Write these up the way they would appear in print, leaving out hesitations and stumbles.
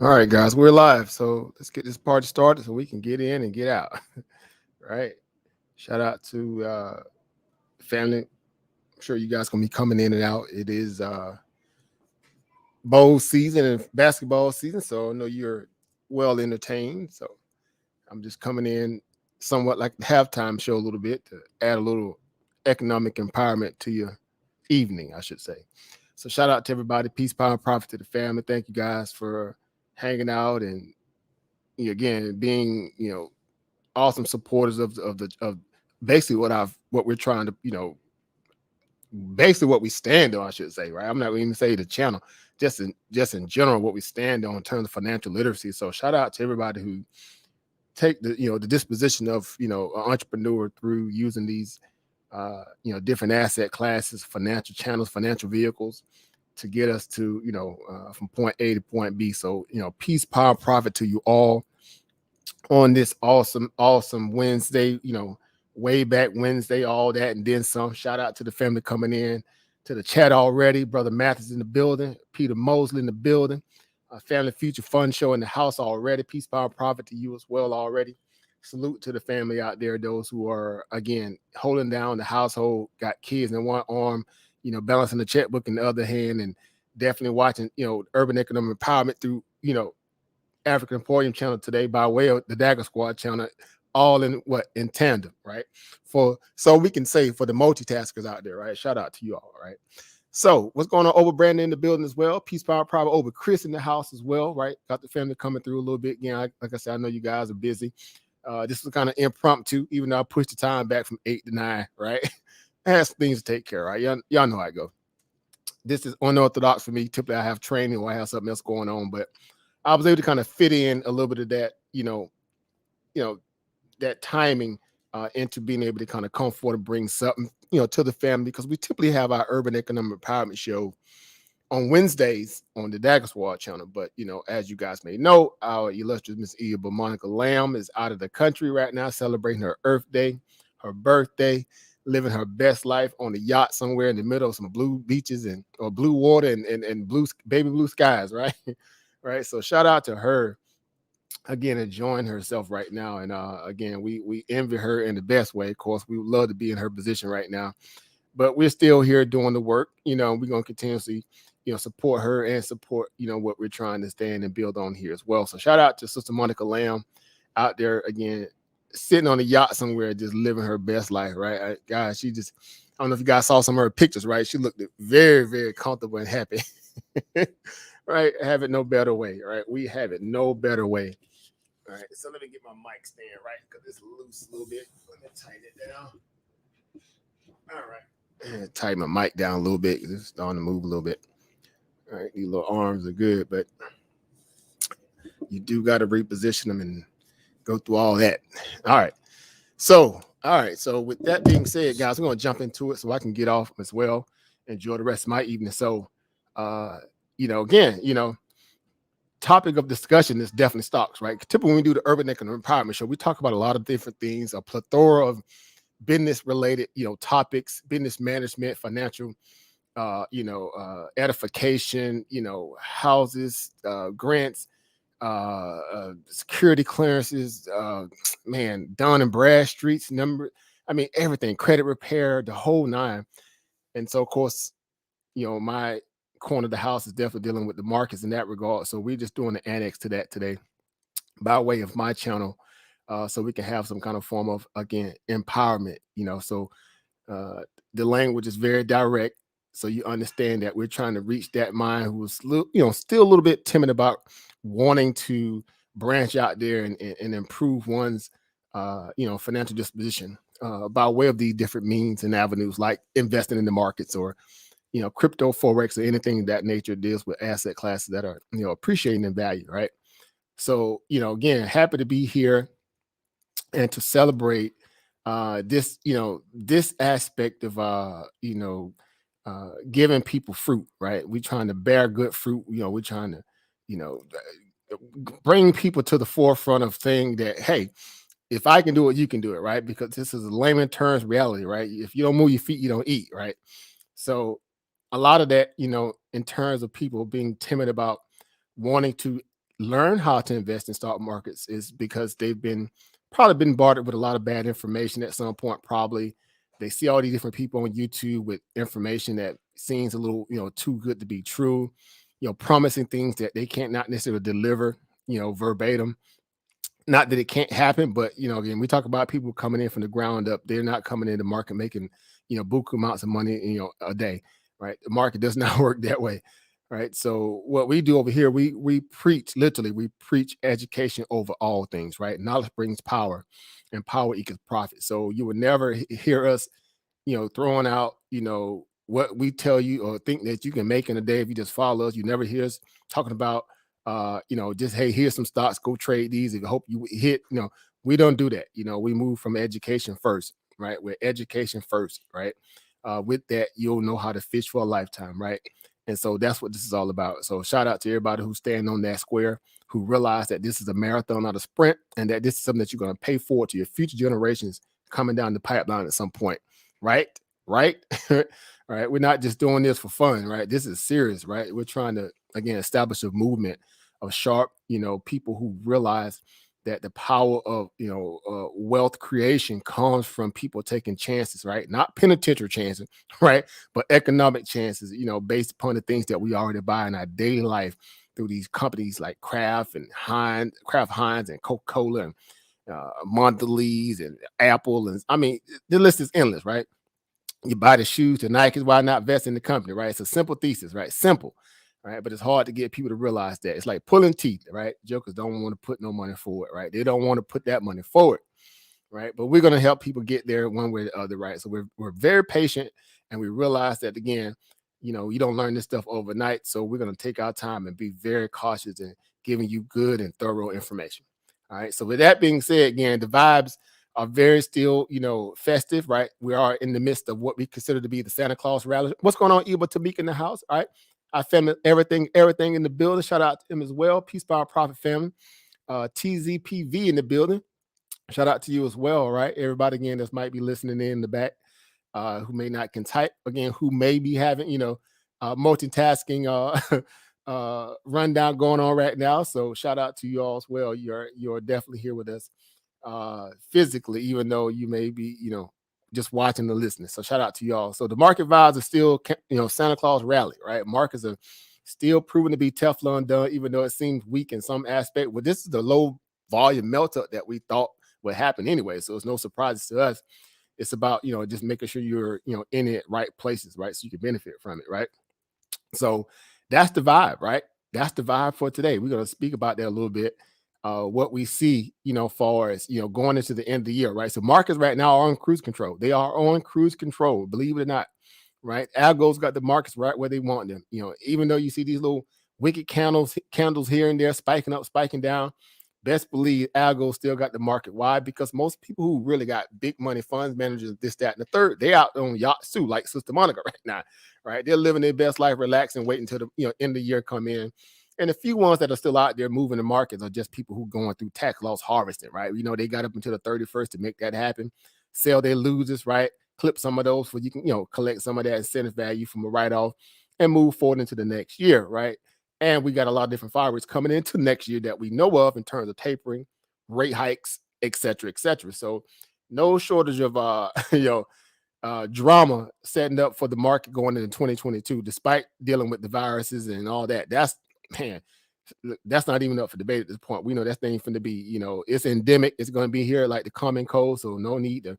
All right, guys, we're live. So let's get this party started so we can get in and get out. Right. Shout out to family. I'm sure you guys gonna be coming in and out. It is bowl season and basketball season, so I know you're well entertained. So I'm just coming in somewhat like the halftime show a little bit to add a little economic empowerment to your evening, I should say. So shout out to everybody. Peace, power, and profit to the family. Thank you guys for hanging out and again being awesome supporters of basically what we're trying to basically what we stand on, I should say, right? I'm not even say the channel, just in general what we stand on in terms of financial literacy. So shout out to everybody who take the disposition of an entrepreneur through using these different asset classes, financial channels, financial vehicles to get us to from point A to point B. So peace, power, profit to you all on this awesome Wednesday, way back Wednesday, all that and then some. Shout out to the family coming in to the chat already. Brother Mathis in the building, Peter Mosley in the building, Family Future Fun Show in the house already. Peace, power, profit to you as well already. Salute to the family out there, those who are, again, holding down the household, got kids in one arm, balancing the checkbook in the other hand, and definitely watching, urban economic empowerment through, African Emporium channel today by way of the Dagger Squad channel, all in tandem, right? So we can say for the multitaskers out there, right? Shout out to you all, right? So what's going on over Brandon in the building as well? Peace, power, private over Chris in the house as well, right? Got the family coming through a little bit. Again, like I said, I know you guys are busy. This was kind of impromptu, even though I pushed the time back from 8 to 9, right? I have some things to take care of, right? Y'all know how I go. This is unorthodox for me. Typically, I have training or I have something else going on, but I was able to kind of fit in a little bit of that, that timing into being able to kind of come forward and bring something, to the family, because we typically have our urban economic empowerment show on Wednesdays on the Dagger Squad channel. But, as you guys may know, our illustrious Miss Eva Monica Lamb is out of the country right now, celebrating her Earth Day, her birthday, living her best life on a yacht somewhere in the middle of some blue beaches or blue water and blue baby blue skies, right? Right. So shout out to her again, enjoying herself right now. And again, we envy her in the best way. Of course, we would love to be in her position right now, but we're still here doing the work. We're going to continuously, support her and support, what we're trying to stand and build on here as well. So shout out to Sister Monica Lamb out there again, sitting on a yacht somewhere, just living her best life, right? Guys, she just, I don't know if you guys saw some of her pictures, right? She looked very, very comfortable and happy. Right? Have it no better way, right? We have it no better way. All right, so let me get my mic stand right because it's loose a little bit. Let me tighten it down. All right. Tighten my mic down a little bit because it's starting to move a little bit. All right, these little arms are good, but you do got to reposition them and go through all that. All right. So with that being said, guys, we're going to jump into it so I can get off as well. Enjoy the rest of my evening. So, again, topic of discussion is definitely stocks, right? Typically, when we do the Urban Economic Empowerment Show, we talk about a lot of different things, a plethora of business-related, topics, business management, financial, edification, houses, grants, security clearances, Dun and Bradstreet's number. I mean, everything, credit repair, the whole nine. And so, of course, my corner of the house is definitely dealing with the markets in that regard. So we're just doing the annex to that today by way of my channel, so we can have some kind of form of, again, empowerment. So the language is very direct, so you understand that we're trying to reach that mind who is, still a little bit timid about wanting to branch out there and improve one's, financial disposition by way of these different means and avenues, like investing in the markets or crypto, forex, or anything of that nature deals with asset classes that are, appreciating in value, right? So, again, happy to be here and to celebrate this aspect of giving people fruit, right? We're trying to bear good fruit. We're trying to, bring people to the forefront of saying that, hey, if I can do it, you can do it, right? Because this is a layman terms reality, right? If you don't move your feet, you don't eat, right? So a lot of that, in terms of people being timid about wanting to learn how to invest in stock markets is because they've probably been bombarded with a lot of bad information at some point. Probably they see all these different people on YouTube with information that seems a little, too good to be true, promising things that they can't not necessarily deliver, verbatim. Not that it can't happen, but again, we talk about people coming in from the ground up. They're not coming in the market making, buku amounts of money, a day, right? The market does not work that way, right? So what we do over here, we preach, literally, we preach education over all things, right? Knowledge brings power, and power equals profit. So you would never hear us, throwing out, what we tell you or think that you can make in a day if you just follow us. You never hear us talking about just, hey, here's some stocks, go trade these. If you hope you hit, we don't do that. We move from education first, right? We're education first, right? With that, you'll know how to fish for a lifetime, right? And so that's what this is all about. So shout out to everybody who's standing on that square, who realize that this is a marathon, not a sprint, and that this is something that you're going to pay forward to your future generations coming down the pipeline at some point, right? Right? All right. We're not just doing this for fun, right? This is serious, right? We're trying to, again, establish a movement of sharp, people who realize that the power of, wealth creation comes from people taking chances, right? Not penitentiary chances, right? But economic chances, based upon the things that we already buy in our daily life through these companies like Kraft Heinz and Coca-Cola and Mondelez and Apple. And I mean, the list is endless, right? You buy the shoes, the Nikes, why not invest in the company, right? It's a simple thesis, right? Simple, right? But it's hard to get people to realize that. It's like pulling teeth, right? Jokers don't want to put no money forward, right? They don't want to put that money forward, right? But we're going to help people get there one way or the other, right? So we're very patient, and we realize that, again, you don't learn this stuff overnight. So we're going to take our time and be very cautious in giving you good and thorough information. All right. So with that being said, again, the vibes are very still, festive, right? We are in the midst of what we consider to be the Santa Claus rally. What's going on, Eva Tamika in the house? All right. Our family, everything in the building. Shout out to him as well. Peace, Power, Profit family. TZPV in the building. Shout out to you as well, right? Everybody again that might be listening in the back, who may not can type, again, who may be having, multitasking rundown going on right now. So shout out to you all as well. You're definitely here with us physically, even though you may be, just watching the listening. So shout out to y'all. So the market vibes are still, Santa Claus rally, right? Markets are still proven to be Teflon done, even though it seems weak in some aspect. Well, this is the low volume meltup that we thought would happen anyway. So it's no surprise to us. It's about, just making sure you're, in it right places, right? So you can benefit from it, right? So that's the vibe, right? That's the vibe for today. We're going to speak about that a little bit. What we see, far as, going into the end of the year, right? So markets right now are on cruise control. They are on cruise control, believe it or not, right? Algo's got the markets right where they want them. Even though you see these little wicked candles here and there, spiking up, spiking down, best believe Algo still got the market. Why? Because most people who really got big money funds managers, this, that, and the third, they out on yachts too, like Sister Monica right now, right? They're living their best life, relaxing, waiting until the end of the year come in. And the few ones that are still out there moving the markets are just people who going through tax loss harvesting, right? They got up until the 31st to make that happen, sell their losers, right? Clip some of those so you can, collect some of that incentive value from a write-off and move forward into the next year, right? And we got a lot of different fireworks coming into next year that we know of in terms of tapering, rate hikes, et cetera, et cetera. So no shortage of drama setting up for the market going into 2022, despite dealing with the viruses and all that. That's not even up for debate at this point. We know that's ain't going to be, it's endemic. It's going to be here like the common cold. So no need to,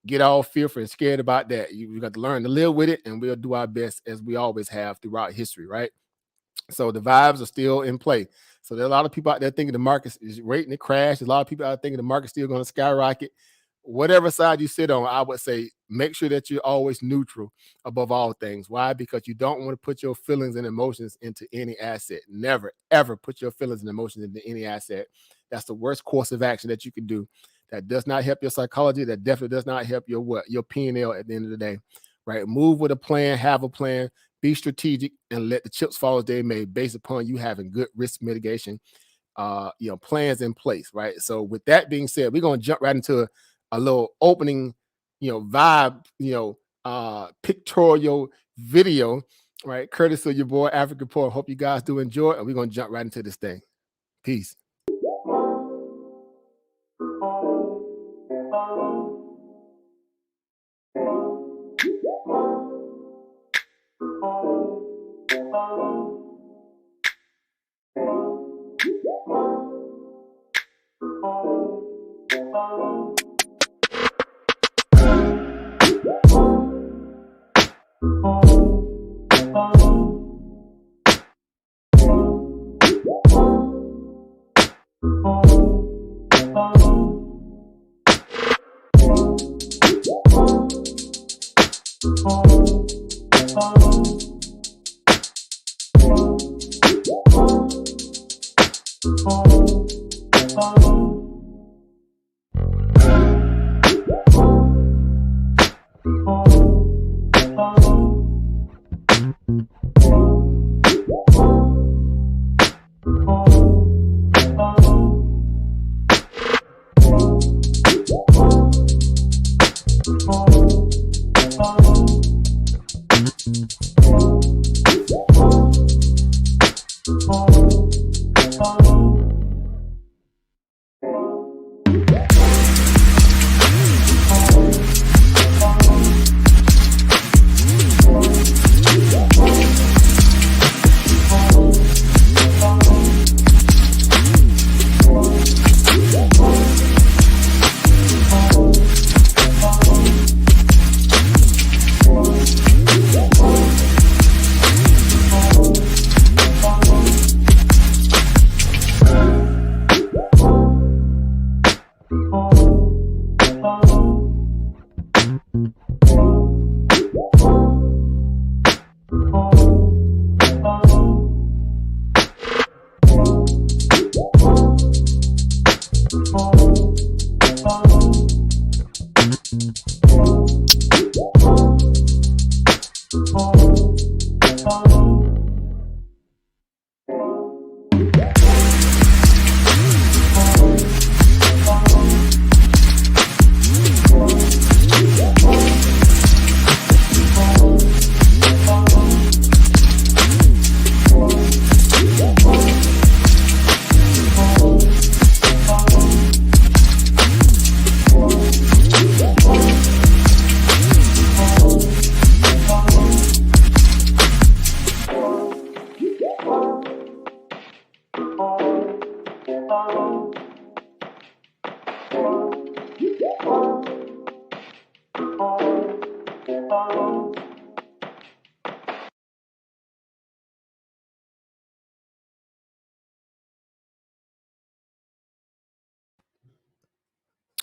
get all fearful and scared about that. You got to learn to live with it, and we'll do our best as we always have throughout history, right? So the vibes are still in play. So there are a lot of people out there thinking the market is waiting to crash. There's a lot of people out there thinking the market's still going to skyrocket. Whatever side you sit on, I would say make sure that you're always neutral above all things. Why? Because you don't want to put your feelings and emotions into any asset. Never, ever put your feelings and emotions into any asset. That's the worst course of action that you can do. That does not help your psychology. That definitely does not help your P&L at the end of the day, right? Move with a plan, have a plan, be strategic, and let the chips fall as they may based upon you having good risk mitigation plans in place, right? So with that being said, we're going to jump right into a little opening, vibe, pictorial video right? Courtesy of your boy African Emporium. Hope you guys do enjoy it, and we're gonna jump right into this thing. Peace.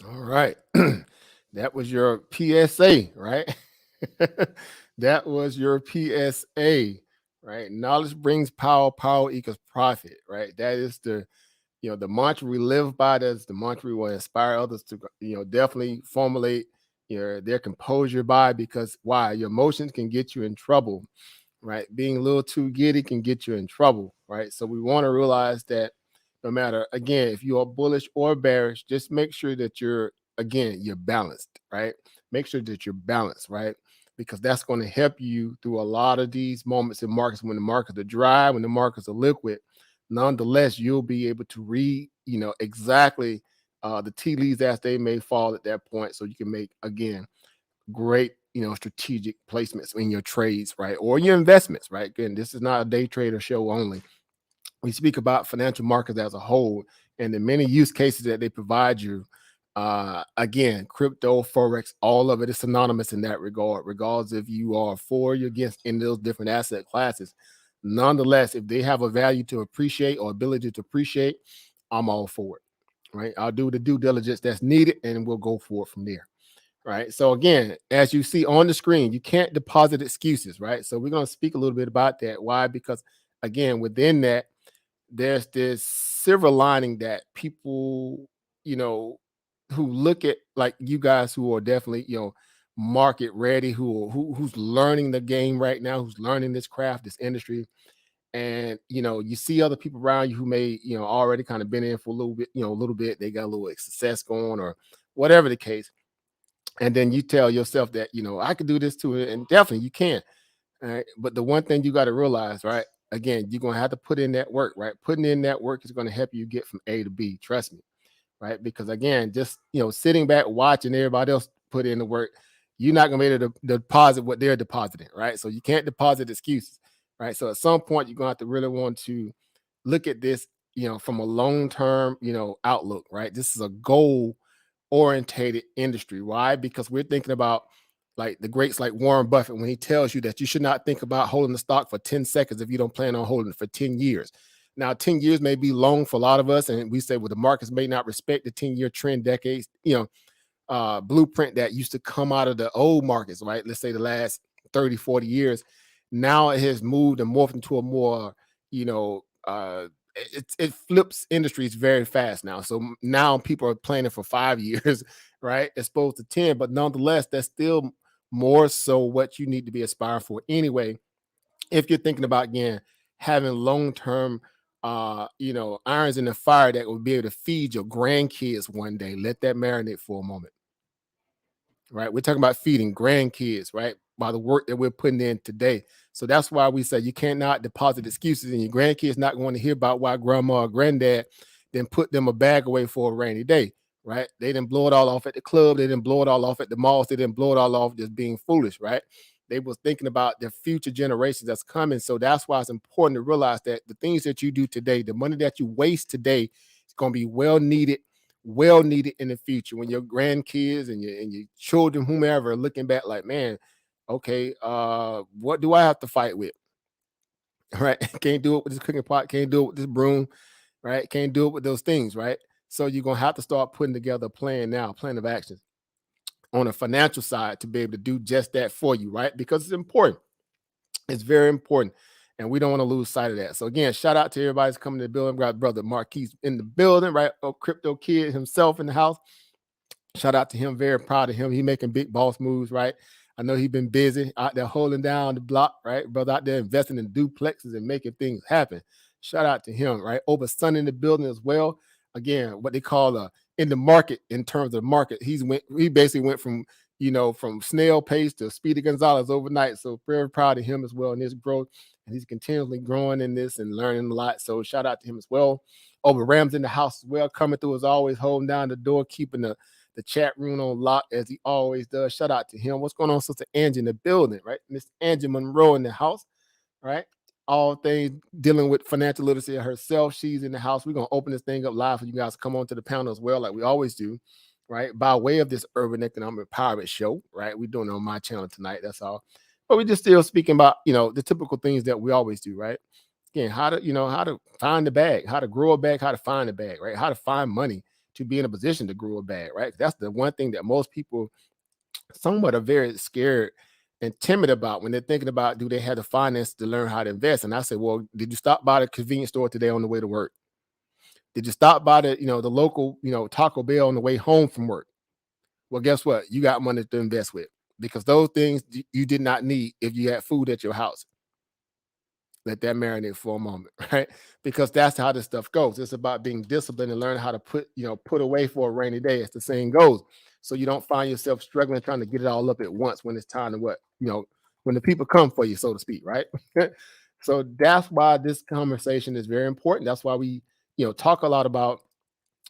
All right. That was your PSA, right? That was your PSA, right? Knowledge brings power, power equals profit, right? That is the mantra we live by. That's the mantra we want to inspire others to, definitely formulate their composure by, because why? Your emotions can get you in trouble, right? Being a little too giddy can get you in trouble, right? So we want to realize that no matter, again, if you are bullish or bearish, just make sure that you're balanced, right? Make sure that you're balanced, right? Because that's going to help you through a lot of these moments in markets when the markets are dry, when the markets are liquid. Nonetheless, you'll be able to read, exactly the tea leaves as they may fall at that point, so you can make, again, great, strategic placements in your trades, right? Or your investments, right? Again, this is not a day trader show only. We speak about financial markets as a whole and the many use cases that they provide you. Again, crypto, forex, all of it is synonymous in that regard, regardless if you are for or you're against in those different asset classes. Nonetheless, if they have a value to appreciate or ability to appreciate, I'm all for it, right? I'll do the due diligence that's needed and we'll go forward from there. Right. So again, as you see on the screen, you can't deposit excuses, right? So we're going to speak a little bit about that. Why? Because again, within that, there's this silver lining that people, who look at, like you guys who are definitely, market ready, who's learning the game right now, who's learning this craft, this industry. And you see other people around you who may, already kind of been in for a little bit, they got a little success going or whatever the case. And then you tell yourself that, I could do this too. And definitely you can. All right. But the one thing you got to realize, right? Again, you're gonna have to put in that work, right? Putting in that work is going to help you get from A to B. Trust me, right? Because again, just sitting back watching everybody else put in the work, you're not gonna be able to deposit what they're depositing, right? So you can't deposit excuses, right? So at some point, you're gonna have to really want to look at this, from a long-term, outlook, right? This is a goal orientated industry. Why? Because we're thinking about like the greats like Warren Buffett when he tells you that you should not think about holding the stock for 10 seconds if you don't plan on holding it for 10 years. Now, 10 years may be long for a lot of us, and we say, well, the markets may not respect the 10-year trend decades, blueprint that used to come out of the old markets, right? Let's say the last 30, 40 years. Now it has moved and morphed into a more, it flips industries very fast now. So now people are planning for 5 years, right? As opposed to 10, but nonetheless, that's still more so what you need to be aspiring for anyway. If you're thinking about, again, having long-term irons in the fire that will be able to feed your grandkids one day, let that marinate for a moment. Right? We're talking about feeding grandkids, right? By the work that we're putting in today. So that's why we say you cannot deposit excuses, and your grandkids not going to hear about why grandma or granddad then put them a bag away for a rainy day, right? They didn't blow it all off at the club. They didn't blow it all off at the malls. They didn't blow it all off just being foolish, right? They was thinking about the future generations that's coming. So that's why it's important to realize that the things that you do today, the money that you waste today is going to be well needed in the future when your grandkids and your children, whomever, are looking back like, man, okay, what do I have to fight with? Right? Can't do it with this cooking pot, can't do it with this broom, right? Can't do it with those things, right? So you're gonna have to start putting together a plan now, plan of action on a financial side to be able to do just that for you, right? Because it's important. It's very important. And we don't want to lose sight of that. So again, shout out to everybody that's coming to the building. We got brother Marquise in the building, right? Oh, crypto kid himself in the house. Shout out to him. Very proud of him. He making big boss moves, right? I know he's been busy out there holding down the block, right? Brother out there investing in duplexes and making things happen. Shout out to him, right? Over Sun in the building as well. Again, what they call in the market in terms of market. He basically went from from snail pace to Speedy Gonzalez overnight. So very proud of him as well in his growth. And he's continually growing in this and learning a lot. So shout out to him as well. Over Rams in the house as well, coming through as always, holding down the door, keeping the chat room on lock as he always does. Shout out to him. What's going on, Sister Angie in the building, right? Miss Angie Monroe in the house, right? All things dealing with financial literacy herself. She's in the house. We're going to open this thing up live for you guys to come on to the panel as well, like we always do, right? By way of this Urban Economic Empowerment Show, right? We're doing it on my channel tonight. That's all. But we're just still speaking about, the typical things that we always do, right? Again, how to find the bag, how to grow a bag, how to find a bag, right? How to find money to be in a position to grow a bag, right? That's the one thing that most people somewhat are very scared and timid about when they're thinking about, do they have the finance to learn how to invest? And I say, well, did you stop by the convenience store today on the way to work? Did you stop by the local, Taco Bell on the way home from work? Well, guess what? You got money to invest with because those things you did not need if you had food at your house. Let that marinate for a moment, right? Because that's how this stuff goes. It's about being disciplined and learning how to put away for a rainy day, as the saying goes. So you don't find yourself struggling trying to get it all up at once when it's time to when the people come for you, so to speak, right? So that's why this conversation is very important. That's why we, talk a lot about,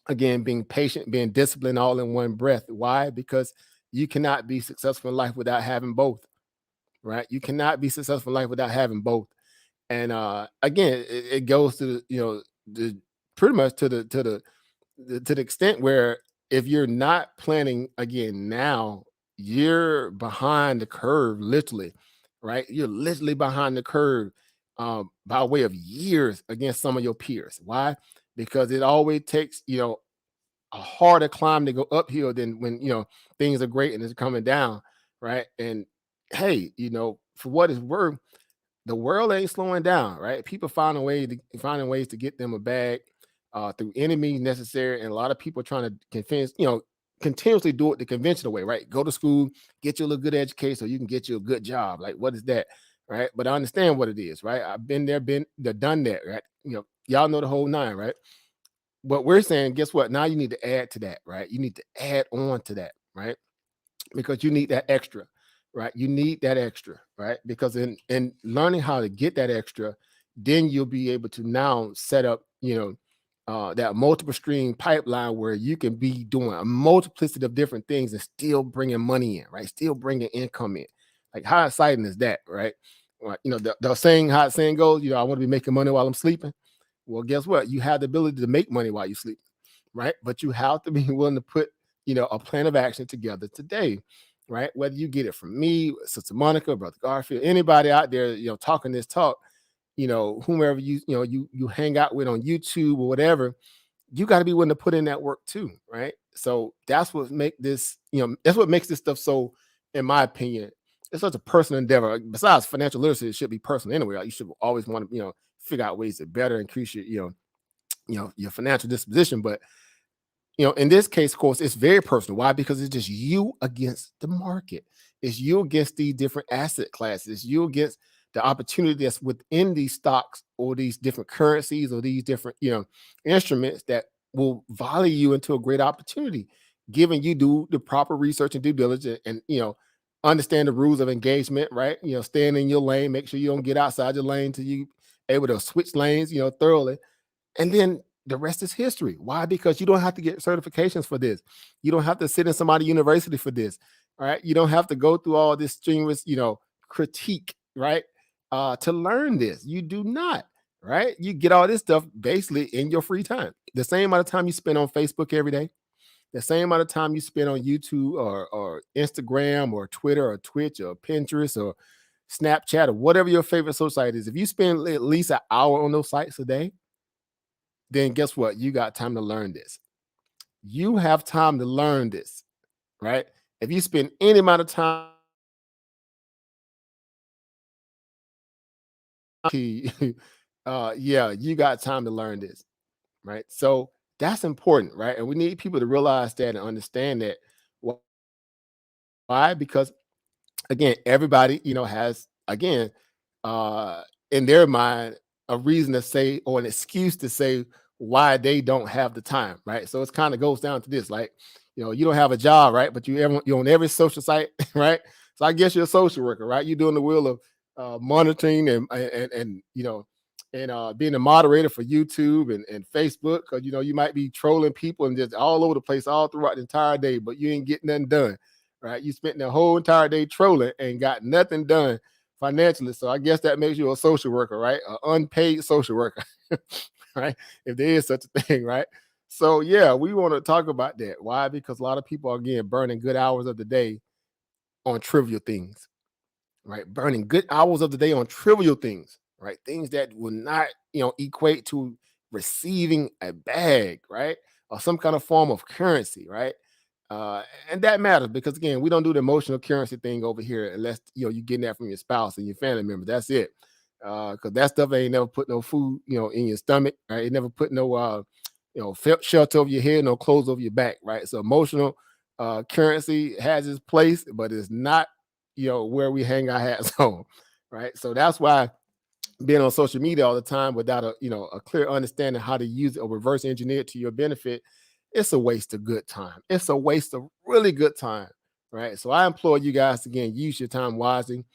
again, being patient, being disciplined all in one breath. Why? Because you cannot be successful in life without having both, right? You cannot be successful in life without having both. And again, it goes to the pretty much to the extent where if you're not planning again now, you're behind the curve, literally, right? You're literally behind the curve by way of years against some of your peers. Why? Because it always takes a harder climb to go uphill than when things are great and it's coming down, right? And hey, for what it's worth, the world ain't slowing down, right? People finding ways to get them a bag through any means necessary, and a lot of people are trying to continuously do it the conventional way, right? Go to school, get you a little good education, so you can get you a good job. Like, what is that, right? But I understand what it is, right? I've been there, done that, right? Y'all know the whole nine, right? But we're saying, guess what? Now you need to add to that, right? You need to add on to that, right? Because you need that extra. right? You need that extra, right? Because in learning how to get that extra, then you'll be able to now set up, that multiple stream pipeline where you can be doing a multiplicity of different things and still bringing money in, right? Still bringing income in. Like how exciting is that, right? Right, the saying, how the saying goes, I want to be making money while I'm sleeping. Well, guess what? You have the ability to make money while you sleep, right? But you have to be willing to put, a plan of action together today, right? Whether you get it from me, Sister Monica, Brother Garfield, anybody out there, talking this talk, whomever you hang out with on YouTube or whatever, you got to be willing to put in that work too, right? So that's what that's what makes this stuff so, in my opinion, it's such a personal endeavor. Besides financial literacy, it should be personal anyway. Like, you should always want to, figure out ways to better increase your, your financial disposition. But in this case, of course, it's very personal. Why? Because it's just you against the market. It's you against these different asset classes. It's you against the opportunity that's within these stocks or these different currencies or these different, instruments that will volley you into a great opportunity, given you do the proper research and due diligence and, understand the rules of engagement, right? Staying in your lane, make sure you don't get outside your lane till you able to switch lanes, thoroughly. And then the rest is history. Why? Because you don't have to get certifications for this. You don't have to sit in somebody's university for this. All right. You don't have to go through all this strenuous, critique, right? To learn this. You do not, right? You get all this stuff basically in your free time. The same amount of time you spend on Facebook every day, the same amount of time you spend on YouTube or Instagram or Twitter or Twitch or Pinterest or Snapchat or whatever your favorite social site is. If you spend at least an hour on those sites a day, then guess what? You got time to learn this. You have time to learn this, right? If you spend any amount of time, yeah, you got time to learn this, right? So that's important, right? And we need people to realize that and understand that. Why? Because again, everybody, has again, in their mind, a reason to say or an excuse to say why they don't have the time, right? So it's kind of goes down to this, like, you don't have a job, right? But you're on every social site, right? So I guess you're a social worker, right? You're doing the wheel of monitoring and being a moderator for YouTube and Facebook, because you might be trolling people and just all over the place all throughout the entire day, but you ain't getting nothing done, right? You spent the whole entire day trolling and got nothing done financially. So I guess that makes you a social worker, right? An unpaid social worker, right? If there is such a thing, right? So yeah, we want to talk about that. Why? Because a lot of people are again burning good hours of the day on trivial things, right? Burning good hours of the day on trivial things, right? Things that will not, equate to receiving a bag, right? Or some kind of form of currency, right? Uh, and that matters because again, we don't do the emotional currency thing over here unless you're getting that from your spouse and your family member. That's it. Because that stuff ain't never put no food, in your stomach, right? It never put no shelter over your head, no clothes over your back, right? So emotional currency has its place, but it's not, where we hang our hats on, right? So that's why being on social media all the time without a clear understanding how to use it or reverse engineer it to your benefit, it's a waste of good time. It's a waste of really good time, right? So I implore you guys to, again, use your time wisely.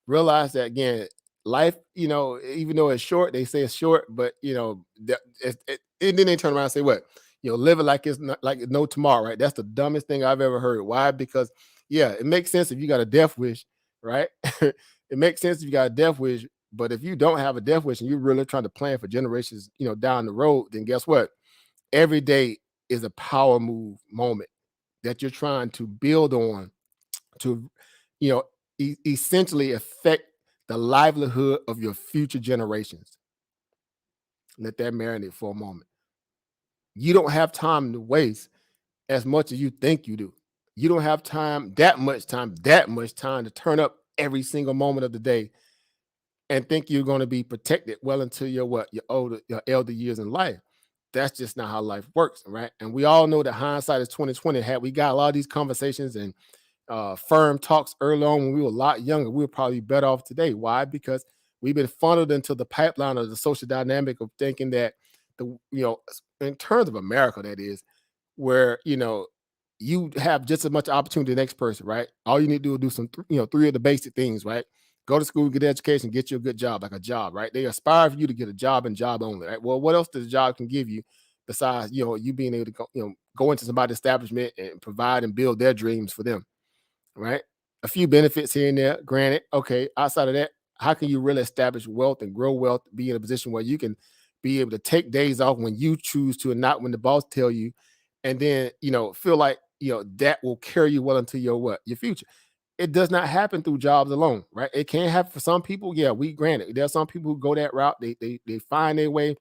Realize that again, life, even though it's short, they say it's short, but and then they turn around and say what? Live it like it's not like no tomorrow, right? That's the dumbest thing I've ever heard. Why? Because yeah, it makes sense if you got a death wish, right? It makes sense if you got a death wish, but if you don't have a death wish and you're really trying to plan for generations, down the road, then guess what? Every day is a power move moment that you're trying to build on to, you know, essentially affect the livelihood of your future generations. Let that marinate for a moment. You don't have time to waste as much as you think you do. You don't have that much time to turn up every single moment of the day and think you're going to be protected well into your elder years in life. That's just not how life works, right? And we all know that hindsight is 2020. Had we got a lot of these conversations and firm talks early on when we were a lot younger, we were probably better off today. Why? Because we've been funneled into the pipeline of the social dynamic of thinking that in terms of America, that is where you have just as much opportunity as the next person, right? All you need to do is do some, three of the basic things, right? Go to school, get an education, get you a good job, like a job, right? They aspire for you to get a job and job only, right? Well, what else does a job can give you besides, you being able to go into somebody's establishment and provide and build their dreams for them, right? A few benefits here and there, granted. Okay, outside of that, how can you really establish wealth and grow wealth, be in a position where you can be able to take days off when you choose to and not when the boss tell you, and then feel like that will carry you well into your future. It does not happen through jobs alone, right? It can happen for some people. Yeah, we granted. There are some people who go that route. They find their way.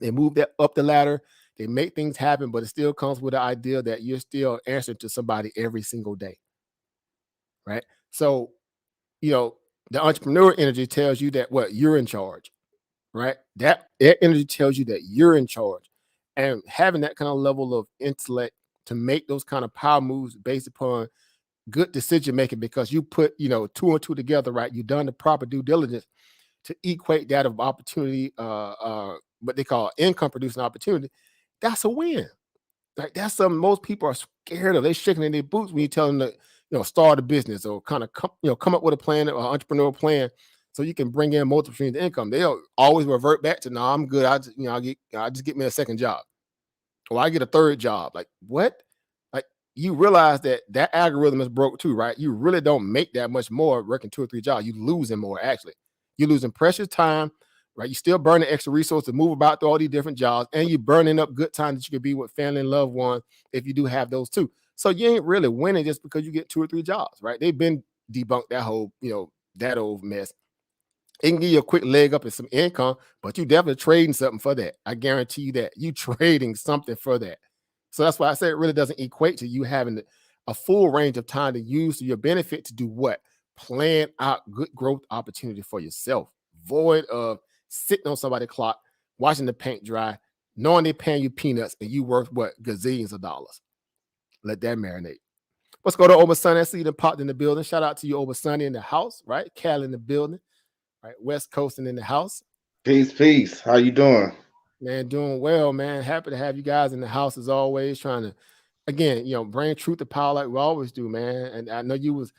They move that up the ladder. They make things happen, but it still comes with the idea that you're still answering to somebody every single day, right? So, you know, the entrepreneur energy tells you that what you're in charge, right? That energy tells you that you're in charge, and having that kind of level of intellect to make those kind of power moves based upon good decision making, because you put two and two together, right? You've done the proper due diligence to equate that of opportunity, what they call income producing opportunity. That's a win. Like, that's something most people are scared of. They're shaking in their boots when you tell them to start a business or kind of come up with a plan or entrepreneurial plan so you can bring in multiple streams of income. They'll always revert back to, no, I'm good. I just get me a second job, or I get a third job. Like, what? Like, you realize that algorithm is broke too, right? You really don't make that much more working 2 or 3 jobs. You losing more, actually. You're losing precious time, right? You still burning extra resources to move about through all these different jobs, and you're burning up good time that you could be with family and loved ones if you do have those too. So you ain't really winning just because you get 2 or 3 jobs, right? They've been debunked that whole, that old mess. It can give you a quick leg up and some income, but you definitely trading something for that. I guarantee you that you trading something for that. So that's why I say it really doesn't equate to you having a full range of time to use to your benefit to do what? Plan out good growth opportunity for yourself, void of sitting on somebody's clock, watching the paint dry, knowing they're paying you peanuts and you worth what? Gazillions of dollars. Let that marinate. Let's go to Oba Sunny. I see you popped in the building. Shout out to you, Oba Sunny, in the house, right? Cal in the building. Right, West Coasting in the house. Peace, peace. How you doing? Man, doing well, man. Happy to have you guys in the house as always. Trying to, again, bring truth to power like we always do, man. And I know you was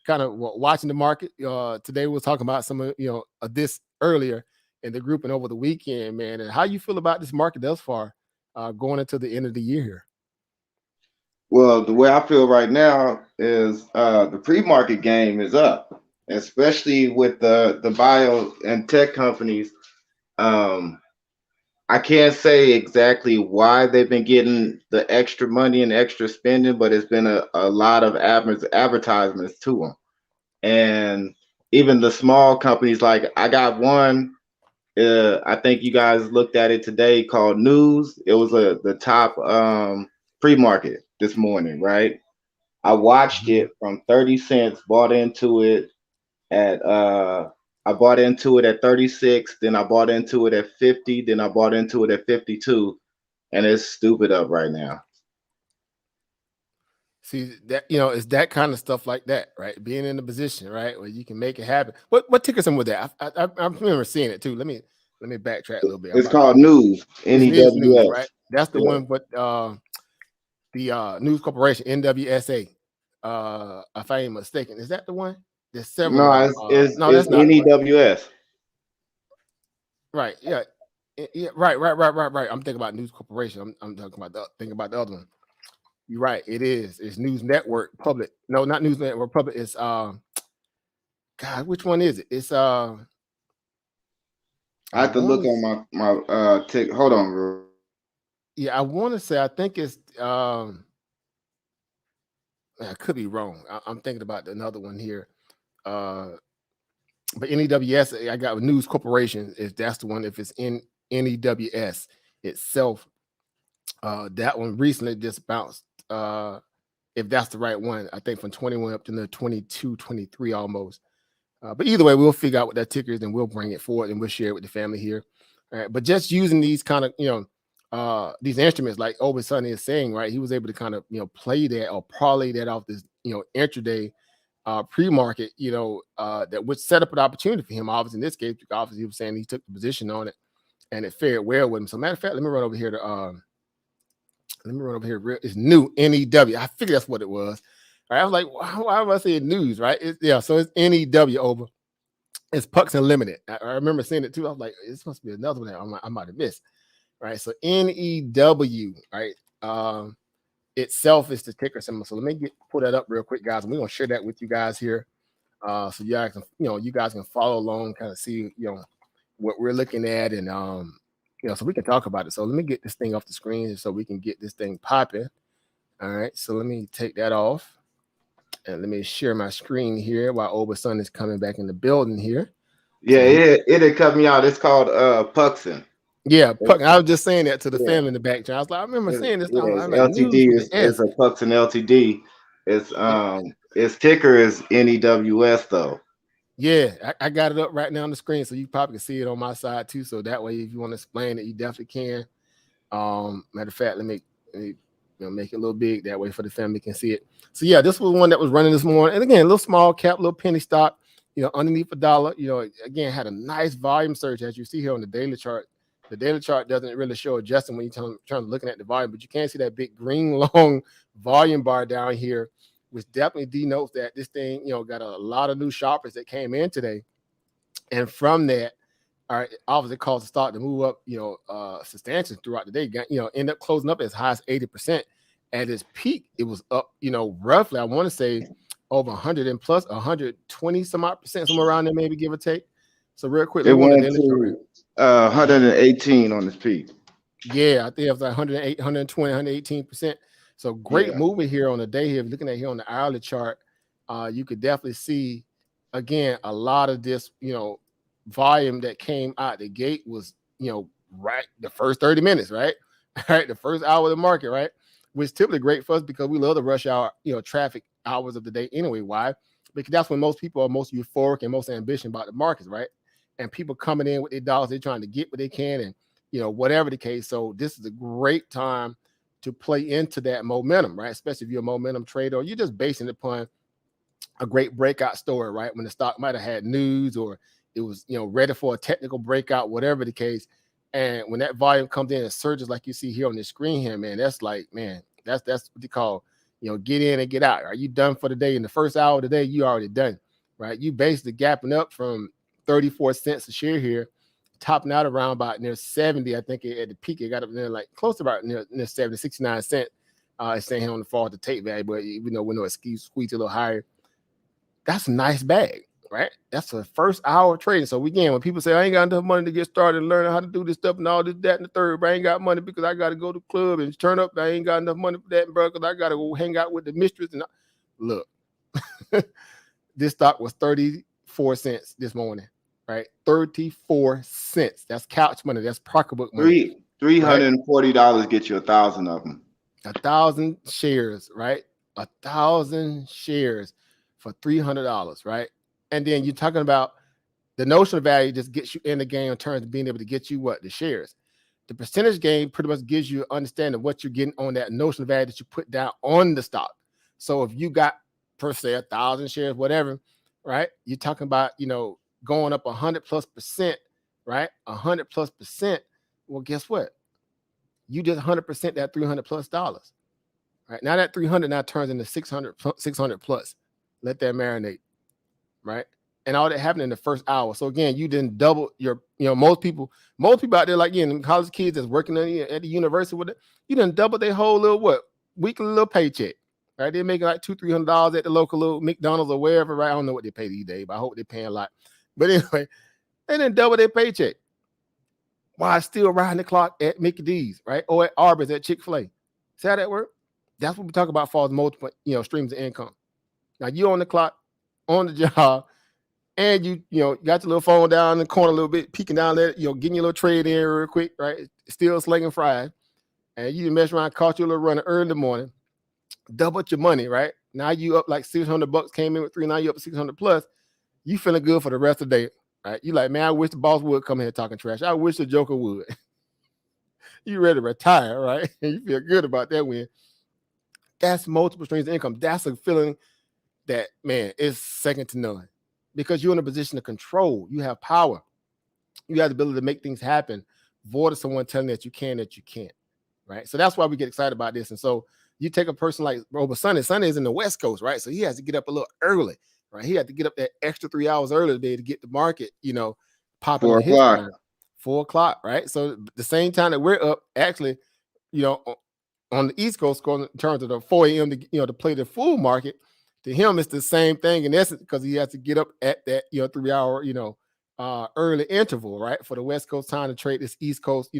kind of watching the market. Today we was talking about some of this earlier in the group and over the weekend, man. And how you feel about this market thus far, going into the end of the year here? Well, the way I feel right now is the pre-market game is up, especially with the bio and tech companies. Um, I can't say exactly why they've been getting the extra money and extra spending, but it's been a lot of advertisements to them. And even the small companies, like I got one, I think you guys looked at it today, called News. It was the top pre-market this morning, right? I watched Mhm. it from 30 cents, bought into it at I bought into it at 36, then I bought into it at 50, then I bought into it at 52, and it's stupid up right now. See that it's that kind of stuff like that, right? Being in a position, right, where you can make it happen. What ticker symbol was that? I remember seeing it too. Let me backtrack a little bit. I'm It's about to called look at it. News, It's news, right? NEWS. That's the Yeah. one with the News Corporation, NWSA. If I ain't mistaken, is that the one? There's several No, of them. No, it's that's not the one. NEWS. Right? Yeah. Yeah. Right. I'm thinking about News Corporation. I'm talking about thinking about the other one. You're right. It is. It's News Network Public. No, not News Network Public. It's God, which one is it? It's I I have to want look to. on my tick. Hold on, Yeah, I want to say. I think it's. I could be wrong. I'm thinking about another one here. Uh, but NEWS, I got News Corporation. If that's the one, if it's in NEWS itself, that one recently just bounced. If that's the right one, I think from 21 up to the 22, 23 almost. But either way, we'll figure out what that ticker is and we'll bring it forward and we'll share it with the family here. All right. But just using these kind of, these instruments, like Oba Sunny is saying, right? He was able to kind of, play that or parlay that off this, intraday pre-market, that would set up an opportunity for him. Obviously, in this case, obviously he was saying he took the position on it and it fared well with him. So matter of fact, let me run over here to Let me run over here. It's new NEW. I figured that's what it was. All right, I was like, why am I saying news? Right? So it's NEW over. It's Pucks Unlimited. I remember seeing it too. I was like, this must be another one that I might have missed. Right. So NEW, right? Itself is the ticker symbol. So let me pull that up real quick, guys. And we're gonna share that with you guys here. So you guys can, you guys can follow along, kind of see, what we're looking at, and so we can talk about it. So let me get this thing off the screen so we can get this thing popping. All right. So let me take that off. And let me share my screen here while Oberson is coming back in the building here. Yeah, it cut me out. It's called Puxin. Yeah, Puck. I was just saying that to the family in the back. I was like, I remember saying this. Yeah, I'm like, LTD is a Puxin Ltd. Its ticker is NEWS though. Yeah, I got it up right now on the screen, so you probably can see it on my side too. So that way, if you want to explain it, you definitely can. Matter of fact, let me make it a little big that way for the family can see it. So yeah, this was one that was running this morning, and again, a little small cap, little penny stock, underneath $1. Again, had a nice volume surge as you see here on the daily chart. The daily chart doesn't really show adjusting when you're trying to looking at the volume, but you can see that big green long volume bar down here, which definitely denotes that this thing, got a lot of new shoppers that came in today. And from that, all right, obviously caused the stock to move up, substantially throughout the day. End up closing up as high as 80%. At its peak, it was up, roughly, I want to say over 100 and plus 120 some odd percent, somewhere around there, maybe give or take. So real quick, it went to 118 on its peak. Yeah, I think it was like 108, 120, 118%. So great movement here on the day here. Looking at here on the hourly chart, you could definitely see, again, a lot of this, volume that came out the gate was, right the first 30 minutes, right? Right, the first hour of the market, right? Which typically great for us because we love the rush hour, traffic hours of the day anyway. Why? Because that's when most people are most euphoric and most ambitious about the markets, right? And people coming in with their dollars, they're trying to get what they can, and whatever the case. So this is a great time to play into that momentum, right? Especially if you're a momentum trader or you're just basing it upon a great breakout story, right? When the stock might have had news or it was, ready for a technical breakout, whatever the case. And when that volume comes in and surges like you see here on the screen here, man, that's like, man, that's what they call, get in and get out. Are you done for the day? In the first hour of the day, you already done, right? You basically gapping up from 34 cents a share here, topping out around about near 70. I think at the peak, it got up there like close to about near 70, 69 cents. It's saying here on the fall to take value, but we know it squeezed a little higher. That's a nice bag, right? That's the first hour of trading. So again, when people say I ain't got enough money to get started and learn how to do this stuff and all this, that, and the third, but I ain't got money because I got to go to the club and turn up. I ain't got enough money for that, bro, because I got to go hang out with the mistress. And look, this stock was 34 cents this morning, right? 34 cents. That's couch money. That's pocketbook money. $340 get you 1,000 of them. 1,000 shares, right? 1,000 shares for $300, right? And then you're talking about the notional value just gets you in the game in terms of being able to get you what? The shares. The percentage gain pretty much gives you an understanding of what you're getting on that notional value that you put down on the stock. So if you got, per se, 1,000 shares, whatever, right? You're talking about, going up 100+%, right? 100+%. Well, guess what? You just 100% that $300+. Right? Now that 300 now turns into 600 plus. Let that marinate, right? And all that happened in the first hour. So again, you didn't double your, most people out there, like college kids that's working at the university with it, you didn't double their whole little weekly little paycheck, right? They're making like $200-300 at the local little McDonald's or wherever, right? I don't know what they pay these days, but I hope they're paying a lot. But anyway, they didn't double their paycheck. Why still riding the clock at Mickey D's, right? Or at Arby's, at Chick-fil-A. See how that work? That's what we talk about as far as multiple, streams of income. Now you on the clock, on the job, and you got your little phone down in the corner a little bit, peeking down there, getting your little trade in real quick, right? Still slinging fries. And you mess around, caught your little runner early in the morning, doubled your money, right? Now you up like $600, came in with 3, now you up 600 plus. You feeling good for the rest of the day, right? You like, man, I wish the boss would come here talking trash. I wish the Joker would. You ready to retire, right? You feel good about that win. That's multiple streams of income. That's a feeling that, man, is second to none because you're in a position of control. You have power. You have the ability to make things happen, void of someone telling you that you can, that you can't, right? So that's why we get excited about this. And so you take a person like Robo Sunday. Sunday is in the West Coast, right? So he has to get up a little early, right? He had to get up that extra 3 hours early today to get the market, popping Four in his o'clock. time, 4 o'clock, right? So the same time that we're up, actually, you know, on the East Coast, going in terms of the 4 a.m. to play the full market, to him it's the same thing in essence because he has to get up at that 3 hour early interval, right, for the West Coast time to trade this East Coast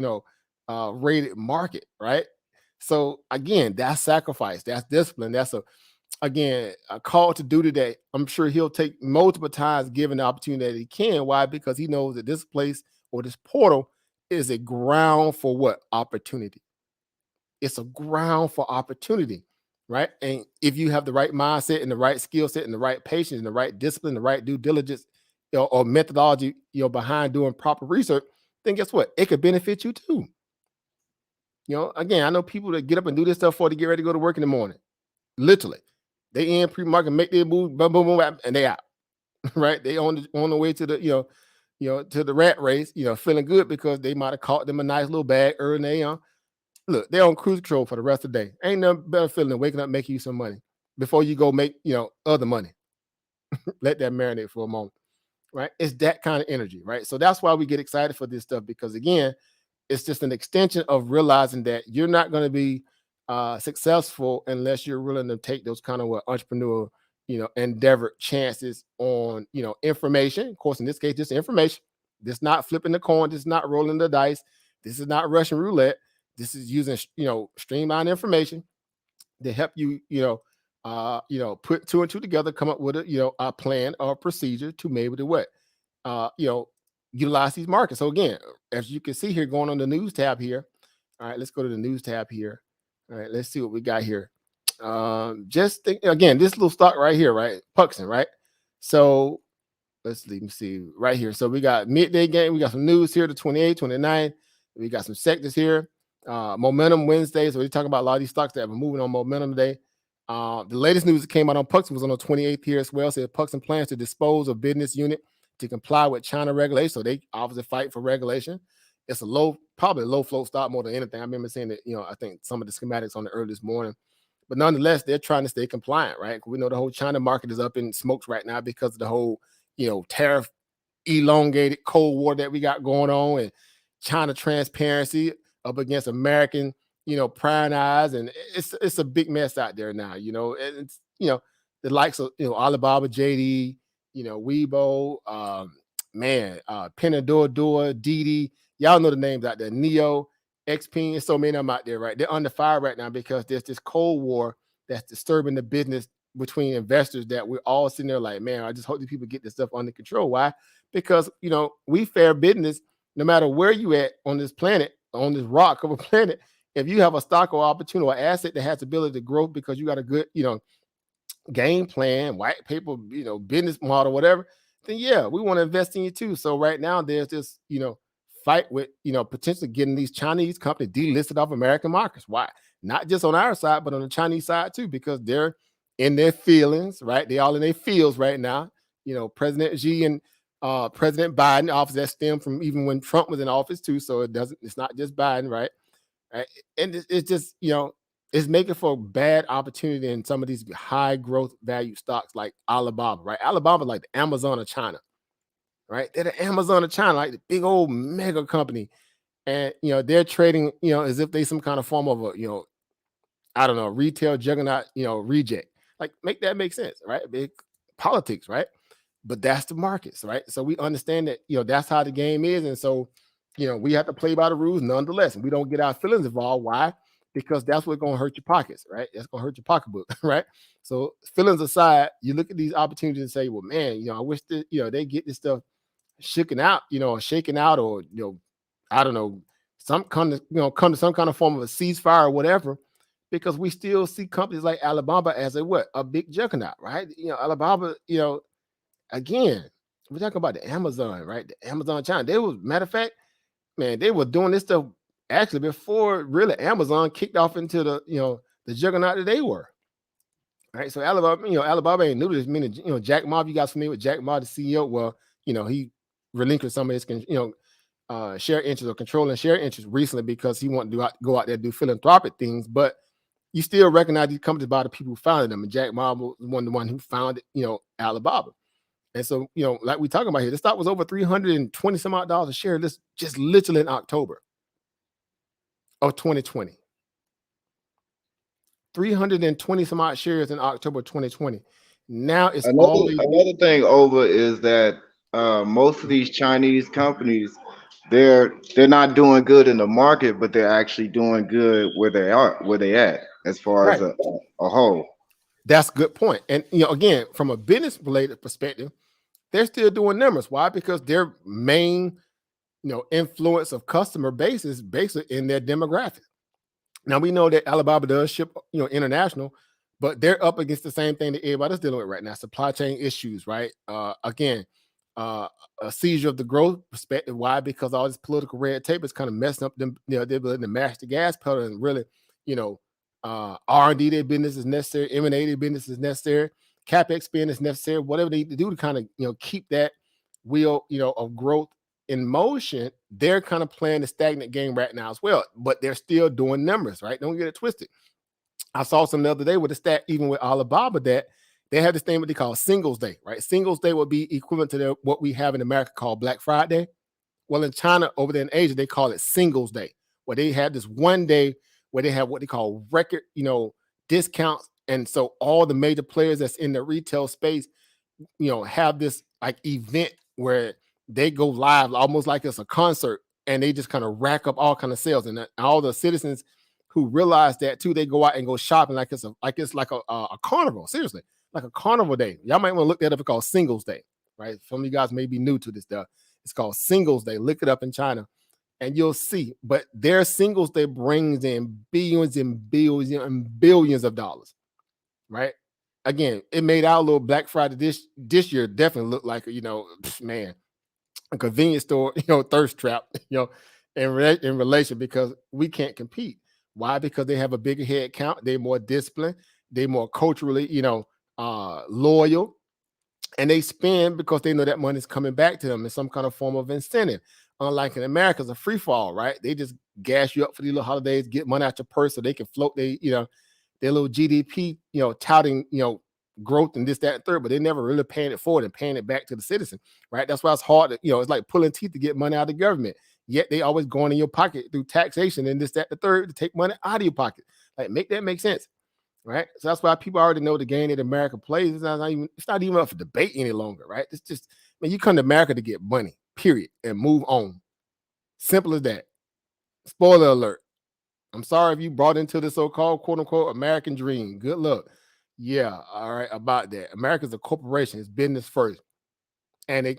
rated market, right? So again, that's sacrifice, that's discipline, that's a call to duty that I'm sure he'll take multiple times given the opportunity that he can. Why? Because he knows that this place or this portal is a ground for what? Opportunity. It's a ground for opportunity, right? And if you have the right mindset and the right skill set and the right patience and the right discipline, the right due diligence, or methodology, behind doing proper research, then guess what? It could benefit you too. Again, I know people that get up and do this stuff before they get ready to go to work in the morning. Literally, they in pre-market, make their move, boom, boom, boom, and they out. Right? They on the way to the to the rat race, feeling good because they might have caught them a nice little bag early. Look, they're on cruise control for the rest of the day. Ain't nothing better feeling than waking up making you some money before you go make other money. Let that marinate for a moment, right? It's that kind of energy, right? So that's why we get excited for this stuff because again, it's just an extension of realizing that you're not going to be successful unless you're willing to take those kind of entrepreneur, endeavor chances on, information. Of course, in this case, just information. This not flipping the coin. This is not rolling the dice. This is not Russian roulette. This is using, streamlined information to help you, put two and two together, come up with a plan or a procedure to maybe to what, utilize these markets. So again, as you can see here, going on the news tab here. All right, let's go to the news tab here. All right, let's see what we got here. Just think again, this little stock right here, right? Puxon, right? So let me see right here. So we got midday game. We got some news here, the 28, 29. We got some sectors here. Momentum Wednesday. So we're talking about a lot of these stocks that are moving on momentum today. The latest news that came out on Puxon was on the 28th here as well. Said Puxon plans to dispose of business unit to comply with China regulation. So they obviously fight for regulation. It's probably a low float stock more than anything. I remember seeing that, I think some of the schematics on the early this morning. But nonetheless, they're trying to stay compliant, right? We know the whole China market is up in smokes right now because of the whole, tariff elongated Cold War that we got going on and China transparency up against American, prying eyes. And it's a big mess out there now, and it's, the likes of, Alibaba, JD, Weibo, Pinduoduo, Didi. Y'all know the names out there. Neo, XP, and so many of them out there, right? They're under fire right now because there's this Cold War that's disturbing the business between investors that we're all sitting there like, man, I just hope these people get this stuff under control. Why? Because, we fair business no matter where you at on this planet, on this rock of a planet. If you have a stock or opportunity or asset that has the ability to grow because you got a good, game plan, white paper, business model, whatever, then yeah, we want to invest in you too. So right now there's this, fight with, potentially getting these Chinese companies delisted off American markets. Why? Not just on our side, but on the Chinese side too, because they're in their feelings, right? They all in their fields right now. President Xi and President Biden, office that stem from even when Trump was in office too. So it's not just Biden, right? And it's just, it's making for bad opportunity in some of these high growth value stocks like Alibaba, right? Alibaba like the Amazon of China, right? They're the Amazon of China, like the big old mega company. And, they're trading, as if they some kind of form of a, I don't know, retail juggernaut, reject. Like make that make sense, right? Big politics, right? But that's the markets, right? So we understand that, that's how the game is. And so, we have to play by the rules nonetheless. And we don't get our feelings involved. Why? Because that's what's going to hurt your pockets, right? That's going to hurt your pocketbook, right? So feelings aside, you look at these opportunities and say, well, man, I wish that, they get this stuff shaken out, or shaken out, or, I don't know, come to some kind of form of a ceasefire or whatever, because we still see companies like Alibaba as a big juggernaut, right? Alibaba, again, we're talking about the Amazon, right? The Amazon China. Matter of fact, man, they were doing this stuff actually before really Amazon kicked off into the juggernaut that they were. Right. So Alibaba ain't new to this. Meaning, Jack Ma, you guys familiar with Jack Ma, the CEO? Well, he relinquished some of his, share interest or controlling share interest recently because he wanted to go out there and do philanthropic things, but you still recognize these companies by the people who founded them. And Jack Ma was the one who founded, Alibaba. And so, like we talking about here, the stock was over 320 some odd dollars a share. This just literally in October of 2020. 320 some odd shares in October 2020. Now it's another thing over is that most of these Chinese companies, they're not doing good in the market, but they're actually doing good where they at as far as right. a whole. That's a good point. And again, from a business related perspective, they're still doing numbers. Why? Because their main influence of customer base is basically in their demographic. Now we know that Alibaba does ship, international, but they're up against the same thing that everybody's dealing with right now: supply chain issues, right? Again, a seizure of the growth perspective. Why? Because all this political red tape is kind of messing up them. They're ability to mash the gas pedal and really, R&D their business is necessary, M&A their business is necessary, capex spend is necessary, whatever they need to do to kind of keep that wheel, of growth in motion. They're kind of playing the stagnant game right now as well, but they're still doing numbers, right? Don't get it twisted. I saw some the other day with a stat, even with Alibaba, that they have this thing what they call Singles Day, right? Singles Day would be equivalent to what we have in America called Black Friday. Well, in China, over there in Asia, they call it Singles Day, where they have this one day where they have what they call record, discounts. And so all the major players that's in the retail space, have this like event where they go live almost like it's a concert, and they just kind of rack up all kind of sales. And all the citizens who realize that too, they go out and go shopping like it's like a carnival, seriously, like a carnival day. Y'all might want to look that up. It's called Singles Day, right? Some of you guys may be new to this stuff. It's called Singles Day. Look it up in China and you'll see. But their Singles Day brings in billions and billions and billions of dollars, right? Again, it made our little Black Friday this year definitely look like, man, a convenience store, thirst trap, in relation, because we can't compete. Why? Because they have a bigger head count. They're more disciplined. They're more culturally, loyal. And they spend because they know that money is coming back to them in some kind of form of incentive. Unlike in America, it's a free fall, right? They just gas you up for these little holidays, get money out your purse so they can float their little GDP, touting, growth and this, that, and third, but they never really paying it forward and paying it back to the citizen, right? That's why it's hard to, it's like pulling teeth to get money out of the government. Yet they always going in your pocket through taxation and this, that, the third to take money out of your pocket. Like, make that make sense, right? So that's why people already know the game that America plays. It's not even up for debate any longer, right? It's just, man, you come to America to get money, period, and move on. Simple as that. Spoiler alert. I'm sorry if you brought into the so-called quote unquote American dream. Good luck. Yeah, all right, about that. America's a corporation, it's business first. And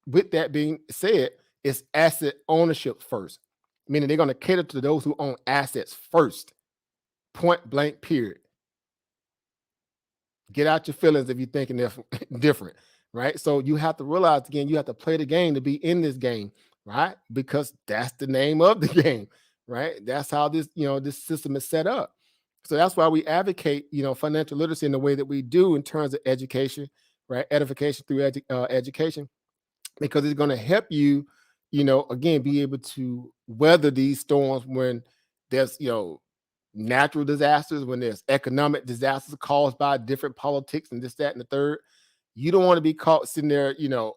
with that being said, it's asset ownership first. Meaning they're going to cater to those who own assets first. Point blank, period. Get out your feelings if you're thinking different, right? So you have to realize, again, you have to play the game to be in this game, right? Because that's the name of the game, right? That's how this system is set up. So that's why we advocate, financial literacy in the way that we do in terms of education, right? Edification through education, because it's going to help you, again, be able to weather these storms when there's, natural disasters, when there's economic disasters caused by different politics and this, that, and the third. You don't want to be caught sitting there,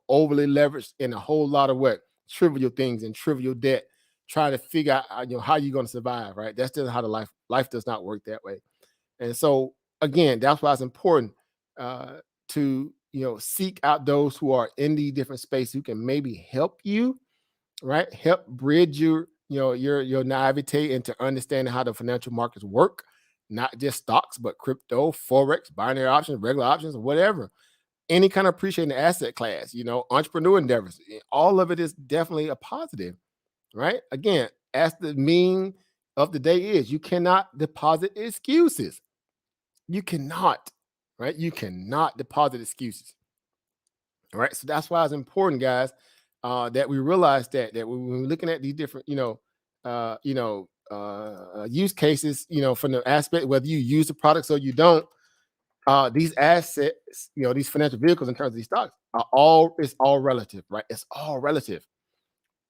overly leveraged in a whole lot of what trivial things and trivial debt, trying to figure out, how you're going to survive, right? That's just how life does not work that way. And so, again, that's why it's important to, seek out those who are in these different spaces who can maybe help you, right? Help bridge your naivete into understanding how the financial markets work, not just stocks, but crypto, forex, binary options, regular options, whatever. Any kind of appreciating the asset class, entrepreneur endeavors. All of it is definitely a positive, right? Again, as the meme of the day is, you cannot deposit excuses. You cannot, right? You cannot deposit excuses. All right. So that's why it's important, guys, that we realize that when we're looking at these different, use cases, from the aspect whether you use the products or you don't, these assets, these financial vehicles in terms of these stocks it's all relative, right? It's all relative.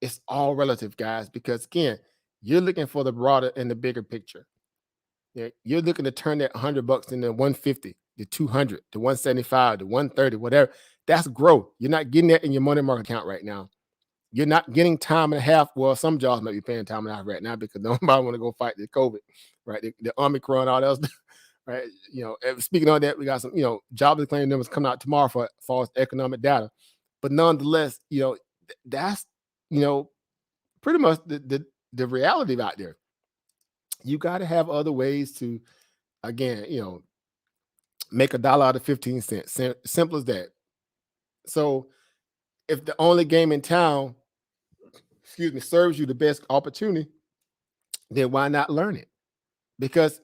It's all relative, guys, because again, you're looking for the broader and the bigger picture. Yeah, you're looking to turn that $100 into 150, the 200, the 175, the 130, whatever. That's growth. You're not getting that in your money market account right now. You're not getting time and a half. Well, some jobs might be paying time and a half right now because nobody want to go fight the COVID, right? The Omicron, all else, right? Speaking of that, we got some, job claim numbers coming out tomorrow for false economic data. But nonetheless, that's, pretty much the reality out there. You got to have other ways to, again, make $1 out of 15 cents. Simple as that. So if the only game in town, serves you the best opportunity, then why not learn it? Because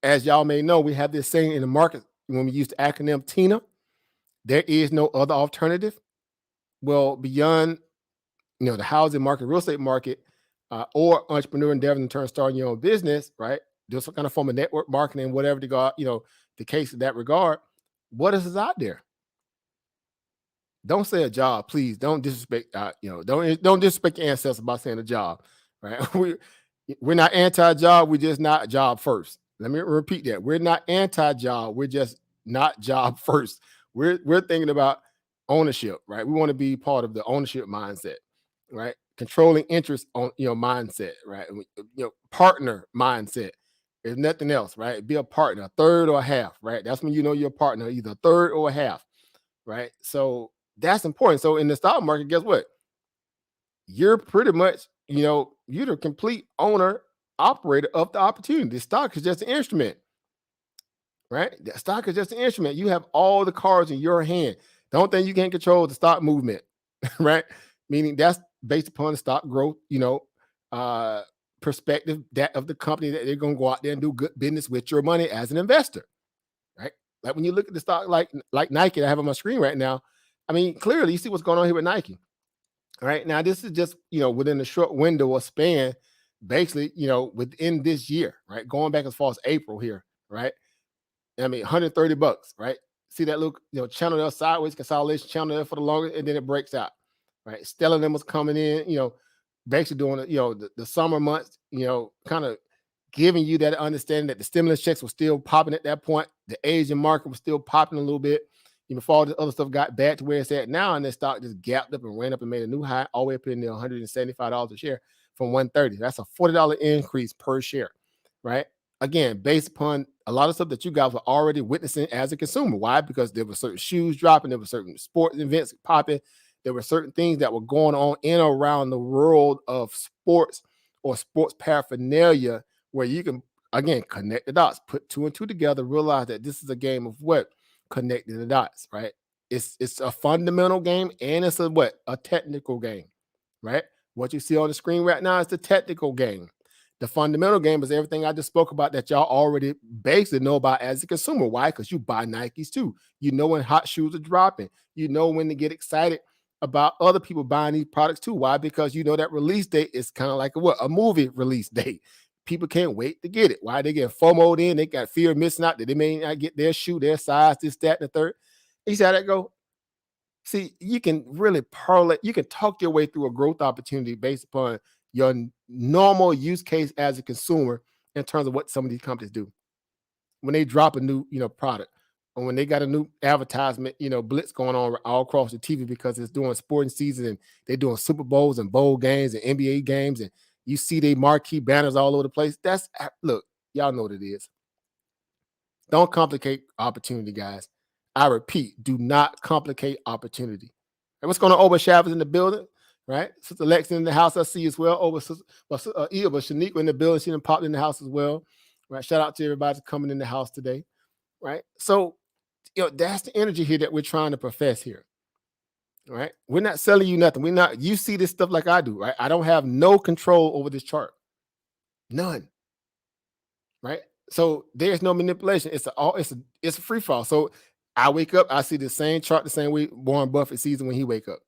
as y'all may know, we have this saying in the market when we use the acronym TINA, there is no other alternative. Well, beyond, the housing market, real estate market, or entrepreneur endeavor in terms of starting your own business, right? There's some kind of form of network marketing, whatever the case in that regard. What is out there? Don't say a job, please. Don't disrespect. Don't disrespect your ancestors by saying a job, right? We're not anti-job. We're just not job first. Let me repeat that. We're not anti-job. We're just not job first. We're thinking about ownership, right? We want to be part of the ownership mindset, right? Controlling interest on mindset, right? Partner mindset. There's nothing else, right? Be a partner, a third or a half, right? That's when you're a partner, either a third or a half, right? So that's important. So in the stock market, guess what? You're pretty much, you're the complete owner, operator of the opportunity. The stock is just an instrument, right? The stock is just an instrument. You have all the cards in your hand. Don't think you can't control the stock movement, right? Meaning that's based upon the stock growth, perspective that of the company that they're going to go out there and do good business with your money as an investor, right? Like when you look at the stock like Nike that I have on my screen right now, I mean, clearly you see what's going on here with Nike. All right. Now, this is just, within a short window or span, basically, within this year, right? Going back as far as April here, right? I mean, $130, right? See that little, channel there, sideways consolidation channel there for the longest, and then it breaks out, right? Stellar them was coming in, basically doing, the summer months, kind of giving you that understanding that the stimulus checks were still popping at that point. The Asian market was still popping a little bit. Before all the other stuff got back to where it's at now, and the stock just gapped up and ran up and made a new high, all the way up in the $175 a share from 130. That's a $40 increase per share, right? Again, based upon a lot of stuff that you guys were already witnessing as a consumer. Why? Because there were certain shoes dropping, there were certain sports events popping, there were certain things that were going on in or around the world of sports or sports paraphernalia where you can, again, connect the dots, put two and two together, realize that this is a game of what? Connecting the dots, right? It's a fundamental game and it's a technical game, right? What you see on the screen right now is the technical game. The fundamental game is everything I just spoke about that y'all already basically know about as a consumer. Why? Because you buy Nikes too. You know when hot shoes are dropping. You know when to get excited about other people buying these products too. Why? Because you know that release date is kind of like a movie release date. People can't wait to get it. Why? They get FOMO'd in. They got fear of missing out that they may not get their shoe, their size, this, that, and the third. You see how that go? See, you can really parlay. You can talk your way through a growth opportunity based upon your normal use case as a consumer in terms of what some of these companies do. When they drop a new, product, or when they got a new advertisement, blitz going on all across the TV because it's doing sporting season and they're doing Super Bowls and bowl games and NBA games and you see they marquee banners all over the place. Look, y'all know what it is. Don't complicate opportunity, guys. I repeat, do not complicate opportunity. And what's going on? Over Shavers in the building, right? Sister Lex in the house, I see as well. Over Shaniqua in the building, she done popped in the house as well. Right? Shout out to everybody that's coming in the house today, right? So, that's the energy here that we're trying to profess here. Right? We're not selling you nothing. You see this stuff like I do, right? I don't have no control over this chart. None. Right? So there's no manipulation. It's a free fall. So I wake up, I see the same chart the same way Warren Buffett sees it when he wake up.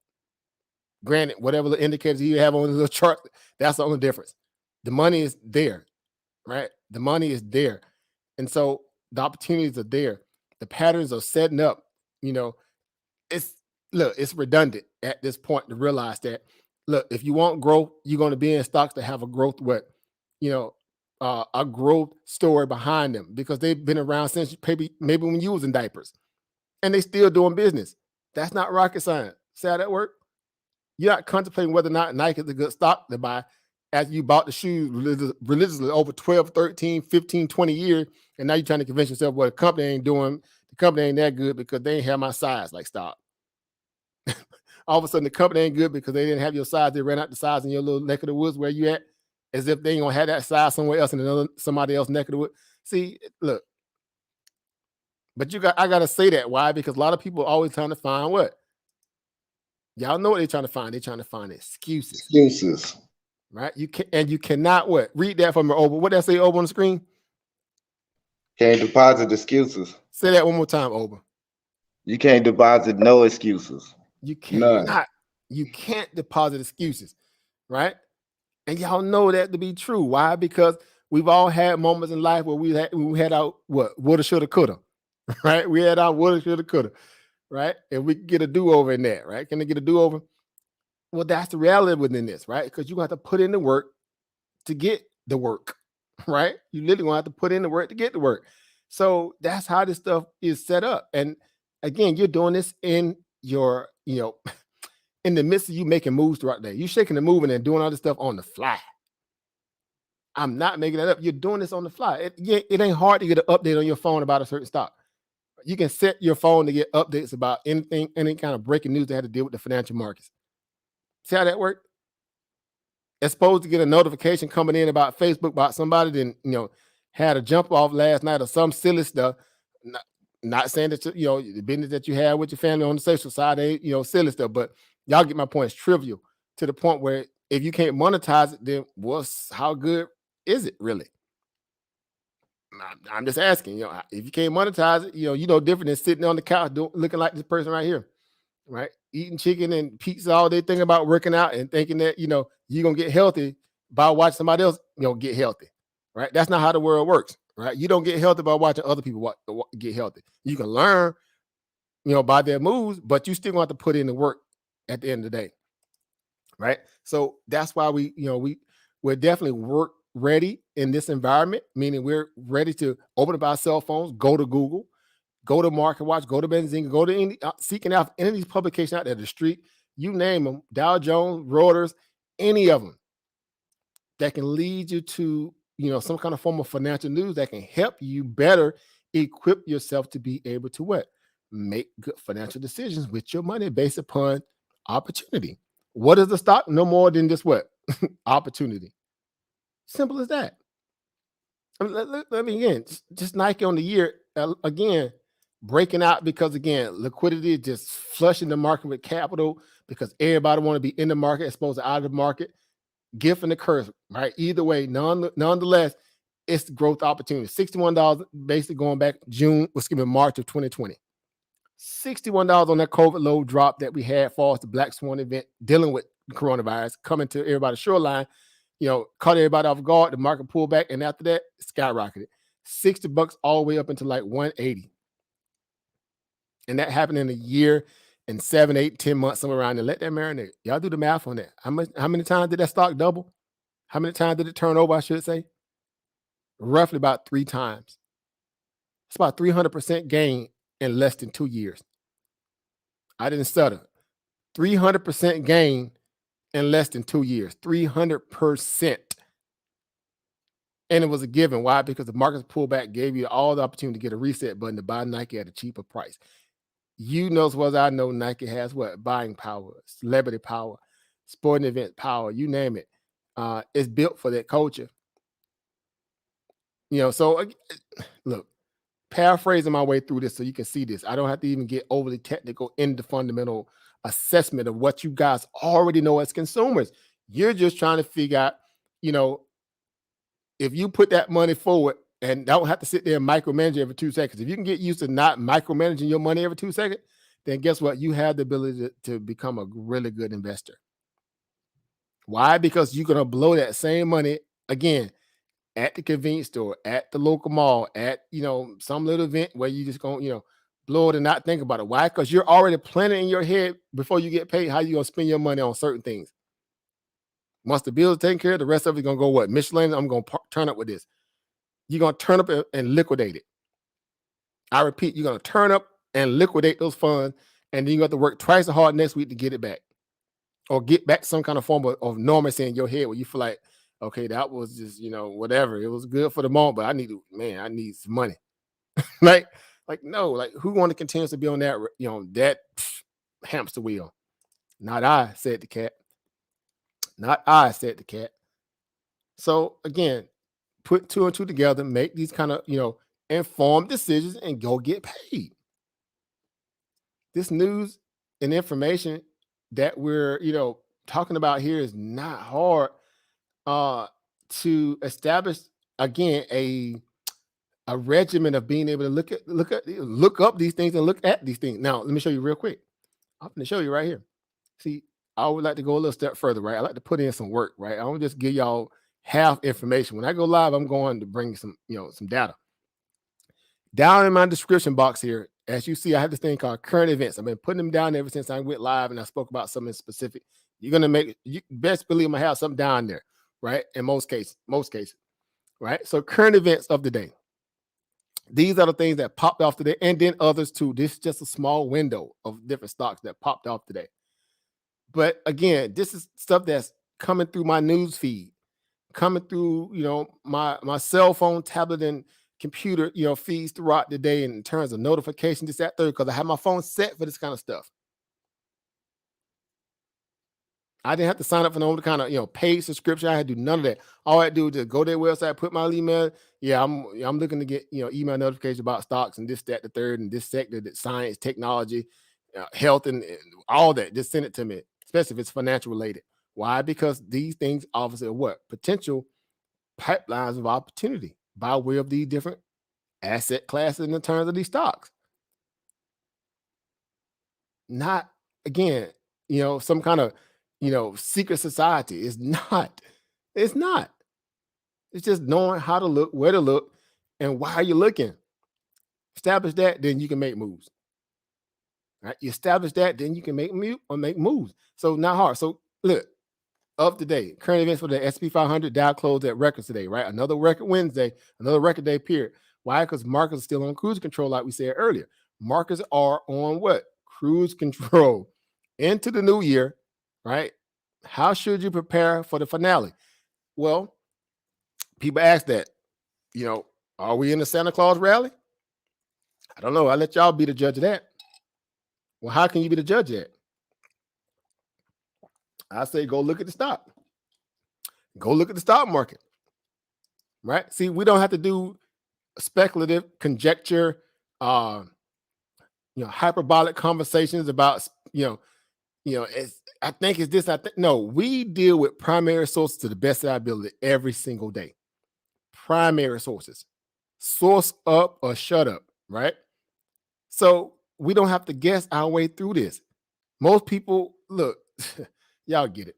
Granted, whatever the indicators you have on the little chart, that's the only difference. The money is there, right? The money is there. And so the opportunities are there. The patterns are setting up, it's redundant at this point to realize that Look, if you want growth, you're going to be in stocks that have a growth a growth story behind them, because they've been around since maybe when you was in diapers, and they still doing business. That's not rocket science. See how that work? You're not contemplating whether or not Nike is a good stock to buy as you bought the shoes religiously over 12, 13, 15, 20 years, and now you're trying to convince yourself, well, the company ain't that good because they ain't have my size. Like, stop. All of a sudden the company ain't good because they didn't have your size. They ran out the size in your little neck of the woods where you at, as if they ain't gonna have that size somewhere else in somebody else neck of the woods. See, look, but I gotta say that. Why? Because a lot of people are always trying to find what? Y'all know what they're trying to find. They're trying to find excuses. Excuses. Right? You cannot what? Read that from me, Oba. What did I say over on the screen? Can't deposit excuses. Say that one more time, Oba. You can't deposit no excuses. You cannot. None. You can't deposit excuses, right? And y'all know that to be true. Why? Because we've all had moments in life where we had our what? Woulda, shoulda, coulda, right? We had our woulda, shoulda, coulda, right? And we can get a do-over in that, right? Can they get a do-over? Well, that's the reality within this, right? Because you have to put in the work to get the work, right? You literally gonna have to put in the work to get the work. So that's how this stuff is set up. And again, you're doing this in your, in the midst of you making moves throughout the day. You're shaking and moving and doing all this stuff on the fly. I'm not making that up. You're doing this on the fly. It ain't hard to get an update on your phone about a certain stock. You can set your phone to get updates about anything, any kind of breaking news that had to deal with the financial markets. See how that worked? It's supposed to get a notification coming in about Facebook about somebody that had a jump off last night or some silly stuff. Not saying that the business that you have with your family on the social side ain't silly stuff, but y'all get my point. It's trivial to the point where if you can't monetize it, then how good is it really? I'm just asking. If you can't monetize it, you know different than sitting on the couch looking like this person right here, right? Eating chicken and pizza all day, thinking about working out and thinking that you're gonna get healthy by watching somebody else get healthy, right? That's not how the world works, right? You don't get healthy by watching other people get healthy. You can learn by their moves, but you still want to put in the work at the end of the day, right? So that's why we're definitely work ready in this environment, meaning we're ready to open up our cell phones, go to Google, go to Market Watch, go to Benzinga, go to any seeking out any of these publications out there, the street, you name them, Dow Jones, Reuters, any of them that can lead you to some kind of form of financial news that can help you better equip yourself to be able to what? Make good financial decisions with your money based upon opportunity. What is the stock? No more than just what? Opportunity. Simple as that. Let me again, just Nike on the year, again, breaking out because, again, liquidity is just flushing the market with capital because everybody want to be in the market as opposed to out of the market. Gift and the curse, right? Either way, nonetheless, it's growth opportunity. $61 basically going back March of 2020. $61 on that COVID low drop that we had for the Black Swan event dealing with coronavirus coming to everybody's shoreline, caught everybody off guard. The market pulled back, and after that, it skyrocketed. $60 all the way up into like 180. And that happened in a year and 7, 8, 10 months, somewhere around there. Let that marinate. Y'all do the math on that. How many times did that stock double? How many times did it turn over, I should say? Roughly about 3 times. It's about 300% gain in less than 2 years. I didn't stutter. 300% gain in less than 2 years. 300%. And it was a given. Why? Because the market's pullback gave you all the opportunity to get a reset button to buy Nike at a cheaper price. You know as well as I know, Nike has what? Buying power, celebrity power, sporting event power, you name it. It's built for that culture. So look, paraphrasing my way through this so you can see this. I don't have to even get overly technical in the fundamental assessment of what you guys already know as consumers. You're just trying to figure out, if you put that money forward and don't have to sit there and micromanage every 2 seconds. If you can get used to not micromanaging your money every 2 seconds, then guess what? You have the ability to become a really good investor. Why? Because you're going to blow that same money again at the convenience store, at the local mall, at some little event where you just going to blow it and not think about it. Why? Because you're already planning in your head before you get paid how you're going to spend your money on certain things. Once the bills are taken care of, the rest of it's gonna go what? Michelin, I'm gonna turn up with this. You're gonna turn up and liquidate it. I repeat, you're gonna turn up and liquidate those funds, and then you have to work twice as hard next week to get it back. Or get back some kind of form of normalcy in your head where you feel like, okay, that was just, whatever. It was good for the moment, but I need some money. like no, like who want to continue to be on that, that hamster wheel? Not I, said the cat. Not I, said the cat. So again, put two and two together, make these kind of, informed decisions and go get paid. This news and information that we're, talking about here is not hard to establish, again, a regimen of being able to look up these things and look at these things. Now, let me show you real quick. I'm going to show you right here. See, I would like to go a little step further, right? I like to put in some work, right? I don't just give y'all half information. When I go live, I'm going to bring some, some data. Down in my description box here, as you see, I have this thing called current events. I've been putting them down ever since I went live and I spoke about something specific. You're going to you best believe I'm going to have something down there, right? In most cases, right? So current events of the day. These are the things that popped off today, and then others too. This is just a small window of different stocks that popped off today. But again, this is stuff that's coming through my news feed, coming through, my cell phone, tablet, and computer, feeds throughout the day in terms of notifications, this, that, third, because I have my phone set for this kind of stuff. I didn't have to sign up for no kind of, paid subscription. I had to do none of that. All I had to do was just go to their website, put my email. Yeah, I'm looking to get, email notifications about stocks and this, that, the third, and this sector, that science, technology, health, and all that. Just send it to me, especially if it's financial related. Why? Because these things obviously are what? Potential pipelines of opportunity by way of these different asset classes in the terms of these stocks. Not, again, some kind of, secret society. It's not. It's not. It's just knowing how to look, where to look, and why you're looking. Establish that, then you can make moves. Right? You establish that, then you can make moves. So not hard. So look, of today, current events for the S&P 500 Dow closed at records today, right? Another record Wednesday, another record day period. Why? Because markets are still on cruise control, like we said earlier. Markets are on what? Cruise control into the new year, right? How should you prepare for the finale? Well, people ask that, are we in the Santa Claus rally? I don't know. I'll let y'all be the judge of that. Well, how can you be the judge of that? I say go look at the stock. Go look at the stock market. Right? See, we don't have to do speculative conjecture, hyperbolic conversations about, I think it's this, no, we deal with primary sources to the best of our ability every single day. Primary sources. Source up or shut up, right? So we don't have to guess our way through this. Most people, look, y'all get it.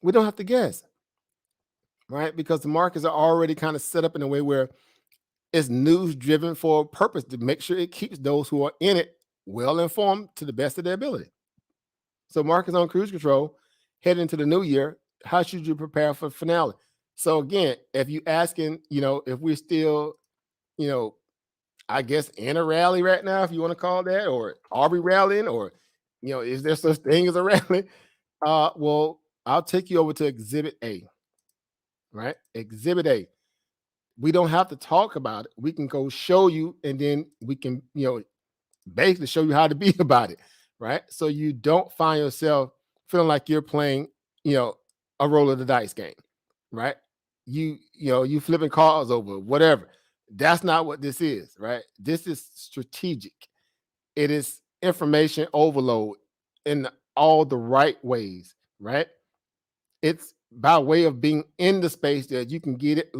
We don't have to guess, right? Because the markets are already kind of set up in a way where it's news driven for a purpose to make sure it keeps those who are in it well informed to the best of their ability. So markets on cruise control, heading into the new year. How should you prepare for the finale? So again, if you asking, if we're still, I guess in a rally right now, if you want to call that, or are we rallying, or, is there such thing as a rally? Well, I'll take you over to Exhibit A, right? Exhibit A. We don't have to talk about it. We can go show you, and then we can, basically show you how to be about it, right? So you don't find yourself feeling like you're playing, a roll of the dice game, right? You flipping cards over, whatever. That's not what this is, right? This is strategic. It is information overload in all the right ways, right? It's by way of being in the space that you can get it,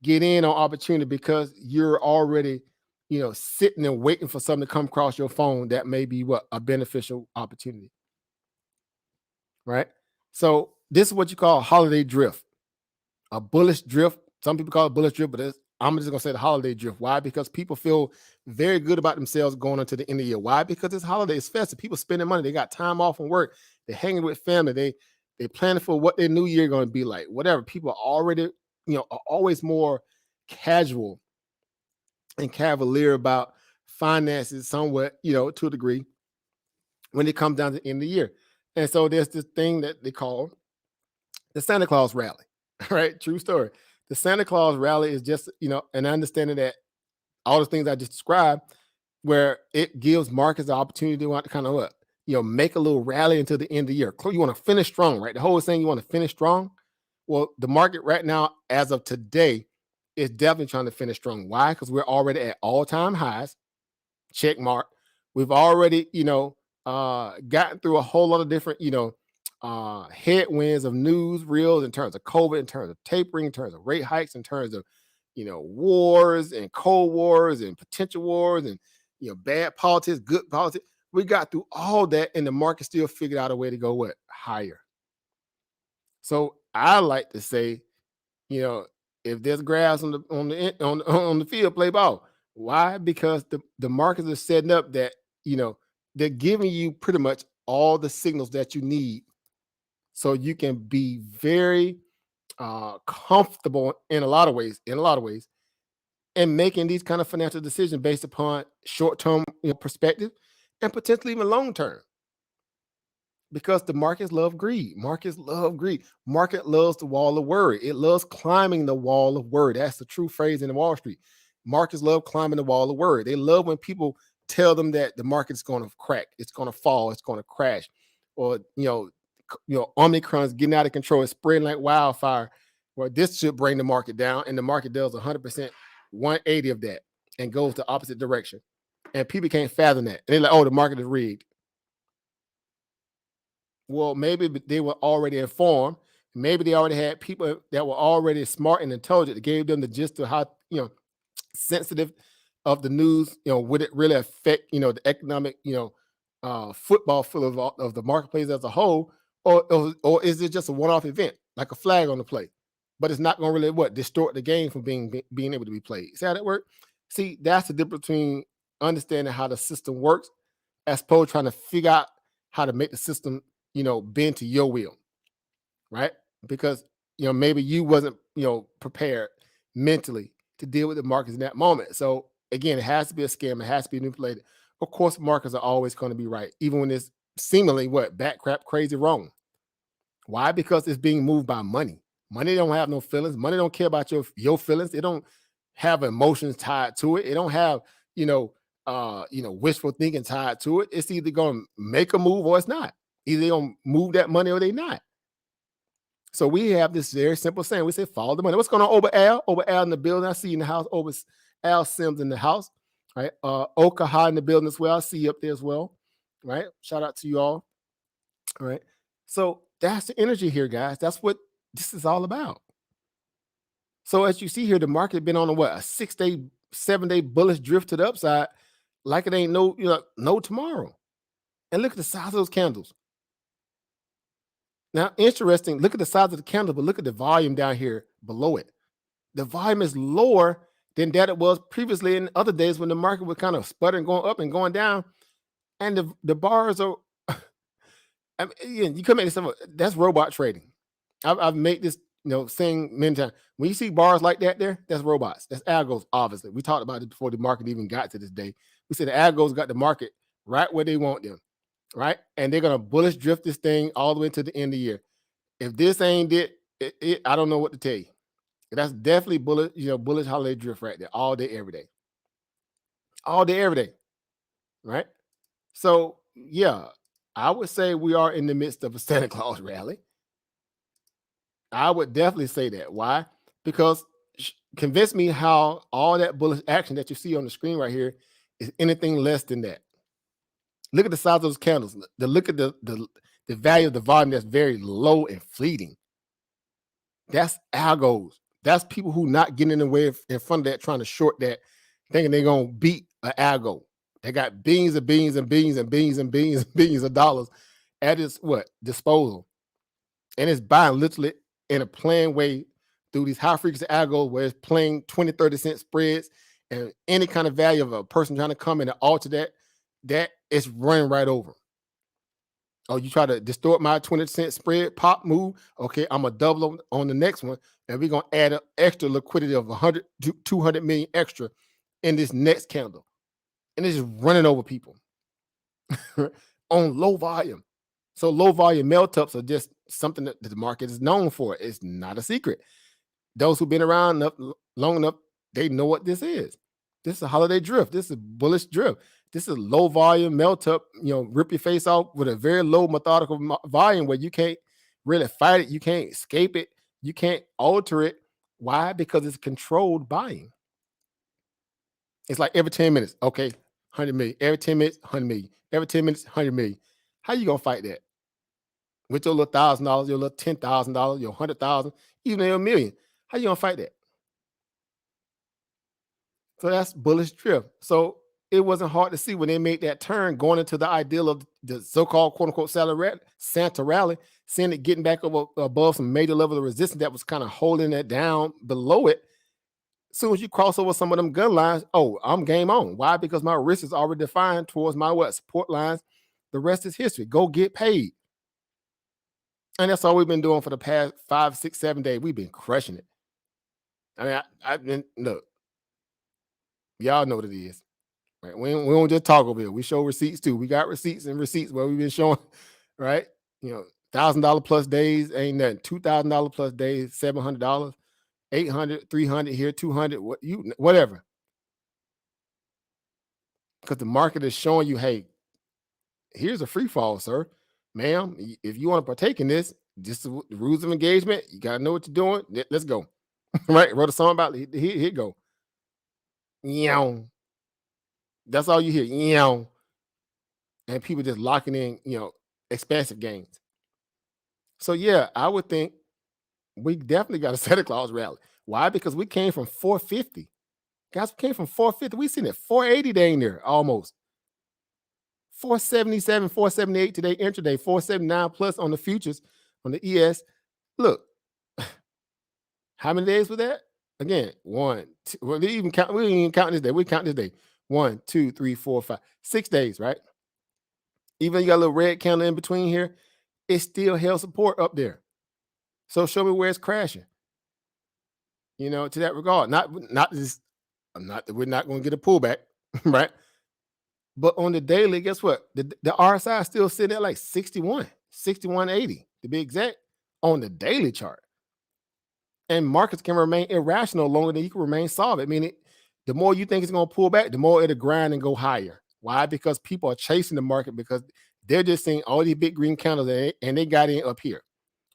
get in on opportunity because you're already, sitting and waiting for something to come across your phone that may be a beneficial opportunity, right? So this is what you call a holiday drift, a bullish drift. Some people call it bullish drift, but I'm just gonna say the holiday drift. Why? Because people feel very good about themselves going into the end of the year. Why? Because it's holiday, it's festive. People spending money. They got time off from work. They're hanging with family. They're planning for what their new year going to be like. Whatever. People are already, are always more casual and cavalier about finances, somewhat, to a degree, when it comes down to the end of the year. And so there's this thing that they call the Santa Claus rally, right? True story. The Santa Claus rally is just, an understanding that all the things I just described, where it gives markets the opportunity to want to kind of what, make a little rally until the end of the year. You want to finish strong, right? The whole thing, you want to finish strong. Well, the market right now, as of today, is definitely trying to finish strong. Why? Because we're already at all-time highs. Check mark. We've already, gotten through a whole lot of different, headwinds of news reels in terms of COVID, in terms of tapering, in terms of rate hikes, in terms of, wars and cold wars and potential wars and, bad politics, good politics. We got through all that, and the market still figured out a way to go what? Higher. So I like to say, if there's grass on the field, play ball. Why? Because the markets are setting up that, they're giving you pretty much all the signals that you need, so you can be very comfortable in a lot of ways, and making these kind of financial decisions based upon short-term perspective and potentially even long-term. Because the markets love greed. Markets love greed. Market loves the wall of worry. It loves climbing the wall of worry. That's the true phrase in Wall Street. Markets love climbing the wall of worry. They love when people tell them that the market's going to crack, it's going to fall, it's going to crash, or Omicron's getting out of control, it's spreading like wildfire. Well, this should bring the market down, and the market does 100%, 180 of that, and goes the opposite direction. And people can't fathom that. And they're like, "Oh, the market is rigged." Well, maybe they were already informed. Maybe they already had people that were already smart and intelligent that gave them the gist of how, sensitive of the news, would it really affect, the economic, football full of the marketplace as a whole, or is it just a one-off event, like a flag on the play, but it's not going to really distort the game from being able to be played. See how that works? See, that's the difference between understanding how the system works as opposed to trying to figure out how to make the system, bend to your will, right? Because, maybe you wasn't, prepared mentally to deal with the markets in that moment. So again, it has to be a scam. It has to be manipulated. Of course, markets are always going to be right, even when it's seemingly bat crap crazy wrong. Why? Because it's being moved by money. Money don't have no feelings. Money don't care about your feelings. It don't have emotions tied to it. It don't have, wishful thinking tied to it. It's either going to make a move or it's not. Either they're going to move that money or they not. So we have this very simple saying. We say, follow the money. What's going on over Al? Over Al in the building. I see you in the house. Over Al Sims in the house. Right. Okaha in the building as well. I see you up there as well. Right. Shout out to you all. All right. So that's the energy here, guys. That's what this is all about. So as you see here, the market has been on a 6-day, 7-day bullish drift to the upside, like it ain't no tomorrow. And look at the size of those candles. Now, interesting, look at the size of the candle, but look at the volume down here below it. The volume is lower than that it was previously in other days when the market was kind of sputtering, going up and going down. And the bars are, I mean, you come at this, that's robot trading. I've made this saying many times. When you see bars like that there, that's robots. That's algos, obviously. We talked about it before the market even got to this day. We said the algos got the market right where they want them. Right, and they're gonna bullish drift this thing all the way to the end of the year. If this ain't it, I don't know what to tell you. That's definitely bullish holiday drift right there, all day, every day, right? So yeah, I would say we are in the midst of a Santa Claus rally. I would definitely say that. Why? Because convince me how all that bullish action that you see on the screen right here is anything less than that. Look at the size of those candles. Look at the value of the volume that's very low and fleeting. That's algos. That's people who not getting in the way in front of that, trying to short that, thinking they're gonna beat an algo. They got billions and billions and billions and billions and billions and billions of dollars at its disposal, and it's buying literally in a planned way through these high frequency algos where it's playing 20-30 cent spreads, and any kind of value of a person trying to come in and alter that it's running right over. Oh, you try to distort my 20% spread, pop, move. Okay, I'm going to double on the next one. And we're going to add an extra liquidity of 100 to 200 million extra in this next candle. And it's just running over people on low volume. So low volume melt ups are just something that the market is known for. It's not a secret. Those who've been around long enough, they know what this is. This is a holiday drift. This is a bullish drift. This is a low volume melt up, rip your face off with a very low methodical volume where you can't really fight it. You can't escape it. You can't alter it. Why? Because it's controlled buying. It's like every 10 minutes, okay, 100 million. Every 10 minutes, 100 million. Every 10 minutes, 100 million. How you going to fight that? With your little $1,000, your little $10,000, your 100,000, even your million. How you going to fight that? So that's bullish drift. So it wasn't hard to see when they made that turn going into the ideal of the so-called quote unquote Santa rally, seeing it getting back above some major level of resistance that was kind of holding it down below it. As soon as you cross over some of them gun lines, oh, I'm game on. Why? Because my risk is already defined towards my support lines. The rest is history. Go get paid. And that's all we've been doing for the past 5, 6, 7 days. We've been crushing it. I mean, I've been, look, y'all know what it is. Right? We don't just talk over here. We show receipts too. We got receipts where we've been showing, right? $1,000 plus days ain't nothing. $2,000 plus days, $700, $800, $300 here, $200, whatever. Because the market is showing you, hey, here's a free fall, sir, ma'am. If you want to partake in this, just the rules of engagement, you gotta know what you're doing. Let's go. Right? Wrote a song about it. Here go. Yow. That's all you hear. Yow. And people just locking in, expansive gains. So yeah, I would think we definitely got a Santa Claus rally. Why? Because we came from 450. Guys, we came from 450. We seen it 480 day in there almost. 477, 478 today, intraday, 479 plus on the futures, on the ES. Look, how many days was that? Again, 1, 2, we didn't even count this day. We count this day. 1, 2, 3, 4, 5, 6 days, right? Even you got a little red candle in between here, it still held support up there. So show me where it's crashing. To that regard. Not this, we're not going to get a pullback, right? But on the daily, guess what? The RSI is still sitting at like 61, 61.80 to be exact on the daily chart. And markets can remain irrational longer than you can remain solid. Meaning, the more you think it's going to pull back, the more it'll grind and go higher. Why? Because people are chasing the market because they're just seeing all these big green candles and they got in up here,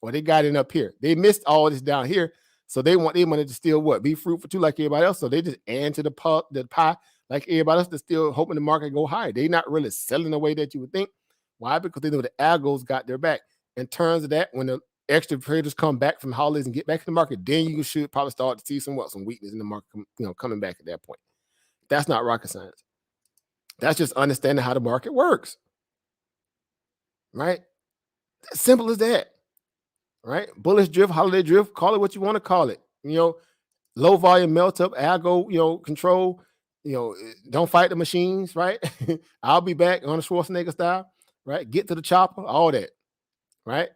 or they got in up here. They missed all this down here, so they want their money to still what? Be fruitful too, like everybody else. So they just add to the pie like everybody else. That's still hoping the market go higher. They're not really selling the way that you would think. Why? Because they know the algos got their back. In terms of that, when the extra traders come back from holidays and get back to the market, then you should probably start to see some weakness in the market, coming back at that point. That's not rocket science. That's just understanding how the market works, right? Simple as that, right? Bullish drift, holiday drift, call it what you want to call it. Low volume melt up, algo, control. Don't fight the machines, right? I'll be back on the Schwarzenegger style, right? Get to the chopper, all that, right?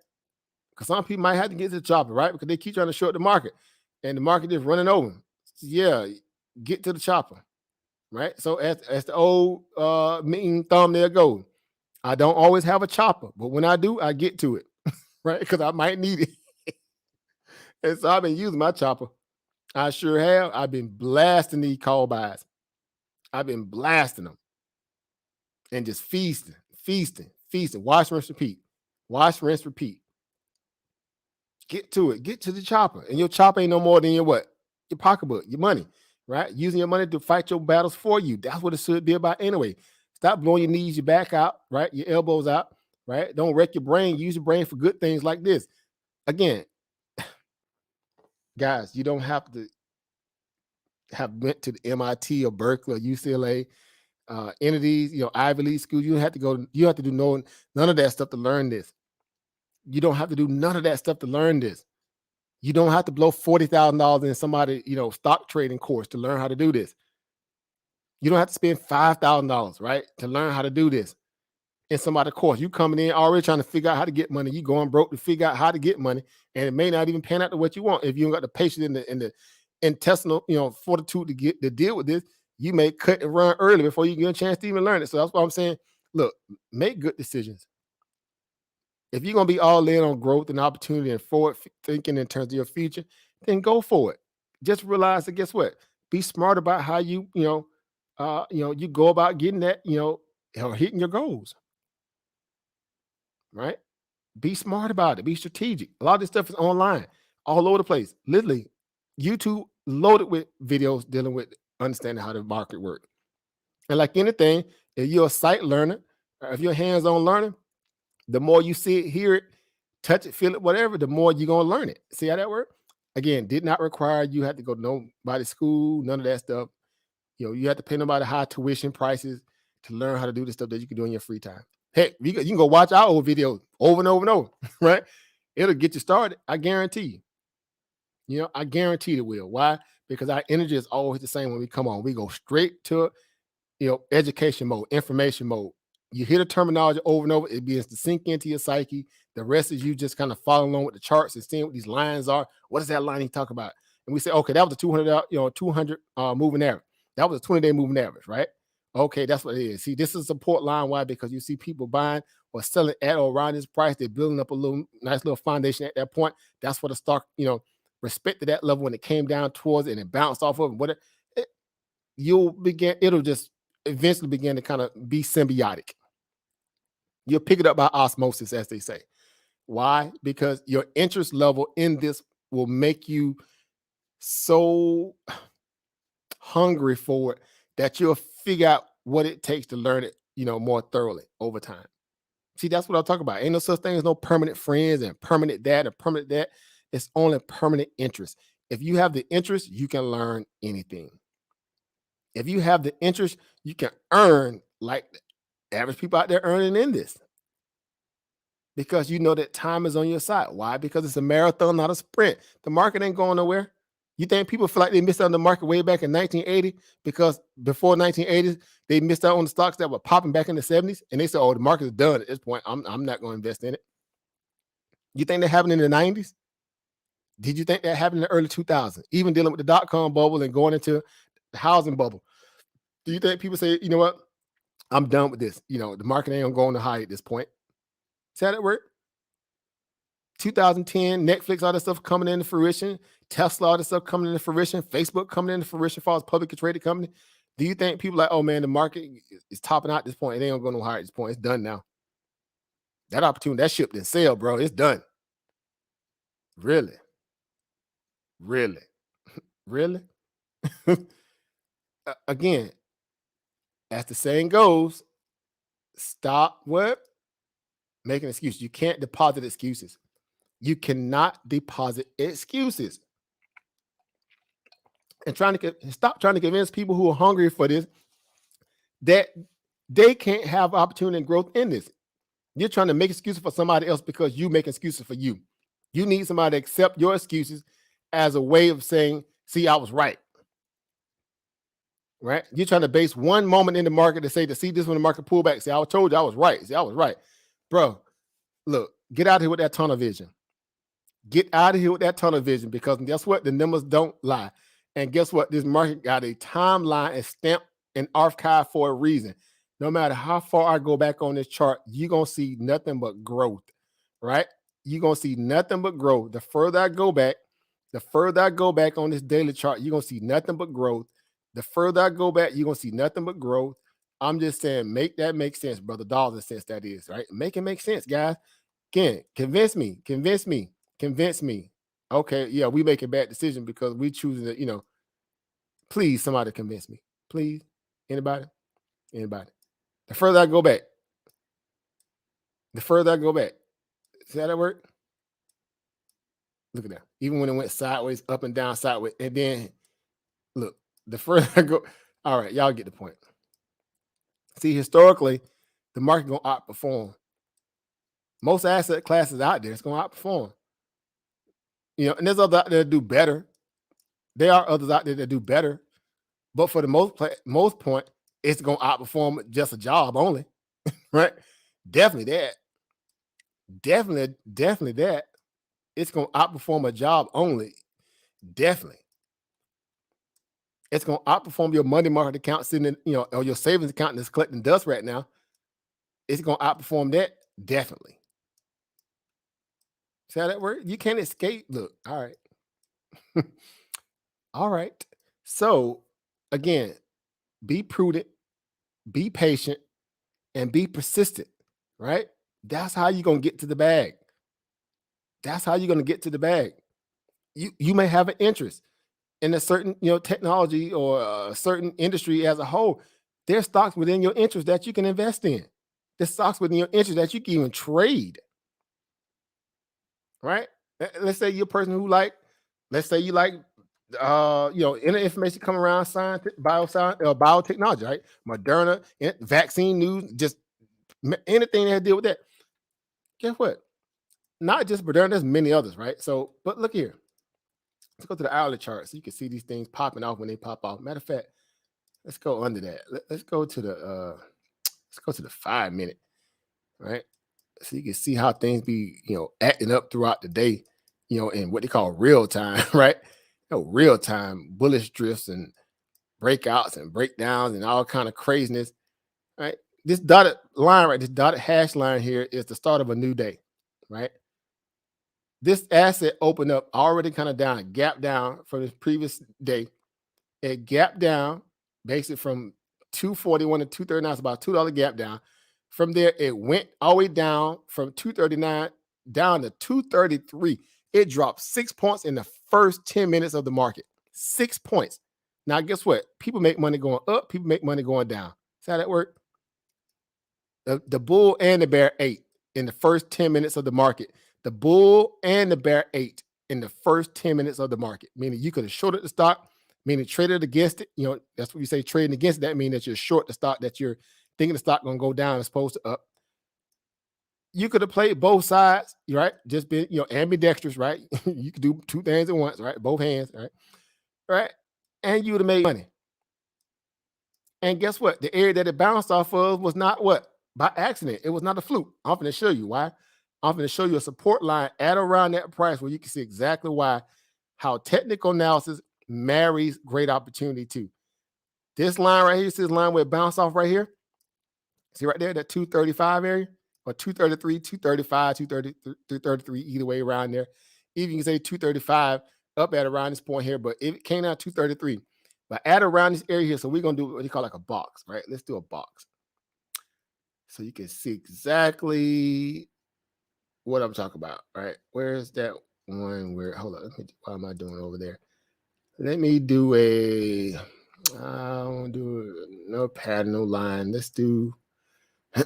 Because some people might have to get to the chopper, right? Because they keep trying to short the market, and the market is running over. Yeah, get to the chopper, right? So as the old mean thumbnail goes, I don't always have a chopper, but when I do, I get to it, right? Because I might need it. And so I've been using my chopper. I sure have. I've been blasting these call buys. I've been blasting them and just feasting. Wash, rinse, repeat. Wash, rinse, repeat. Get to it. Get to the chopper. And your chopper ain't no more than your what? Your pocketbook, your money, right? Using your money to fight your battles for you. That's what it should be about anyway. Stop blowing your knees, your back out, right? Your elbows out, right? Don't wreck your brain. Use your brain for good things like this. Again, guys, you don't have to have went to the MIT or Berkeley or UCLA entities, Ivy League schools. You don't have to go. You have to do none of that stuff to learn this. You don't have to do none of that stuff to learn this. You don't have to blow $40,000 in somebody, stock trading course to learn how to do this. You don't have to spend $5,000, right, to learn how to do this. in somebody's course. You coming in already trying to figure out how to get money. You going broke to figure out how to get money, and it may not even pan out to what you want. If you don't got the patience in the intestinal, fortitude to deal with this, you may cut and run early before you get a chance to even learn it. So that's what I'm saying. Look, make good decisions. If you're gonna be all in on growth and opportunity and forward thinking in terms of your future, then go for it. Just realize that, guess what? Be smart about how you you go about getting that, or hitting your goals. Right? Be smart about it. Be strategic. A lot of this stuff is online, all over the place. Literally, YouTube loaded with videos dealing with understanding how the market works. And like anything, if you're a sight learner, or if you're a hands-on learner, the more you see it, hear it, touch it, feel it, whatever, the more you're gonna learn it. See how that works? Again, did not require you had to go to nobody's school, none of that stuff. You have to pay nobody high tuition prices to learn how to do the stuff that you can do in your free time. Heck, you can go watch our old videos over and over and over, right? It'll get you started. I guarantee you. I guarantee it will. Why? Because our energy is always the same when we come on. We go straight to education mode, information mode. You hear the terminology over and over, it begins to sink into your psyche. The rest is you just kind of following along with the charts and seeing what these lines are. What is that line he talk about? And we say, okay, that was a 200 moving average. That was a 20-day moving average, right? Okay, that's what it is. See, this is a support line. Why? Because you see people buying or selling at or around this price. They're building up a nice little foundation at that point. That's what the stock, respected that level when it came down towards it and it bounced off of it. It'll just eventually begin to kind of be symbiotic. You'll pick it up by osmosis, as they say. Why? Because your interest level in this will make you so hungry for it that you'll figure out what it takes to learn it, more thoroughly over time. See, that's what I'm talking about. Ain't no such thing as no permanent friends and permanent that and permanent that. It's only permanent interest. If you have the interest, you can learn anything. If you have the interest, you can earn like the average people out there earning in this. Because you know that time is on your side. Why? Because it's a marathon, not a sprint. The market ain't going nowhere. You think people feel like they missed out on the market way back in 1980 because before 1980s, they missed out on the stocks that were popping back in the 70s, and they said, oh, the market is done at this point. I'm not going to invest in it. You think that happened in the 90s? Did you think that happened in the early 2000s? Even dealing with the dot-com bubble and going into the housing bubble. Do you think people say, you know what? I'm done with this. The market ain't going to high at this point. See how that work? 2010, Netflix, all that stuff coming into fruition. Tesla, all that stuff coming into fruition. Facebook coming into fruition for as publicly traded company. Do you think people like, oh man, the market is topping out at this point? It ain't going to go no higher at this point. It's done now. That opportunity, that ship didn't sail, bro. It's done. Really? Really? Really? Again, as the saying goes, stop what? Making excuses. You can't deposit excuses. You cannot deposit excuses. And stop trying to convince people who are hungry for this that they can't have opportunity and growth in this. You're trying to make excuses for somebody else because you make excuses for you. You need somebody to accept your excuses as a way of saying, see, I was right. Right? You're trying to base one moment in the market to say, to see this when the market pull back. See, I told you I was right. See, I was right. Bro, look, get out of here with that tunnel vision. Get out of here with that tunnel vision, because guess what? The numbers don't lie. And guess what? This market got a timeline and stamped and archive for a reason. No matter how far I go back on this chart, you're going to see nothing but growth, right? You're going to see nothing but growth. The further I go back on this daily chart, you're going to see nothing but growth. The further I go back, you're going to see nothing but growth. I'm just saying, make that make sense, brother. Dollars and cents, that is, right? Make it make sense, guys. Again, convince me. Okay, yeah, we make a bad decision because we choose to, please, somebody convince me. Please. Anybody? The further I go back. See how that work? Look at that. Even when it went sideways, up and down, sideways, and then look, the further I go, all right, y'all get the point. See, historically, the market gonna outperform. Most asset classes out there, it's gonna outperform. And there's others out there that do better. There are others out there that do better, but for the most point, it's gonna outperform just a job only, right? Definitely that. Definitely that. It's gonna outperform a job only. Definitely. It's gonna outperform your money market account sitting in, or your savings account that's collecting dust right now. It's gonna outperform that. Definitely. See how that works? You can't escape. Look, all right. All right. So again, be prudent, be patient, and be persistent, right? That's how you're gonna get to the bag. That's how you're gonna get to the bag. You may have an interest in a certain technology or a certain industry as a whole. There's stocks within your interest that you can invest in. There's stocks within your interest that you can even trade, right? Let's say you're a person who let's say you like any information coming around science, bioscience, biotechnology, right? Moderna, vaccine news, just anything that has to deal with that. Guess what? Not just Moderna, there's many others, right? So, but look here. Let's go to the hourly chart so you can see these things popping off when they pop off. Matter of fact, let's go under that. Let's go to the 5 minute, right? So you can see how things be, acting up throughout the day, in what they call real time, right? Real time bullish drifts and breakouts and breakdowns and all kind of craziness, right? This dotted line, right? This dotted hash line here is the start of a new day, right? This asset opened up already kind of down, gap down from the previous day. It gapped down basically from 241 to 239. It's about $2 gap down. From there, it went all the way down from 239 down to 233. It dropped 6 points in the first 10 minutes of the market. 6 points. Now, guess what? People make money going up. People make money going down. See how that works? The bull and the bear ate in the first 10 minutes of the market. The bull and the bear ate in the first 10 minutes of the market, meaning you could have shorted the stock, meaning traded against it. That's what you say, trading against it. That means that you're short the stock, that you're thinking the stock going to go down as opposed to up. You could have played both sides, right? Just been, ambidextrous, right? You could do two things at once, right? Both hands, right? Right? And you would have made money. And guess what? The area that it bounced off of was not what? By accident. It was not a fluke. I'm going to show you why. I'm going to show you a support line at around that price where you can see exactly why, how technical analysis marries great opportunity too. This line right here, see this line where it bounced off right here? See right there, that 235 area? Or 233, 235, 233, either way around there. Even you can say 235 up at around this point here, but it came out 233. But at around this area here, so we're going to do what you call like a box, right? Let's do a box. So you can see exactly what I'm talking about, right? Where's that one where, hold on, what am I doing over there? Let me do I want to do no pattern, no line. Let's do, these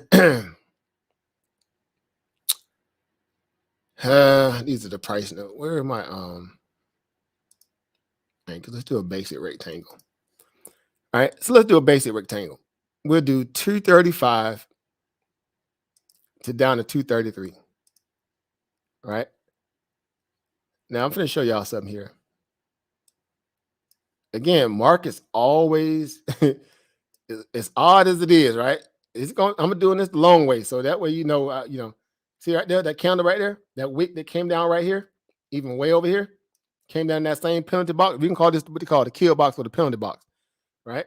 are the price note. Where am I? Let's do a basic rectangle. All right, so let's do a basic rectangle. We'll do 235 to down to 233. All right. Now I'm going to show y'all something here. Again, markets always, as odd as it is, right? I'm doing this the long way, so that way see right there, that candle right there, that wick that came down right here, even way over here, came down that same penalty box. We can call this what they call the kill box or the penalty box, right?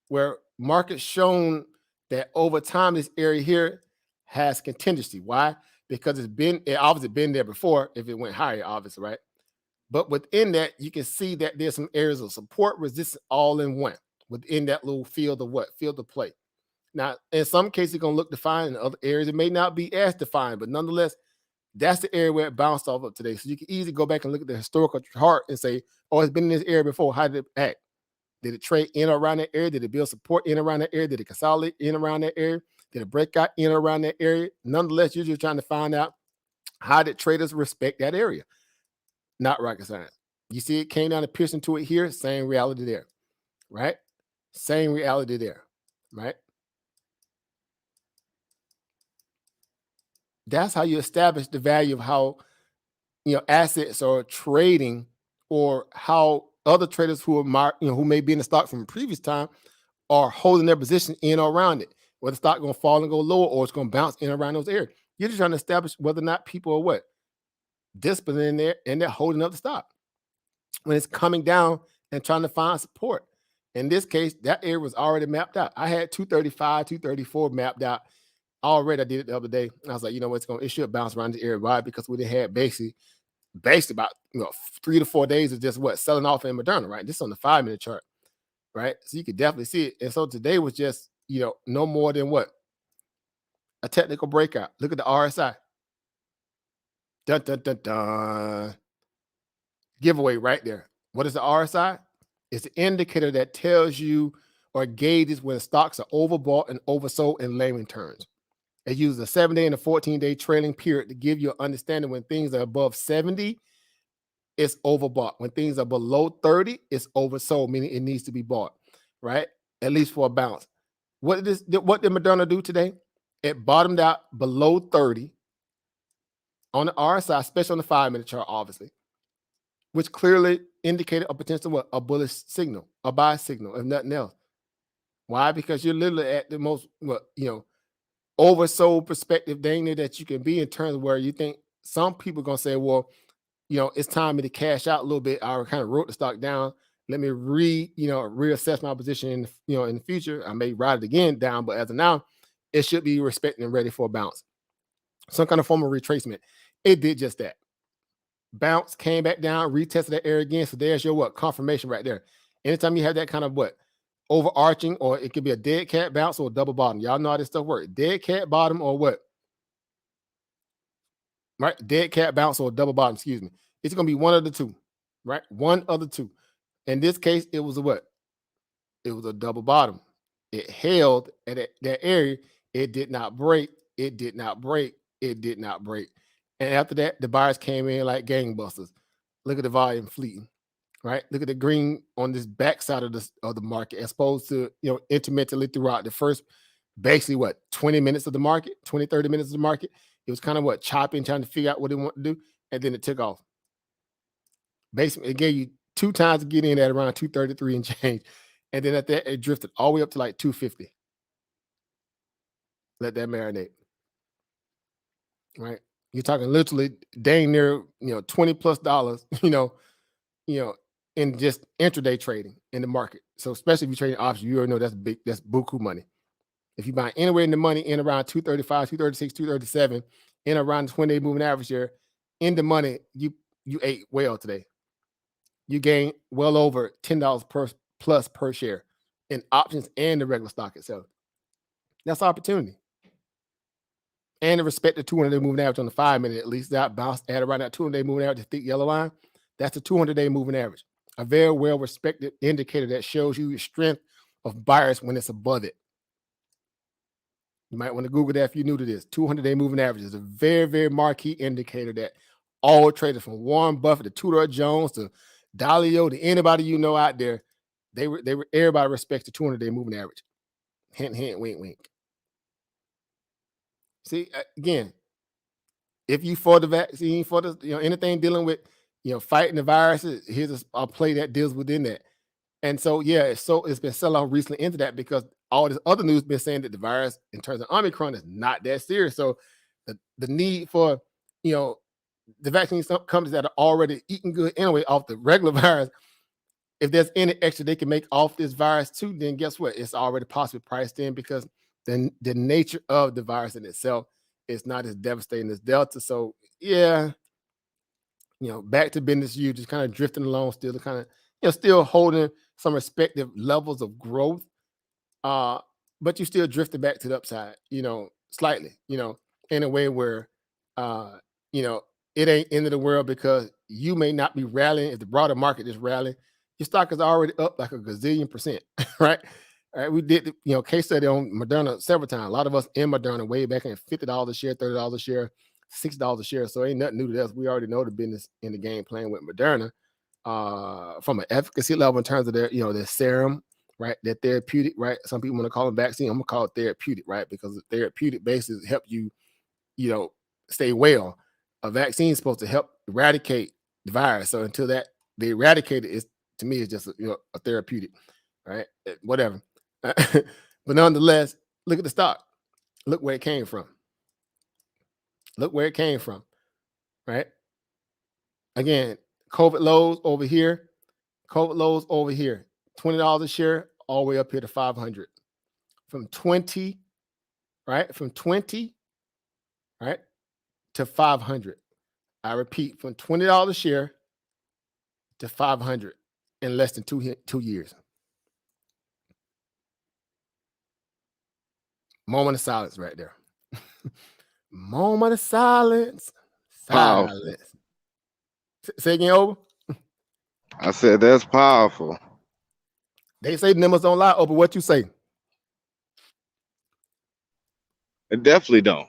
Where markets shown that over time this area here has contingency. Why? Because it obviously been there before. If it went higher, obviously, right? But within that, you can see that there's some areas of support, resistance, all in one within that little field of what? Field of play. Now, in some cases, it's going to look defined. In other areas, it may not be as defined, but nonetheless, that's the area where it bounced off of today. So you can easily go back and look at the historical chart and say, oh, it's been in this area before. How did it act? Did it trade in or around that area? Did it build support in or around that area? Did it consolidate in or around that area? Did it break out in or around that area? Nonetheless, you're just trying to find out how did traders respect that area. Not rocket science. You see it came down to piercing to it here, same reality there, right? Same reality there, right? That's how you establish the value of how assets are trading, or how other traders who are who may be in the stock from the previous time are holding their position in or around it. whether the stock going to fall and go lower or it's going to bounce in around those areas. You're just trying to establish whether or not people are what? Disciplined in there and they're holding up the stock. When it's coming down and trying to find support. In this case, that area was already mapped out. I had 235, 234 mapped out already. I did it the other day. I was like, you know what, it should bounce around the area. Why? Because we had basically about 3 to 4 days of just what selling off in Moderna, right? This is on the 5-minute chart, right? So you could definitely see it. And so today was just, no more than what? A technical breakout. Look at the RSI. Dun, dun, dun, dun. Giveaway right there. What is the RSI? It's an indicator that tells you or gauges when stocks are overbought and oversold in layman terms. It uses a 7-day and a 14-day trailing period to give you an understanding when things are above 70, it's overbought. When things are below 30, it's oversold, meaning it needs to be bought, right? At least for a bounce. What did Moderna do today? It bottomed out below 30 on the RSI, especially on the 5-minute chart, obviously, which clearly indicated a potential what? A bullish signal, a buy signal, if nothing else. Why? Because you're literally at the most oversold perspective danger that you can be in terms of where you think some people are gonna say, well, it's time to cash out a little bit. I kind of wrote the stock down. Let me reassess my position in the future. I may ride it again down, but as of now, it should be respected and ready for a bounce. Some kind of form of retracement. It did just that. Bounce, came back down, retested that area again. So there's your confirmation right there. Anytime you have that kind of overarching, or it could be a dead cat bounce or a double bottom. Y'all know how this stuff works. Dead cat bottom or what? Right? Dead cat bounce or a double bottom, excuse me. It's going to be one of the two, right? One of the two. In this case, it was a what? It was a double bottom. It held at that area. It did not break. It did not break. It did not break. And after that, the buyers came in like gangbusters. Look at the volume fleeting, right? Look at the green on this backside of the market, as opposed to, intermittently throughout the first, basically 20 minutes of the market, 20, 30 minutes of the market. It was kind of chopping, trying to figure out what they want to do. And then it took off. Basically, it gave you 2 times to get in at around 233 and change. And then at that, it drifted all the way up to like 250. Let that marinate. Right? You're talking literally dang near, $20+ in just intraday trading in the market. So especially if you're trading options, you already know that's buku money. If you buy anywhere in the money in around 235, 236, 237, in around the 20-day moving average here, in the money, you ate well today. You gain well over $10 plus per share in options and the regular stock itself. That's opportunity. And the respective 200-day moving average on the 5-minute, at least that bounce at around that 200-day moving average, the thick yellow line, that's the 200-day moving average. A very well-respected indicator that shows you the strength of buyers when it's above it. You might want to Google that if you're new to this. 200-day moving average is a very, very marquee indicator that all traders, from Warren Buffett to Tudor Jones to Dalio to anybody out there, everybody respects the 200-day moving average. Hint, hint, wink, wink. See, again, if you for the vaccine, for the anything dealing with fighting the viruses, here's a play that deals within that. And so it's been selling off recently into that, because all this other news been saying that the virus in terms of Omicron is not that serious. So the need for the vaccine companies that are already eating good anyway off the regular virus, if there's any extra they can make off this virus too, then guess what? It's already possibly priced in, because the nature of the virus in itself is not as devastating as Delta. So back to business, you just kind of drifting along, still kind of still holding some respective levels of growth, but you still drifting back to the upside, slightly, in a way where it ain't end of the world, because you may not be rallying if the broader market is rallying. Your stock is already up like a gazillion percent, right? All right, we did case study on Moderna several times. A lot of us in Moderna way back in $50 a share, $30 a share, $6 a share. So ain't nothing new to us. We already know the business in the game playing with Moderna, from an efficacy level in terms of their their serum, right? Their therapeutic, right? Some people want to call them vaccine. I'm gonna call it therapeutic, right? Because the therapeutic basis help you, stay well. A vaccine is supposed to help eradicate the virus. So until that they eradicate it, to me, it's just a therapeutic, right? Whatever. But nonetheless, Look at the stock. Look where it came from. Look where it came from, right? Again, COVID lows over here, COVID lows over here. $20 a share, all the way up here to 500. From 20, right? From 20, right, to 500. I repeat, from $20 a share to 500 in less than 2 years. Moment of silence right there. Moment of silence. Powerful. Silence. Say again, over. I said that's powerful. They say numbers don't lie, over. What you say? It definitely don't.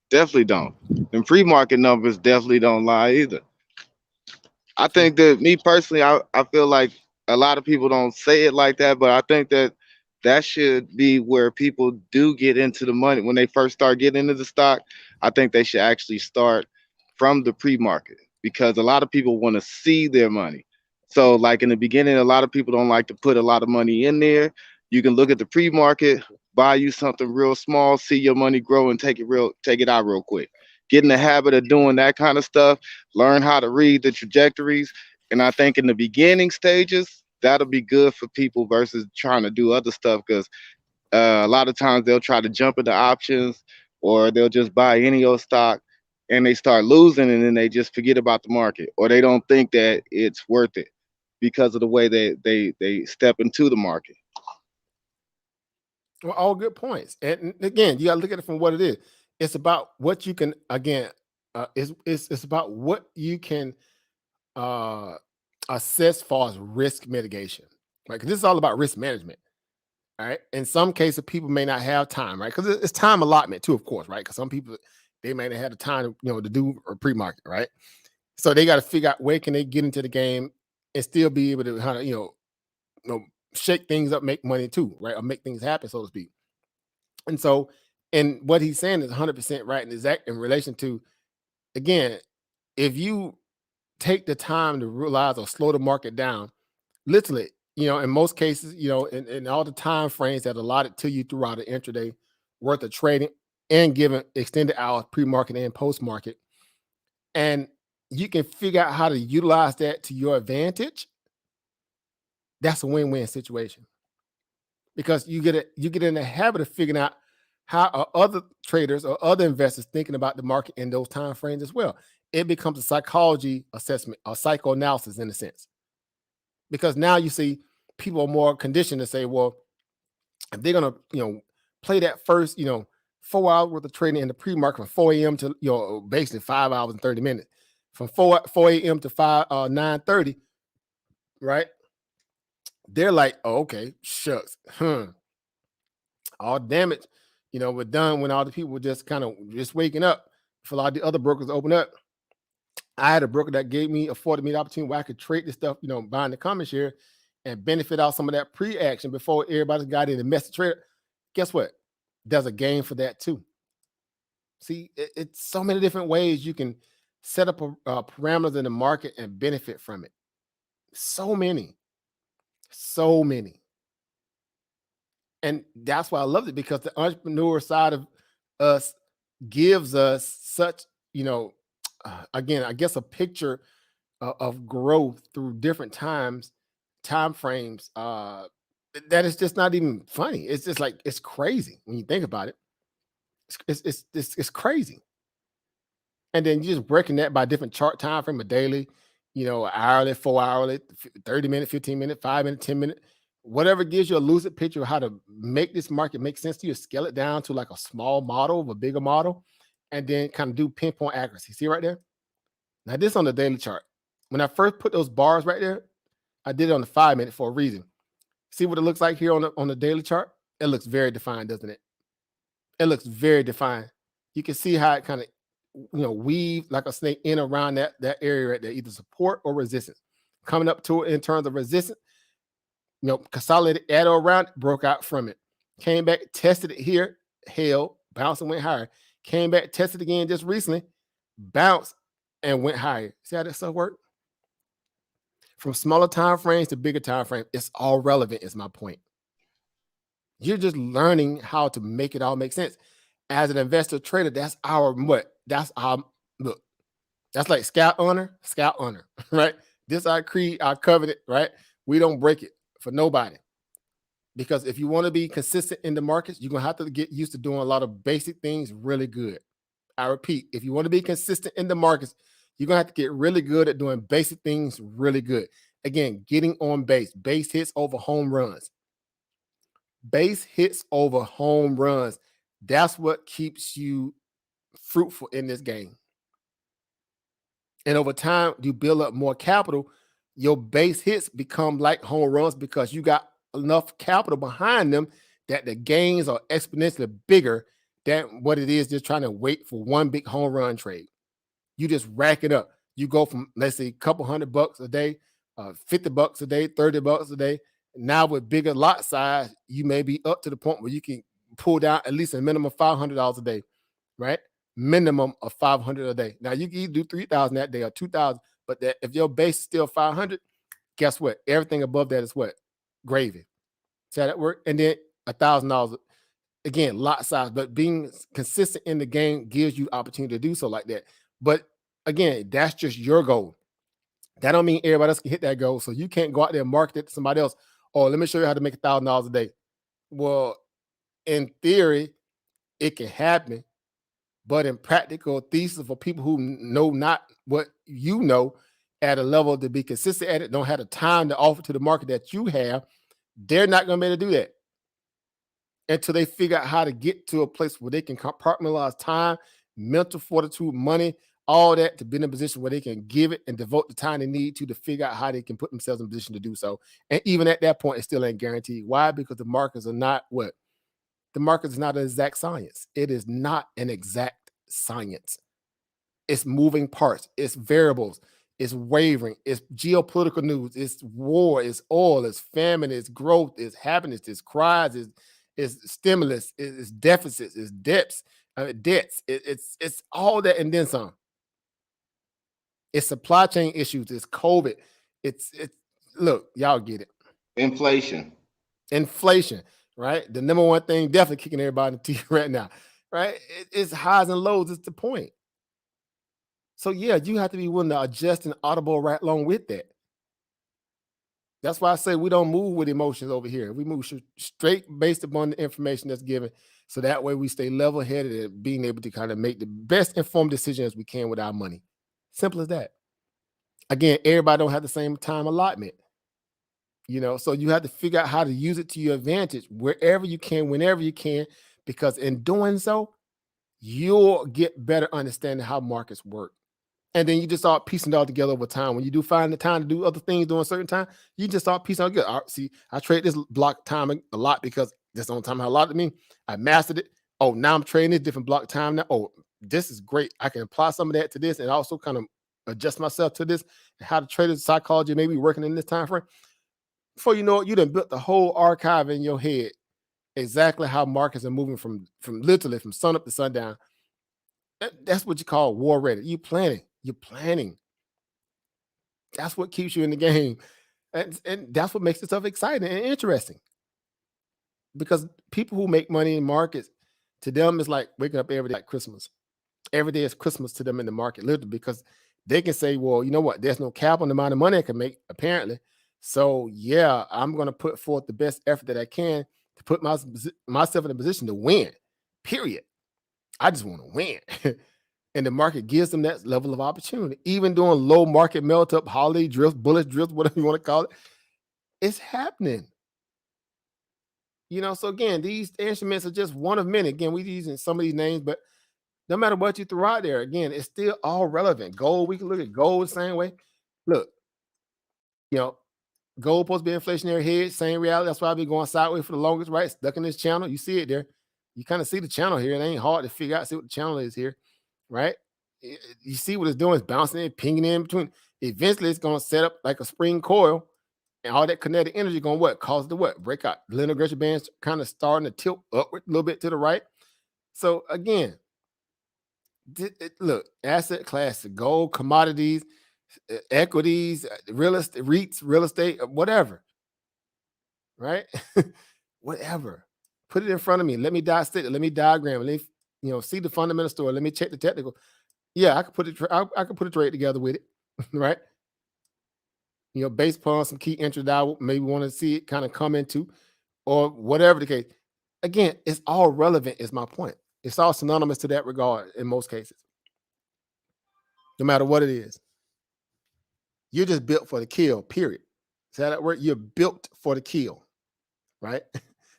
Definitely don't. And pre-market numbers definitely don't lie either. I think that me personally, I feel like a lot of people don't say it like that, but I think that that should be where people do get into the money when they first start getting into the stock. I think they should actually start from the pre-market because a lot of people want to see their money. So like in the beginning, a lot of people don't like to put a lot of money in there. You can look at the pre-market, buy you something real small, see your money grow and take it out real quick. Get in the habit of doing that kind of stuff, learn how to read the trajectories. And I think in the beginning stages, that'll be good for people versus trying to do other stuff because a lot of times they'll try to jump into options or they'll just buy any old stock and they start losing and then they just forget about the market or they don't think that it's worth it because of the way they step into the market. Well, all good points. And again, you got to look at it from what it is. It's about what you can, again, it's about what you can assess far as risk mitigation, right? Because this is all about risk management, right? In some cases, people may not have time, right? Because it's time allotment too, of course, right? Because some people, they may not have the time, to do a pre-market, right? So they got to figure out where can they get into the game and still be able to kind of, shake things up, make money too, right? Or make things happen, so to speak. And so, and what he's saying is 100% right and exact in relation to, again, if you take the time to realize or slow the market down, literally, in most cases, in all the time frames that are allotted to you throughout the intraday worth of trading and given extended hours, pre-market and post-market, and you can figure out how to utilize that to your advantage, that's a win-win situation. Because you get in the habit of figuring out how are other traders or other investors thinking about the market in those time frames as well. It becomes a psychology assessment or psychoanalysis in a sense. Because now you see people are more conditioned to say, well, if they're gonna, play that first, 4 hours worth of trading in the pre-market from 4 a.m. to, basically 5 hours and 30 minutes, from 4 a.m. to 9:30, right? They're like, oh, okay, shucks, all damage, we're done when all the people were just kind of just waking up for a lot of the other brokers to open up. I had a broker that afforded me the opportunity where I could trade this stuff, buying the common share and benefit out some of that pre-action before everybody got in the message trader. Guess what? There's a game for that too. See, it's so many different ways you can set up parameters in the market and benefit from it. So many. And that's why I loved it, because the entrepreneur side of us gives us such, again, I guess a picture of growth through different time frames. That is just not even funny. It's just like, it's crazy when you think about it. It's crazy. And then you just breaking that by different chart time frame, a daily, hourly, 4 hourly, 30 minute, 15 minute, 5 minute, 10 minute, whatever gives you a lucid picture of how to make this market make sense to you, scale it down to like a small model of a bigger model, and then kind of do pinpoint accuracy. See right there? Now this on the daily chart. When I first put those bars right there, I did it on the 5 minute for a reason. See what it looks like here on the daily chart? It looks very defined, doesn't it? It looks very defined. You can see how it kind of, weave like a snake in around that area right there, either support or resistance. Coming up to it in terms of resistance, consolidated at or around, broke out from it. Came back, tested it here, held, bounced and went higher. Came back, tested again just recently, bounced and went higher. See how that stuff work? From smaller time frames to bigger time frame, it's all relevant, is my point. You're just learning how to make it all make sense. As an investor trader, that's our what? That's our look. That's like scout honor, right? This our creed, our covenant, right? We don't break it for nobody. Because if you want to be consistent in the markets, you're gonna have to get used to doing a lot of basic things really good. I repeat, if you want to be consistent in the markets, you're gonna have to get really good at doing basic things really good. Again, getting on base hits over home runs, base hits over home runs. That's what keeps you fruitful in this game. And over time, you build up more capital. Your base hits become like home runs because you got enough capital behind them that the gains are exponentially bigger than what it is just trying to wait for one big home run trade. You just rack it up. You go from, let's say, a couple $100 a day, $50 a day, $30 a day. Now with bigger lot size, you may be up to the point where you can pull down at least a minimum of $500 a day, right? Minimum of 500 a day. Now you can either do 3,000 that day or 2,000, but that if your base is still 500, guess what? Everything above that is what? Gravy. See how that work? And then $1,000 again, lot size, but being consistent in the game gives you opportunity to do so like that. But again, that's just your goal. That don't mean everybody else can hit that goal. So you can't go out there and market it to somebody else. Oh, let me show you how to make $1,000 a day. Well, in theory, it can happen, but in practical thesis for people who know not what you know at a level to be consistent at it, don't have the time to offer to the market that you have, they're not going to be able to do that until they figure out how to get to a place where they can compartmentalize time, mental fortitude, money, all that to be in a position where they can give it and devote the time they need to figure out how they can put themselves in a position to do so. And even at that point, it still ain't guaranteed. Why? Because the markets are not what? The market is not an exact science. It is not an exact science. It's moving parts. It's variables. It's wavering. It's geopolitical news. It's war. It's oil. It's famine. It's growth. It's happiness. It's cries. It's stimulus. It's deficits. It's debts. It's all that and then some. It's supply chain issues. It's COVID. It's look, y'all get it. Inflation, right? The number one thing definitely kicking everybody in the teeth right now, right? It's highs and lows. It's the point. So yeah, you have to be willing to adjust and audible right along with that. That's why I say we don't move with emotions over here. We move straight based upon the information that's given. So that way we stay level-headed and being able to kind of make the best informed decision as we can with our money. Simple as that. Again, everybody don't have the same time allotment. So you have to figure out how to use it to your advantage wherever you can, whenever you can, because in doing so, you'll get better understanding how markets work. And then you just start piecing it all together over time. When you do find the time to do other things during a certain time, you just start piecing it together. See, I trade this block time a lot because that's the only time I allotted me. I mastered it. Oh, now I'm trading this different block time now. Oh, this is great. I can apply some of that to this and also kind of adjust myself to this and how to trade psychology maybe working in this time frame. Before you know it, you done built the whole archive in your head exactly how markets are moving from literally from sun up to sundown. That's what you call war ready. You're planning. That's what keeps you in the game. And that's what makes it stuff exciting and interesting. Because people who make money in markets, to them, it's like waking up every day like Christmas. Every day is Christmas to them in the market, literally, because they can say, well, you know what? There's no cap on the amount of money I can make, apparently. So, yeah, I'm going to put forth the best effort that I can to put myself in a position to win, period. I just want to win. And the market gives them that level of opportunity. Even doing low market melt up, holiday drifts, bullish drifts, whatever you want to call it, it's happening. So again, these instruments are just one of many. Again, we're using some of these names, but no matter what you throw out there, again, it's still all relevant. Gold, we can look at gold the same way. Look, gold supposed to be inflationary hedge, same reality. That's why I've been going sideways for the longest, right? Stuck in this channel. You see it there. You kind of see the channel here. It ain't hard to figure out, see what the channel is here, right? You see what it's doing. It's bouncing in, pinging in between. Eventually, it's going to set up like a spring coil, and all that kinetic energy going to what? Cause the what? Break out. Linear regression bands kind of starting to tilt upward a little bit to the right. So again, look, asset class, gold, commodities, equities, real estate, REITs, real estate, whatever, right? Whatever. Put it in front of me. Let me dissect it. Let me diagram it. Let me, see the fundamental story. Let me check the technical. Yeah, I could put it. I could put a trade together with it, right? Based upon some key entries that I maybe want to see it kind of come into, or whatever the case. Again, it's all relevant. Is my point. It's all synonymous to that regard in most cases. No matter what it is, you're just built for the kill. Period. Is that that word? You're built for the kill, right?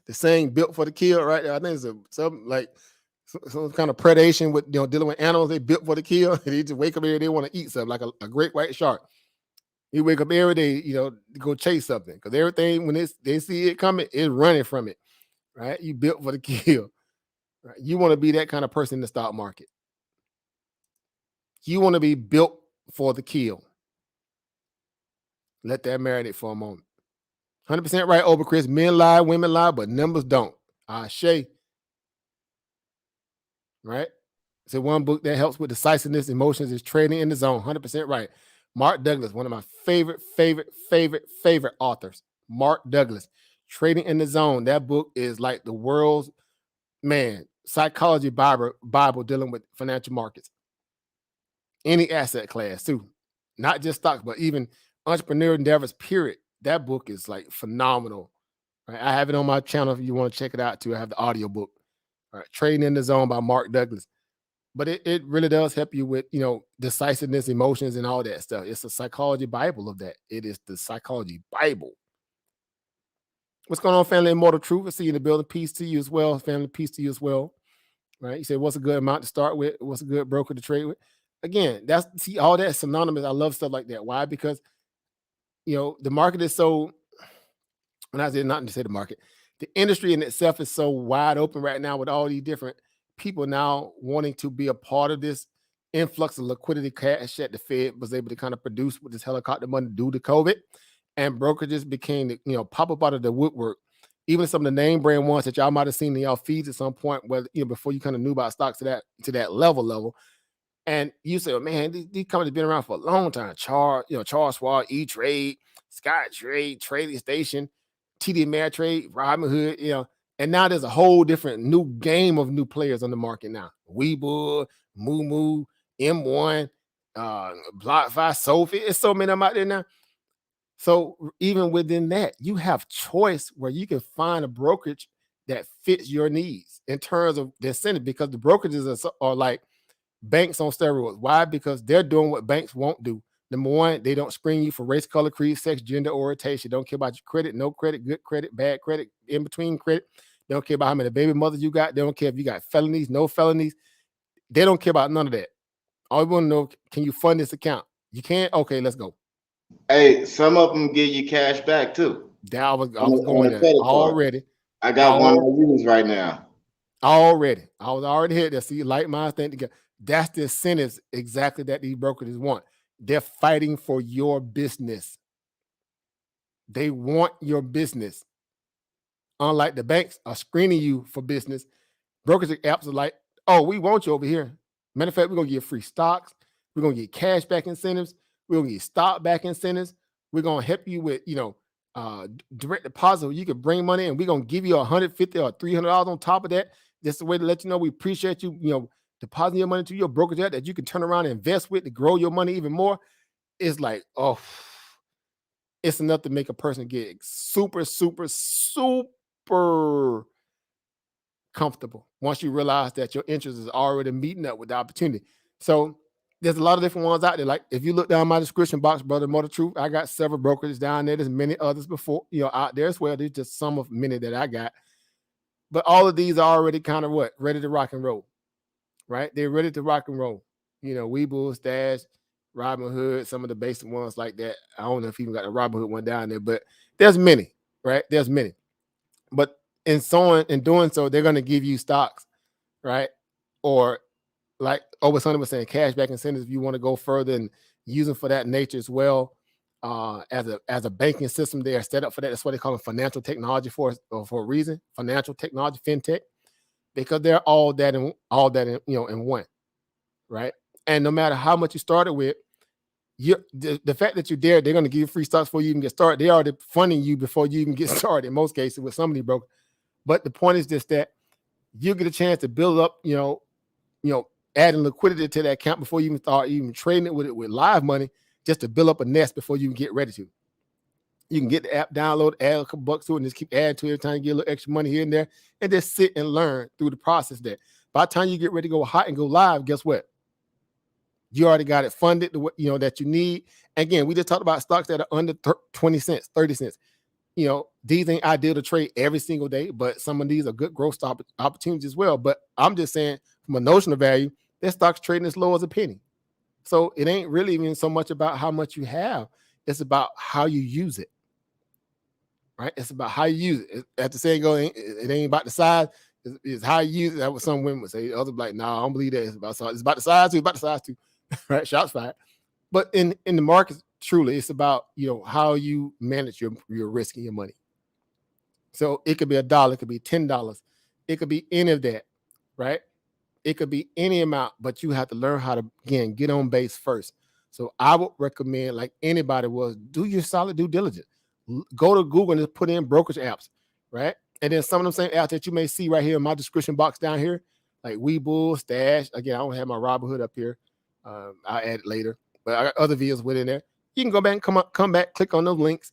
The saying "built for the kill," right? I think it's some kind of predation with dealing with animals. They built for the kill. They just wake up every day, they want to eat something, like a great white shark. You wake up every day, to go chase something, because everything when they see it coming, it's running from it, right? You built for the kill. Right? You want to be that kind of person in the stock market. You want to be built for the kill. Let that marinate for a moment. 100% right, over Chris. Men lie, women lie, but numbers don't. Shay. Right? So one book that helps with decisiveness, emotions is Trading in the Zone. 100% right. Mark Douglas, one of my favorite authors. Mark Douglas, Trading in the Zone. That book is like the world's, psychology Bible dealing with financial markets. Any asset class too. Not just stocks, but even entrepreneur endeavors, period. That book is like phenomenal. Right? I have it on my channel if you want to check it out too. I have the audio book. All right, Trading in the Zone by Mark Douglas. But it really does help you with, decisiveness, emotions, and all that stuff. It's a psychology Bible of that. It is the psychology Bible. What's going on, family? Immortal Truth. I see you in the building. Peace to you as well, family. Peace to you as well. Right? You said, what's a good amount to start with? What's a good broker to trade with? Again, all that is synonymous. I love stuff like that. Why? Because, the market is so, when I say not to say the market, the industry in itself is so wide open right now with all these different people now wanting to be a part of this influx of liquidity cash that the Fed was able to kind of produce with this helicopter money due to COVID. And brokerages became, pop up out of the woodwork. Even some of the name brand ones that y'all might have seen in y'all feeds at some point, where before you kind of knew about stocks to that level. And you say, well, man, these companies been around for a long time. Charles Schwab, E-Trade, Scottrade, Trading Station, TD Ameritrade, Robinhood, and now there's a whole different new game of new players on the market now. Webull, Moo, M1, BlockFi, Sophie. It's so many of them out there now. So even within that, you have choice where you can find a brokerage that fits your needs in terms of the incentive, because the brokerages are like banks on steroids. Why? Because they're doing what banks won't do. Number one, they don't screen you for race, color, creed, sex, gender, orientation. Don't care about your credit, no credit, good credit, bad credit, in between credit. They don't care about how many baby mothers you got. They don't care if you got felonies, no felonies. They don't care about none of that. All we want to know, can you fund this account? You can't? Okay, let's go. Hey, some of them give you cash back too. I was going there already. I got one I use right now. Already. I was already here to see like my thing together. That's the incentives exactly that these brokerages want. They're fighting for your business. They want your business. Unlike the banks are screening you for business, brokerage apps are like, oh, we want you over here. Matter of fact, we're going to give free stocks. We're going to get cash back incentives. We're going to get stock back incentives. We're going to help you with, direct deposit where you can bring money, and we're going to give you $150 or $300 on top of that. That's the way to let you know we appreciate you, depositing your money to your brokerage app that you can turn around and invest with to grow your money even more. It's like, oh, it's enough to make a person get super, super, super comfortable once you realize that your interest is already meeting up with the opportunity. So there's a lot of different ones out there. Like if you look down my description box, Brother More the Truth, I got several brokerages down there. There's many others before, out there as well. There's just some of many that I got. But all of these are already kind of ready to rock and roll, right? They're ready to rock and roll. Webull, Stash, Robinhood, some of the basic ones like that. I don't know if you even got the Robinhood one down there, but there's many, right? There's many. But in doing so, they're going to give you stocks, right? Or like over Sonny was saying, cashback incentives if you want to go further and use them for that nature as well. As a banking system, they are set up for that. That's what they call it, financial technology for a reason. Financial technology, fintech, because they're all that in in one, right? And no matter how much you started with, the fact that you're there, they're going to give you free stocks before you even get started. They already funding you before you even get started in most cases with some of these brokers. But the point is just that you get a chance to build up, adding liquidity to that account before you even start even trading it with live money, just to build up a nest before you can get ready to. You can get the app download, add a couple bucks to it, and just keep adding to it every time you get a little extra money here and there, and just sit and learn through the process there. By the time you get ready to go hot and go live, guess what? You already got it funded, that you need. Again, we just talked about stocks that are under 20 cents, 30 cents. These ain't ideal to trade every single day, but some of these are good growth opportunities as well. But I'm just saying, from a notional value, their stock's trading as low as a penny. So it ain't really even so much about how much you have. It's about how you use it. Right? It's about how you use it. As the saying goes, it ain't about the size. It's how you use it. That's what some women would say. Others like, nah, I don't believe that. It's about size. It's about the size too. It's about the size too. Right? Shots fired. But in the markets, truly, it's about how you manage your risk and your money. So it could be $1, it could be $10, it could be any of that, right? It could be any amount, but you have to learn how to, again, get on base first. So I would recommend, like anybody was, do your solid due diligence. Go to Google and just put in brokerage apps, right? And then some of them same apps that you may see right here in my description box down here, like Webull, Stash. Again, I don't have my Robinhood up here. I'll add it later, but I got other videos within there. You can go back and come back, click on those links,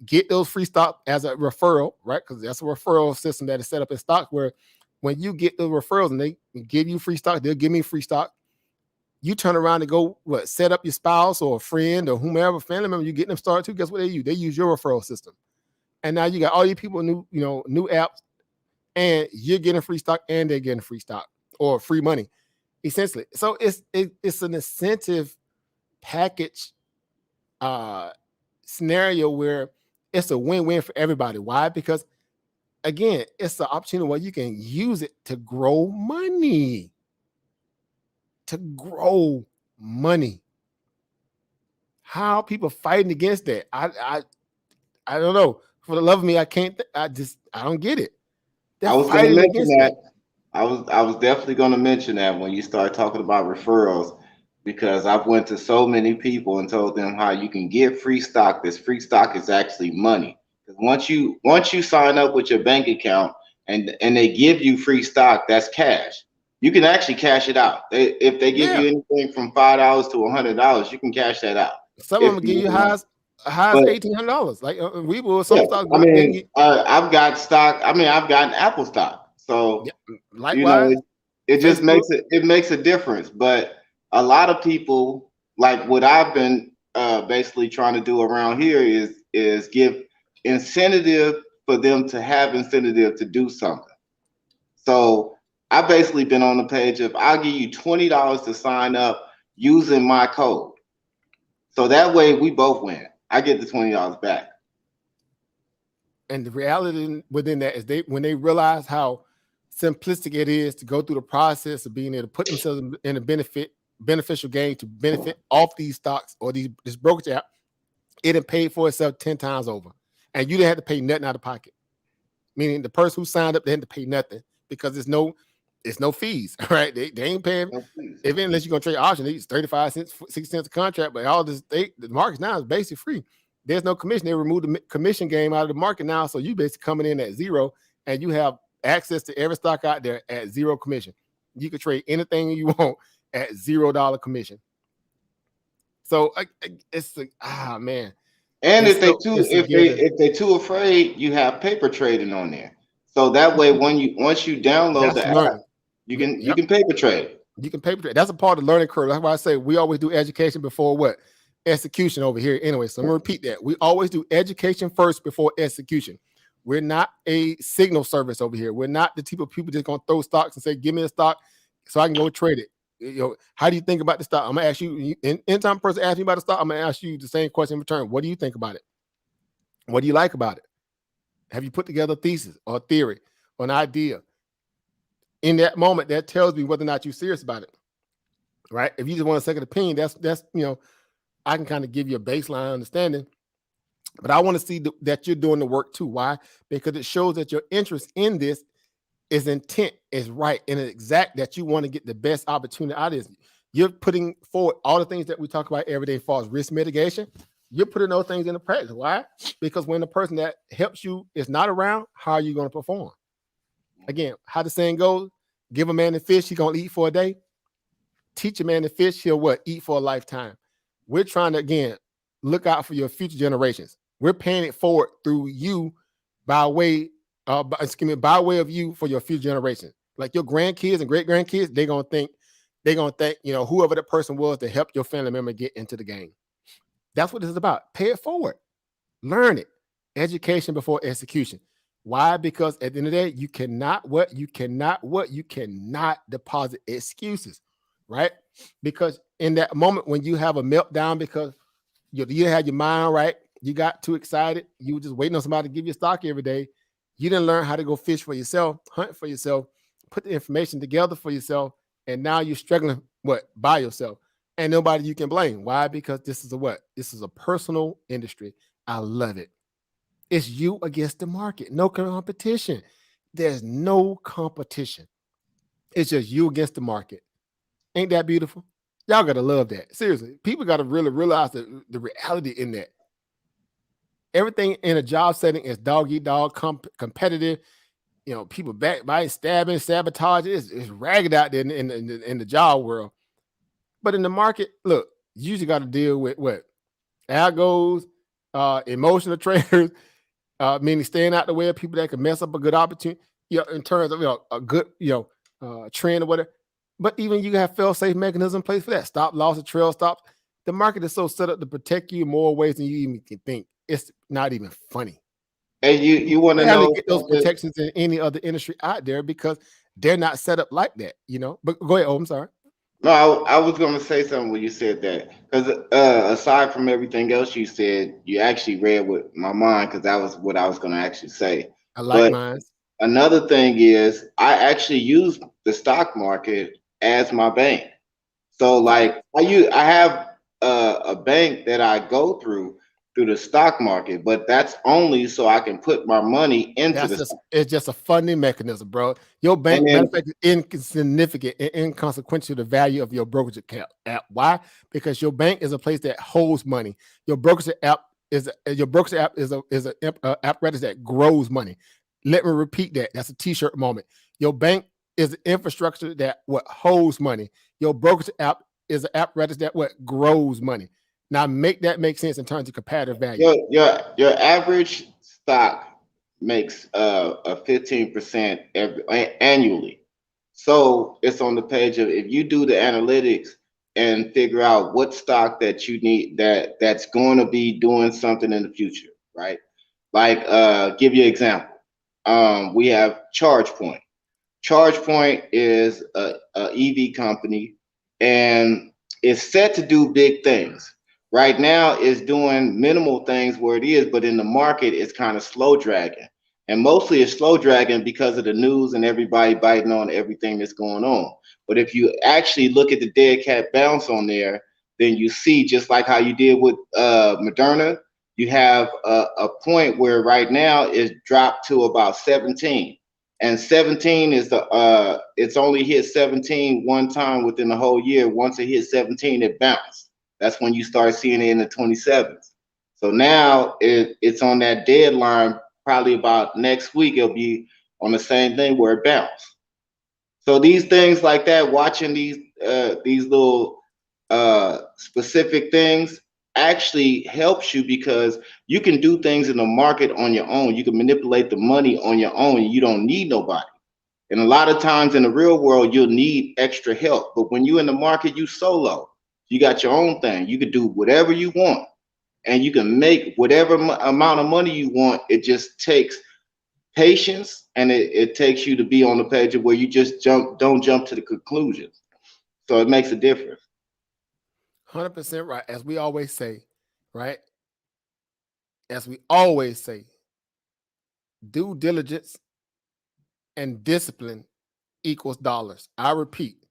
get those free stock as a referral, right? Because that's a referral system that is set up in stock where when you get the referrals and they give you free stock, they'll give me free stock. You turn around and go set up your spouse or a friend or whomever family member you get them started to. Guess what they use? They use your referral system, and now you got all you people new apps, and you're getting free stock and they're getting free stock or free money, essentially. So it's an incentive package scenario where it's a win-win for everybody. Why? Because again, it's an opportunity where you can use it to grow money. How are people fighting against that? I don't know. For the love of me, I can't. I don't get it. I was going to mention that. I was definitely going to mention that when you start talking about referrals, because I've went to so many people and told them how you can get free stock. This free stock is actually money. Because once you sign up with your bank account and they give you free stock, that's cash. You can actually cash it out. If they give you anything from $5 to $100, you can cash that out. Some of them give you highs $1,800. Like we will some stock. I mean, I've got stock. I mean, I've gotten Apple stock. So likewise, it just makes a difference. But a lot of people, like what I've been basically trying to do around here is give incentive for them to have incentive to do something. So I've basically been on the page of I'll give you $20 to sign up using my code. So that way we both win. I get the $20 back. And the reality within that is when they realize how simplistic it is to go through the process of being able to put themselves in a beneficial game to benefit off these stocks or this brokerage app, it had paid for itself 10 times over. And you didn't have to pay nothing out of pocket. Meaning the person who signed up, they had to pay nothing because there's no fees, right? They ain't paying, even unless you're gonna trade option, it's 35 cents, 60 cents a contract, but all this the market now is basically free. There's no commission. They removed the commission game out of the market now, so you basically coming in at zero, and you have access to every stock out there at zero commission. You can trade anything you want at $0 commission. So it's like, man. And if they're too afraid, you have paper trading on there. So that way, once you download the app, you can paper trade. You can paper trade. That's a part of the learning curve. That's why I say we always do education before what? Execution over here. Anyway, so I'm gonna repeat that. We always do education first before execution. We're not a signal service over here. We're not the type of people just gonna throw stocks and say, give me a stock so I can go trade it. How do you think about the stock? I'm gonna ask you, anytime a person asks me about the stock, I'm gonna ask you the same question in return. What do you think about it? What do you like about it? Have you put together a thesis or a theory or an idea? In that moment, that tells me whether or not you're serious about it, right? If you just want a second opinion, that's I can kind of give you a baseline understanding, but I want to see that you're doing the work too. Why? Because it shows that your interest in this is intent, is right, and it's exact that you want to get the best opportunity out of this. You're putting forward all the things that we talk about every day as far as risk mitigation. You're putting those things into practice. Why? Because when the person that helps you is not around, how are you going to perform? Again, how the saying goes, give a man a fish, he gonna eat for a day. Teach a man to fish, he'll what? Eat for a lifetime. We're trying to, again, look out for your future generations. We're paying it forward through you by way, by way of you for your future generations. Like your grandkids and great grandkids, they're gonna think, whoever the person was to help your family member get into the game. That's what this is about. Pay it forward. Learn it. Education before execution. Why? Because at the end of the day, you cannot deposit excuses, right? Because in that moment when you have a meltdown because you had your mind right, you got too excited, you were just waiting on somebody to give you stock every day. You didn't learn how to go fish for yourself, hunt for yourself, put the information together for yourself, and now you're struggling by yourself. And nobody you can blame. Why? Because this is a personal industry. I love it. It's you against the market. No competition. There's no competition. It's just you against the market. Ain't that beautiful? Y'all gotta love that. Seriously, people gotta really realize the reality in that. Everything in a job setting is dog eat dog, competitive. People backbiting, stabbing, sabotage. It's ragged out there in the job world. But in the market, look, you usually got to deal with what? Algos, emotional traders, meaning staying out the way of people that can mess up a good opportunity, in terms of a good trend or whatever. But even you have fail-safe mechanism in place for that. Stop loss of trail stops. The market is so set up to protect you in more ways than you even can think. It's not even funny. And you want to They know get those protections in any other industry out there because they're not set up like that, But go ahead. Oh, I'm sorry. No, I was going to say something when you said that because aside from everything else you said, you actually read with my mind because that was what I was going to actually say. I like But mine. another thing is I actually use the stock market as my bank. So like I have a bank that I go through the stock market, but that's only so I can put my money into the stock. It's just a funding mechanism, bro. Your And bank, matter then of fact, is insignificant and inconsequential to the value of your brokerage account app. Why? Because your bank is a place that holds money. Your brokerage app is a apparatus that grows money. Let me repeat that. That's a t-shirt moment. Your bank is an infrastructure that holds money. Your brokerage app is an apparatus that grows money. Now make that make sense in terms of comparative value. your average stock makes a 15% annually. So it's on the page of if you do the analytics and figure out what stock that you need that's going to be doing something in the future, right? Like give you an example. We have ChargePoint. ChargePoint is a EV company and it's set to do big things. Right now, it's doing minimal things where it is, but in the market, it's kind of slow dragging. And mostly it's slow dragging because of the news and everybody biting on everything that's going on. But if you actually look at the dead cat bounce on there, then you see just like how you did with Moderna, you have a point where right now it's dropped to about 17 and 17 is it's only hit 17 one time within the whole year. Once it hit 17 it bounced. That's when you start seeing it in the 27s. So now it's on that deadline. Probably about next week it'll be on the same thing where it bounced. So these things like that, watching these little specific things actually helps you because you can do things in the market on your own. You can manipulate the money on your own. You don't need nobody. And a lot of times in the real world, you'll need extra help. But when you're in the market, you solo. You got your own thing. You can do whatever you want and you can make whatever amount of money you want. It just takes patience and it takes you to be on the page of where you just don't jump to the conclusions. So it makes a difference. 100% right. As we always say, right? As we always say, due diligence and discipline equals dollars. I repeat,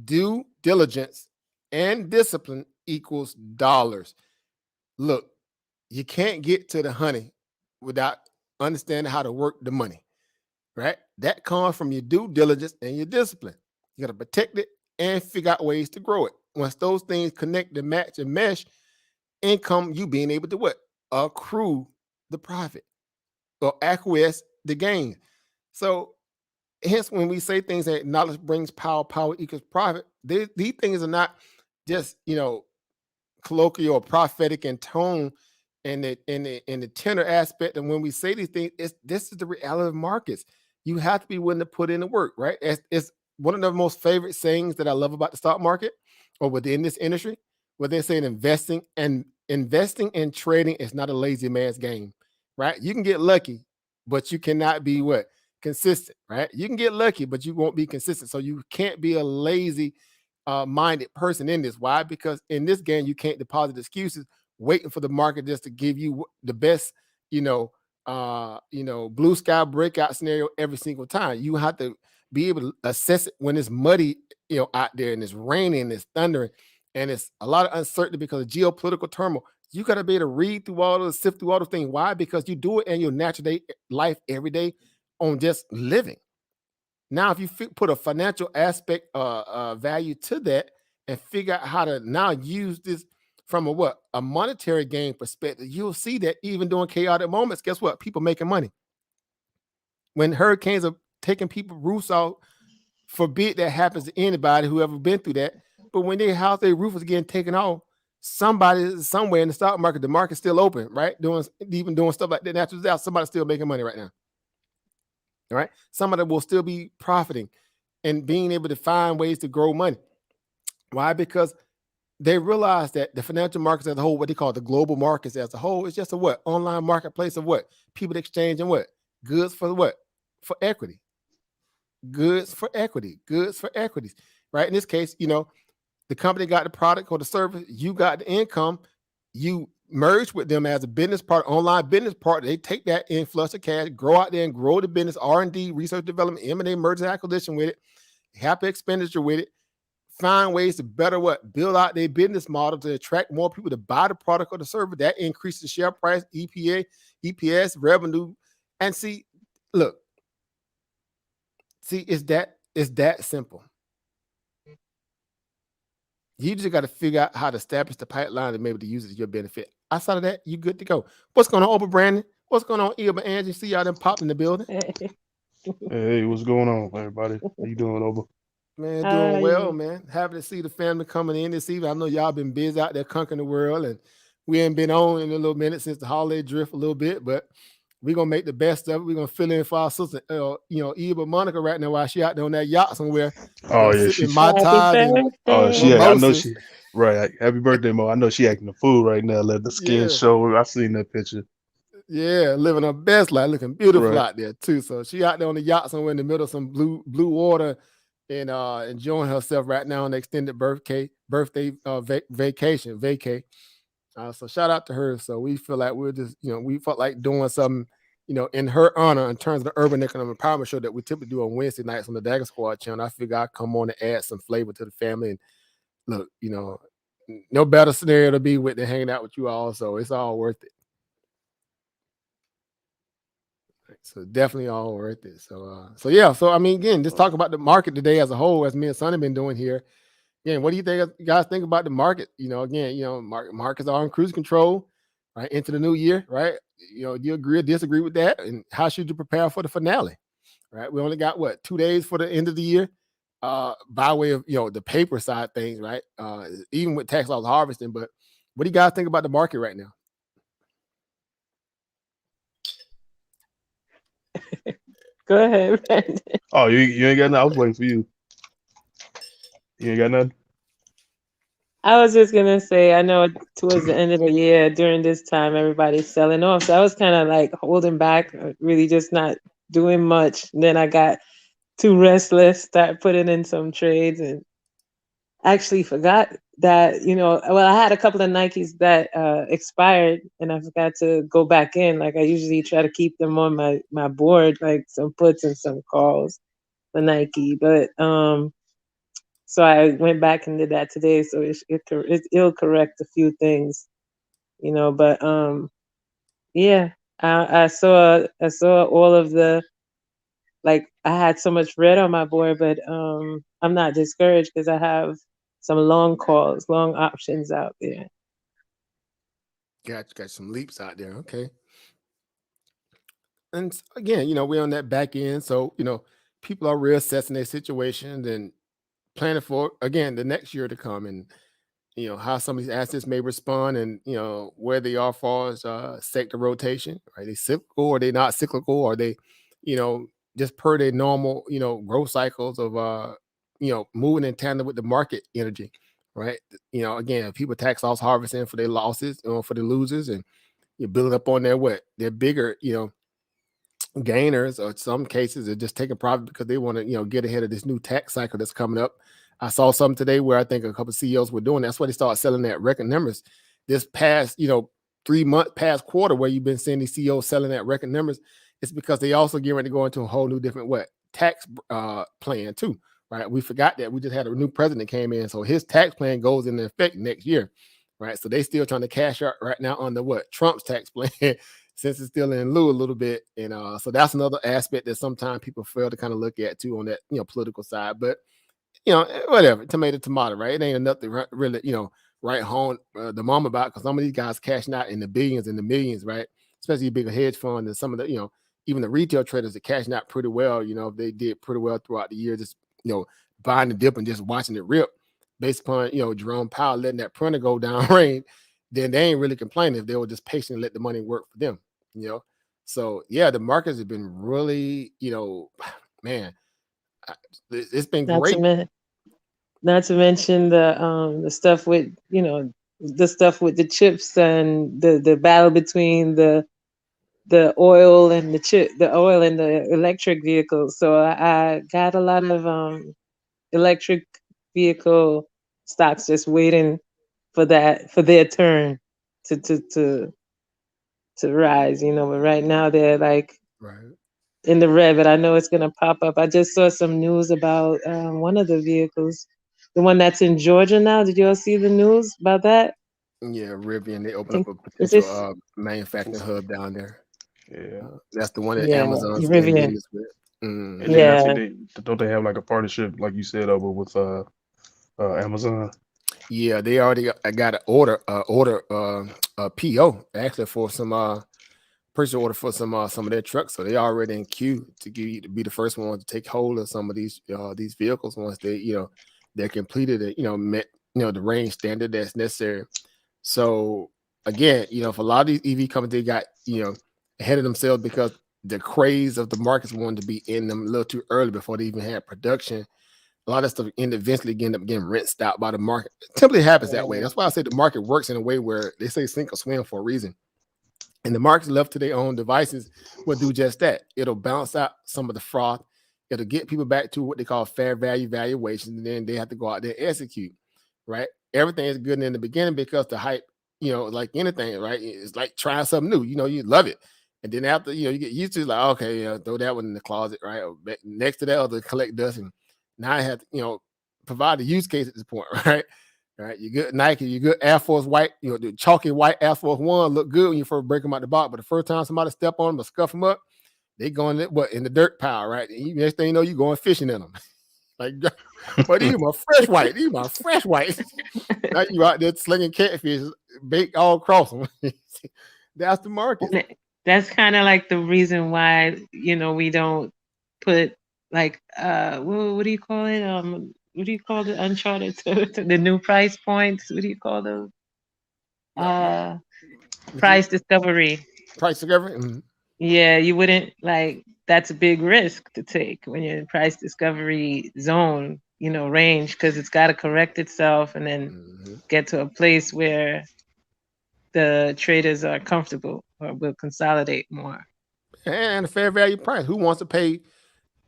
due diligence and discipline equals dollars. Look, you can't get to the honey without understanding how to work the money, right? That comes from your due diligence and your discipline. You got to protect it and figure out ways to grow it. Once those things connect and match and mesh, income, you being able to accrue the profit or acquiesce the gain. So hence when we say things that knowledge brings power, power equals profit, these things are not just colloquial or prophetic in tone and the tenor aspect. And when we say these things, this is the reality of markets. You have to be willing to put in the work, right? It's one of the most favorite sayings that I love about the stock market or within this industry, where they're saying investing and trading is not a lazy man's game, right? You can get lucky, but you cannot be what? Consistent, right? You can get lucky, but you won't be consistent. So you can't be a lazy minded person in this. Why? Because in this game, you can't deposit excuses waiting for the market just to give you the best, blue sky breakout scenario every single time. You have to be able to assess it when it's muddy, out there and it's raining and it's thundering and it's a lot of uncertainty because of geopolitical turmoil. You got to be able to read through all those, sift through all those things. Why? Because you do it in your natural day life every day on just living. Now, if you put a financial aspect value to that and figure out how to now use this from a monetary gain perspective, you'll see that even during chaotic moments, guess what? People making money. When hurricanes are taking people roofs out, forbid that happens to anybody who ever been through that. But when their house, their roof is getting taken off, somebody somewhere in the stock market, the market's still open, right? Even doing stuff like that, natural disaster, somebody's still making money right now. All right. Somebody will still be profiting and being able to find ways to grow money. Why? Because they realize that the financial markets as a whole, what they call the global markets as a whole, is just a online marketplace of people exchanging goods for for equity, goods for equity, goods for equities, right? In this case, the company got the product or the service, you got the income, you merge with them as a business partner, online business partner. They take that influx of cash, grow out there and grow the business, R&D, research development, M&A, merger and acquisition with it, happy expenditure with it, find ways to better build out their business model to attract more people to buy the product or the service. That increases the share price, EPS, revenue. And it's that simple. You just got to figure out how to establish the pipeline and maybe to use it to your benefit. Outside of that, you good to go. What's going on, Oprah Brandon? What's going on, Ilba Angie? See y'all done popped in the building. Hey, what's going on, everybody? How you doing, Oba? Man, doing well, man. Happy to see the family coming in this evening. I know y'all been busy out there conquering the world, and we ain't been on in a little minute since the holiday drift a little bit, but we're gonna make the best of it. We're gonna fill in for our sister, Eva Monica right now while she out there on that yacht somewhere, Oh yeah, sipping she's. Mai Tais and Oh, Oh, I know mimosas. she. Right. Happy birthday, Mo. I know she acting the fool right now. Let the skin Yeah. show. I seen that picture. Yeah, living her best life, looking beautiful Right. out there too. So she out there on the yacht somewhere in the middle of some blue water and enjoying herself right now on the extended birthday vacation vacay. So shout out to her. So we feel like we're just we felt like doing something in her honor in terms of the Urban Economic Empowerment show that we typically do on Wednesday nights on the Dagger Squad channel. I figure I'd come on and add some flavor to the family and look, no better scenario to be with than hanging out with you all. So it's all worth it. So definitely all worth it. So yeah. So I mean, again, just talk about the market today as a whole, as me and Sonny been doing here. Again, what do you guys think about the market? Markets are on cruise control, right, into the new year, right? Do you agree or disagree with that? And how should you prepare for the finale? Right? We only got 2 days for the end of the year, by way of the paper side things, right? Even with tax loss harvesting. But what do you guys think about the market right now? Go ahead, Brandon. Oh, you ain't got nothing. I was waiting for you. You ain't got nothing. I was just gonna say, I know towards the end of the year, during this time, everybody's selling off. So I was kind of like holding back, really just not doing much. And then I got too restless, start putting in some trades, and actually forgot that, well, I had a couple of Nikes that expired, and I forgot to go back in. Like I usually try to keep them on my board, like some puts and some calls for Nike. But so I went back and did that today. So it'll correct a few things, But yeah, I saw all of the, like I had so much red on my board, but I'm not discouraged because I have some long calls, long options out there. Got some leaps out there. Okay. And again, we're on that back end. So, people are reassessing their situation and planning for again the next year to come, and how some of these assets may respond, and where they are as far as sector rotation. Are they cyclical or they not cyclical? Are they, you know, just per their normal growth cycles of moving in tandem with the market energy, right? Again, people tax loss harvesting for their losses, for the losers, and you're building up on their bigger, gainers, or in some cases they're just taking profit because they want to get ahead of this new tax cycle that's coming up. I saw something today where I think a couple of CEOs were doing. That's why they started selling that record numbers this past 3-month past quarter, where you've been seeing these CEOs selling that record numbers. It's because they also get ready to go into a whole new different tax plan too, right? We forgot that we just had a new president came in, so his tax plan goes into effect next year, right? So they still trying to cash out right now on the Trump's tax plan since it's still in lieu a little bit. And so that's another aspect that sometimes people fail to kind of look at too on that political side. But whatever, tomato, right? It ain't enough to really write home the mom about, because some of these guys cashing out in the billions and the millions, right? Especially bigger hedge fund and some of the even the retail traders are cashing out pretty well. They did pretty well throughout the year, just buying the dip and just watching it rip, based upon Jerome Powell letting that printer go down range. Then they ain't really complaining if they were just patient and let the money work for them. So yeah, the markets have been really, man, it's been great. Not to mention the stuff with the stuff with the chips and the battle between the oil and the oil and the electric vehicles. So I got a lot of electric vehicle stocks just waiting for their turn to rise, but right now they're like in the red, but I know it's gonna pop up. I just saw some news about one of the vehicles, the one that's in Georgia now. Did you all see the news about that? Yeah, Rivian, they opened up a potential manufacturing hub down there. Yeah, that's the one that Amazon's in Rivian. business with. And then I think don't they have like a partnership, like you said, over with Amazon? Yeah, they already got an order a PO actually for some purchase order for some of their trucks. So they already in queue to be the first one to take hold of some of these vehicles once they they're completed and met the range standard that's necessary. So again, for a lot of these EV companies, they got ahead of themselves because the craze of the markets wanted to be in them a little too early before they even had production. A lot of stuff eventually end up getting rinsed out by the market. It typically happens that way. That's why I say the market works in a way where they say sink or swim for a reason. And the markets left to their own devices will do just that. It'll bounce out some of the froth. It'll get people back to what they call fair value valuation. And then they have to go out there and execute, right? Everything is good in the beginning because the hype, like anything, right? It's like trying something new. You love it. And then after, you get used to it, like, okay, throw that one in the closet, right? Or next to that other, collect dust. And now I have to, provide the use case at this point, right? Right, you good Nike, you good Air Force white, the chalky white Air Force One look good when you first break them out the box, but the first time somebody step on them or scuff them up, they going in the dirt pile, right? And next thing you know, you going fishing in them. Like, but these my fresh white. Now you out there slinging catfish, bait all across them. That's the market. That's kind of like the reason why we don't put like what do you call it? What do you call the uncharted the new price points? What do you call those? Price discovery. Price discovery. Mm-hmm. Yeah, you wouldn't that's a big risk to take when you're in price discovery zone, range, because it's got to correct itself and then get to a place where the traders are comfortable or will consolidate more. And a fair value price. Who wants to pay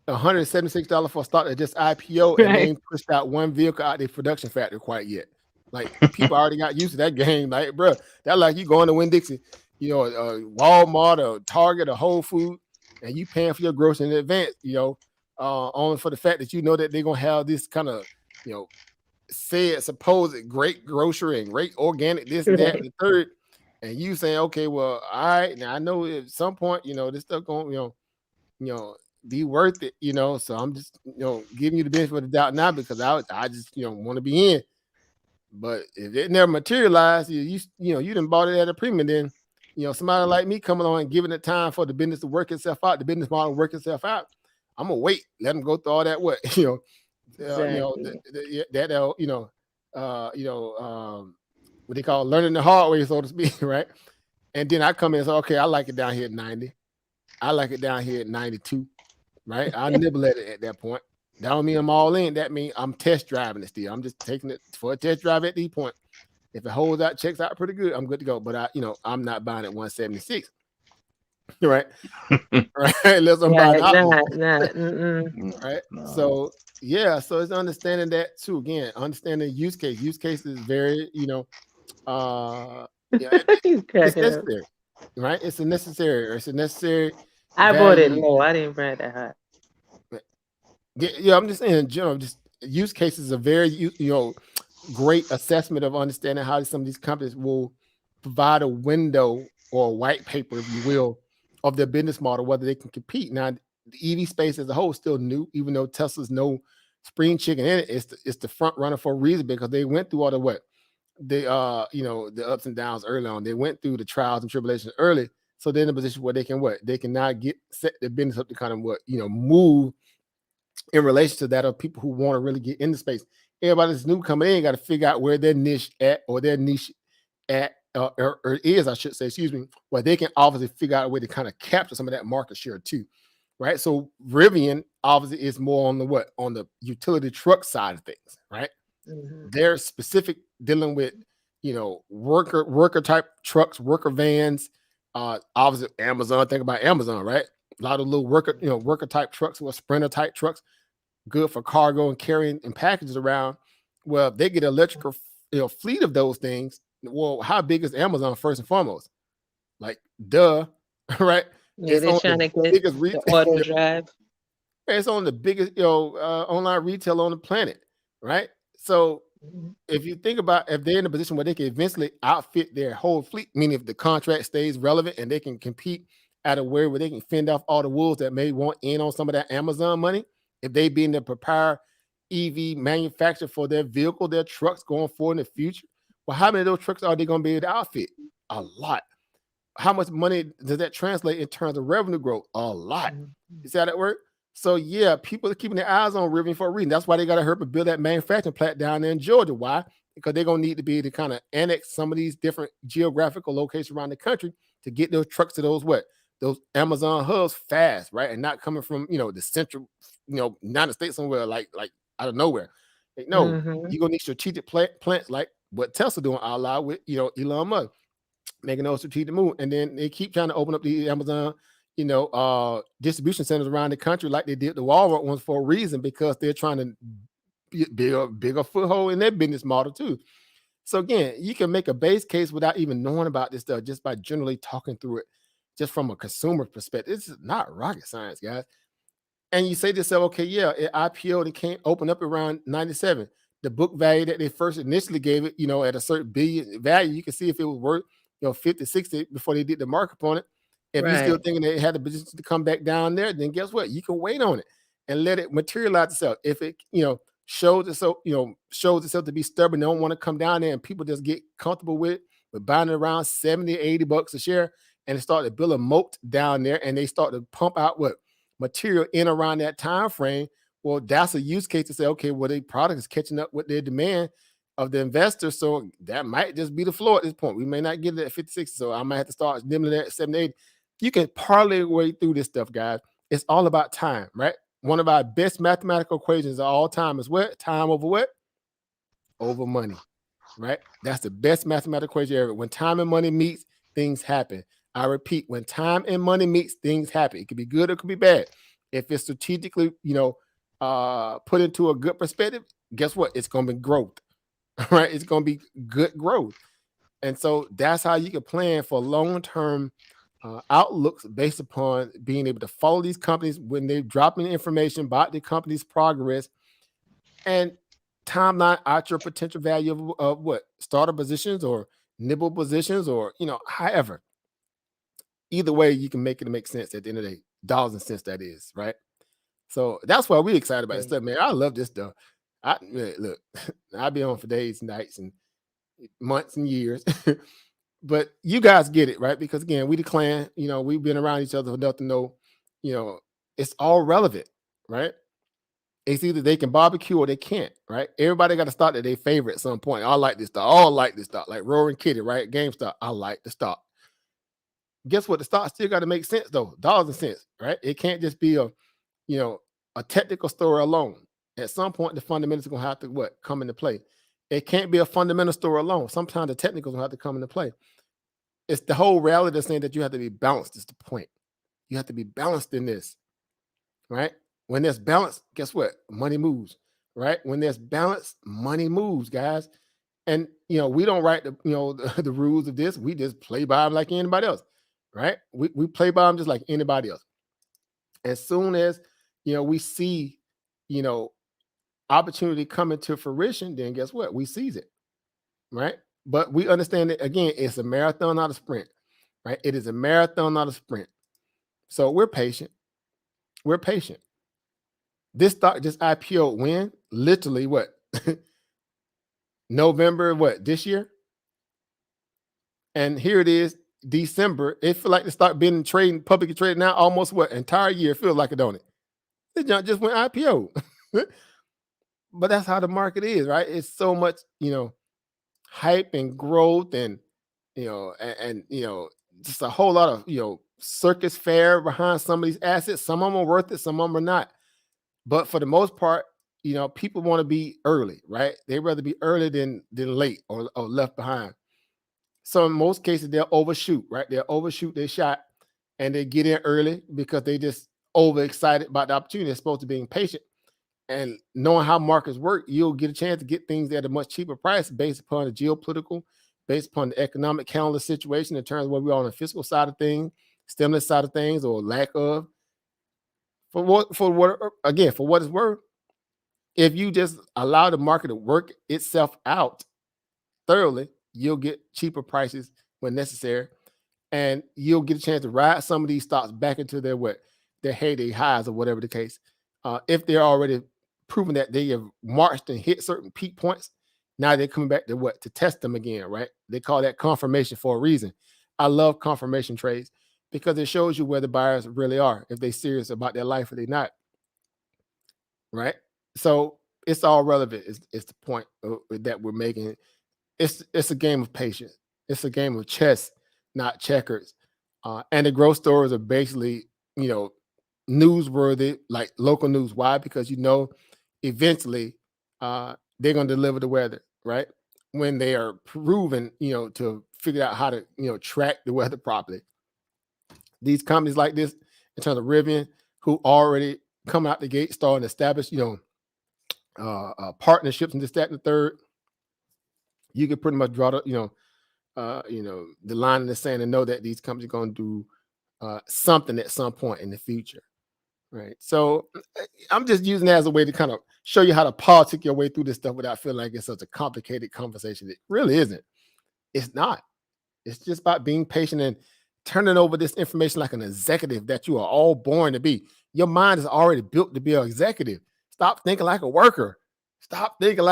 $176 for a stock that just IPO and they ain't pushed out one vehicle out their production factory quite yet? Like, people already got used to that game. Like, bro, that's like you going to Winn-Dixie, Walmart or Target or Whole Foods, and you paying for your groceries in advance, only for the fact that that they're gonna have this kind of, supposed great grocery and great organic, this, that, and the third, and you saying, okay, well, all right, now I know at some point, this stuff gonna, be worth it, so I'm just, giving you the benefit of the doubt now because I just, want to be in. But if it never materialized, you done bought it at a premium, then, somebody like me coming on and giving it time for the business to work itself out, the business model to work itself out, I'm gonna wait, let them go through all that what Exactly. what they call learning the hard way, so to speak, right? And then I come in and say, okay, I like it down here at 90. I like it down here at 92, right? I nibble at it at that point. That don't mean I'm all in. That means I'm test driving it still. I'm just taking it for a test drive at the point. If it holds out, checks out pretty good, I'm good to go. But I'm not buying at 176, right? Right? Unless I'm buying right? No. So yeah, so it's understanding that too. Again, understanding use case. Use case is very, it's necessary, right? It's a necessary. I bought it low. I didn't buy it that high. Yeah, I'm just saying in general, just use cases are very, great assessment of understanding how some of these companies will provide a window or a white paper, if you will, of their business model, whether they can compete. Now, the EV space as a whole is still new, even though Tesla's no spring chicken in it. It's the front runner for a reason, because they went through all the ups and downs early on. They went through the trials and tribulations early, so they're in a position where they can now set their business up to kind of move in relation to that of people who want to really get into space. Everybody that's new coming in got to figure out where their niche at, or their niche at or is, I should say, excuse me, where they can obviously figure out a way to kind of capture some of that market share too, right? So Rivian obviously is more on the utility truck side of things, right? Mm-hmm. They're specific dealing with worker type trucks, worker vans. Obviously Amazon. Think about Amazon, right? A lot of little worker type trucks or sprinter type trucks, good for cargo and carrying and packages around. Well, they get an electrical fleet of those things. Well, how big is Amazon first and foremost? Like, duh, right? Yeah, It's they're on trying the to get biggest the auto drive. It's on the biggest online retail on the planet, right? So if you think about, if they're in a position where they can eventually outfit their whole fleet, meaning if the contract stays relevant and they can compete at a where they can fend off all the wolves that may want in on some of that Amazon money, if they be in the prepare EV manufacturer for their vehicle, their trucks going forward in the future, well, how many of those trucks are they going to be able to outfit? A lot. How much money does that translate in terms of revenue growth? A lot. You see how that works? So yeah, people are keeping their eyes on Rivian for a reason. That's why they got to hurry build that manufacturing plant down there in Georgia. Why? Because they're going to need to be able to kind of annex some of these different geographical locations around the country to get those trucks to those Amazon hubs fast, right? And not coming from the central, United States somewhere like out of nowhere. No, you're gonna need strategic plants like what Tesla doing a lot with Elon Musk, making those strategic moves. And then they keep trying to open up the Amazon distribution centers around the country like they did the Walmart ones for a reason, because they're trying to build a bigger foothold in their business model too. So again, you can make a base case without even knowing about this stuff, just by generally talking through it, just from a consumer perspective. This is not rocket science, guys. And you say to yourself, okay, yeah, it IPO'd and can't open up around 97. The book value that they first initially gave it, at a certain billion value, you can see if it was worth 50, 60 before they did the mark upon it. If you're still thinking that it had the position to come back down there, then guess what? You can wait on it and let it materialize itself. If it, shows itself to be stubborn, they don't want to come down there, and people just get comfortable with buying it around 70, 80 bucks a share, and they start to build a moat down there, and they start to pump out material in around that time frame. Well, that's a use case to say, okay, well, their product is catching up with their demand of the investor, so that might just be the floor at this point. We may not get it at 56, so I might have to start nibbling at 70, 80. You can parlay your way through this stuff, guys. It's all about time, right? One of our best mathematical equations of all time is what? Time over what? Over money, right? That's the best mathematical equation ever. When time and money meets, things happen. I repeat, when time and money meets, things happen. It could be good or it could be bad. If it's strategically, put into a good perspective, guess what? It's going to be growth, right? It's going to be good growth. And so that's how you can plan for long-term outlooks based upon being able to follow these companies when they're dropping information about the company's progress and timeline out your potential value of what? Starter positions or nibble positions, or, however. Either way, you can make it make sense at the end of the day. Dollars and cents, that is, right? So that's why we're excited about this stuff, man. I love this stuff. Look, I'll be on for days, nights, and months and years. But you guys get it, right? Because again, we the clan, we've been around each other enough to know, it's all relevant. right? It's either they can barbecue or they can't, right? Everybody got to start at their favorite at some point. I like this stock. I like this stock. Like Roaring Kitty, right? GameStop. I like the stock. Guess what? The stock still got to make sense though. Dollars and cents, right? It can't just be a technical story alone. At some point, the fundamentals are gonna have to come into play. It can't be a fundamental story alone. Sometimes the technicals will have to come into play. It's the whole reality of saying that you have to be balanced. Is the point. You have to be balanced in this, right? When there's balance, guess what? Money moves, right? When there's balance, money moves, guys. And we don't write the rules of this. We just play by them like anybody else, right? We play by them just like anybody else. As soon as we see opportunity coming to fruition, then guess what? We seize it, right? But we understand that again, it's a marathon, not a sprint, right? It is a marathon, not a sprint. So we're patient. We're patient. This stock just IPO when? Literally what? November, this year? And here it is, December. It feels like the stock been trading, publicly traded now almost entire year. Feels like it, don't it? It just went IPO. But that's how the market is, right? It's so much, hype and growth and just a whole lot of circus fare behind some of these assets. Some of them are worth it, some of them are not. But for the most part, people want to be early, right? They'd rather be early than late or left behind. So in most cases, they'll overshoot, right? They'll overshoot their shot and they get in early because they just overexcited about the opportunity. They're supposed to be patient. And knowing how markets work, you'll get a chance to get things at a much cheaper price based upon the geopolitical, based upon the economic calendar situation in terms of where we are on the fiscal side of things, stimulus side of things, or lack of. For what it's worth, if you just allow the market to work itself out thoroughly, you'll get cheaper prices when necessary, and you'll get a chance to ride some of these stocks back into their heyday highs or whatever the case. If they're already proven that they have marched and hit certain peak points, now they're coming back to test them again, right? They call that confirmation for a reason. I love confirmation trades because it shows you where the buyers really are, if they're serious about their life or they're not, right? So it's all relevant. It's the point that we're making. It's a game of patience. It's a game of chess, not checkers. And the growth stories are basically, newsworthy, like local news. Why? Because eventually they're going to deliver the weather, right? When they are proven, to figure out how to, track the weather properly. These companies like this, in terms of Rivian, who already come out the gate, starting to establish, partnerships and this, that, and the third. You can pretty much draw the, the line in the sand and know that these companies are going to do something at some point in the future, right? So I'm just using that as a way to kind of show you how to politic your way through this stuff without feeling like it's such a complicated conversation. It really isn't. It's not. It's just about being patient and turning over this information like an executive that you are all born to be. Your mind is already built to be an executive. Stop thinking like a worker. Stop thinking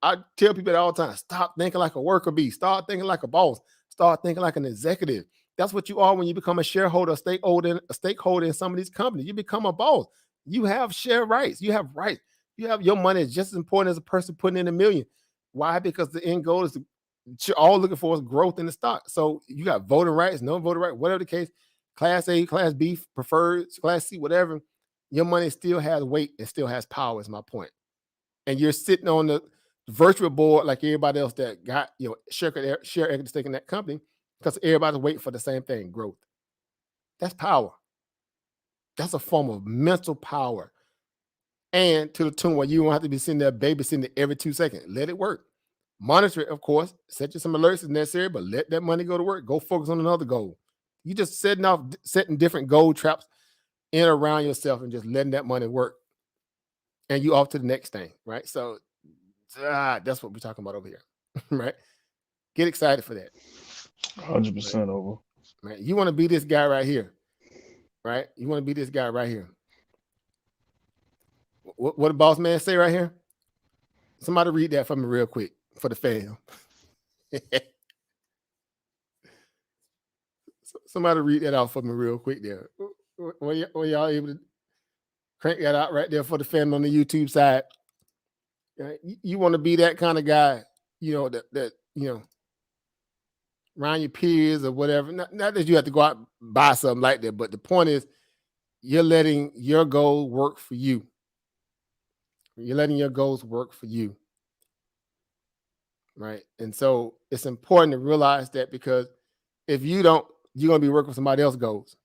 I tell people all the time, stop thinking like a worker bee. Start thinking like a boss. Start thinking like an executive. That's what you are when you become a shareholder, a stakeholder in some of these companies. You become a boss. You have share rights. You have rights. Your money is just as important as a person putting in $1 million. Why? Because the end goal is you're all looking for is growth in the stock. So you got voting rights, no voting right, whatever the case, Class A, Class B, preferred, Class C, whatever. Your money still has weight and still has power, is my point. And you're sitting on the virtual board like everybody else that got share equity stake in that company because everybody's waiting for the same thing, growth. That's power. That's a form of mental power. And to the tune where you don't have to be sitting there babysitting it every 2 seconds. Let it work. Monitor it, of course. Set you some alerts if necessary, but let that money go to work. Go focus on another goal. You just setting different goal traps in around yourself and just letting that money work. And you off to the next thing, right? So that's what we're talking about over here, right? Get excited for that. 100% over. Right? You want to be this guy right here, right? You want to be this guy right here. What the boss man say right here? Somebody read that for me real quick for the fam. Somebody read that out for me real quick there. Were y'all able to? Crank that out right there for the fan on the YouTube side. You want to be that kind of guy, that around your peers or whatever. Not that you have to go out and buy something like that, but the point is you're letting your goal work for you. You're letting your goals work for you. Right. And so it's important to realize that, because if you don't, you're going to be working with somebody else's goals.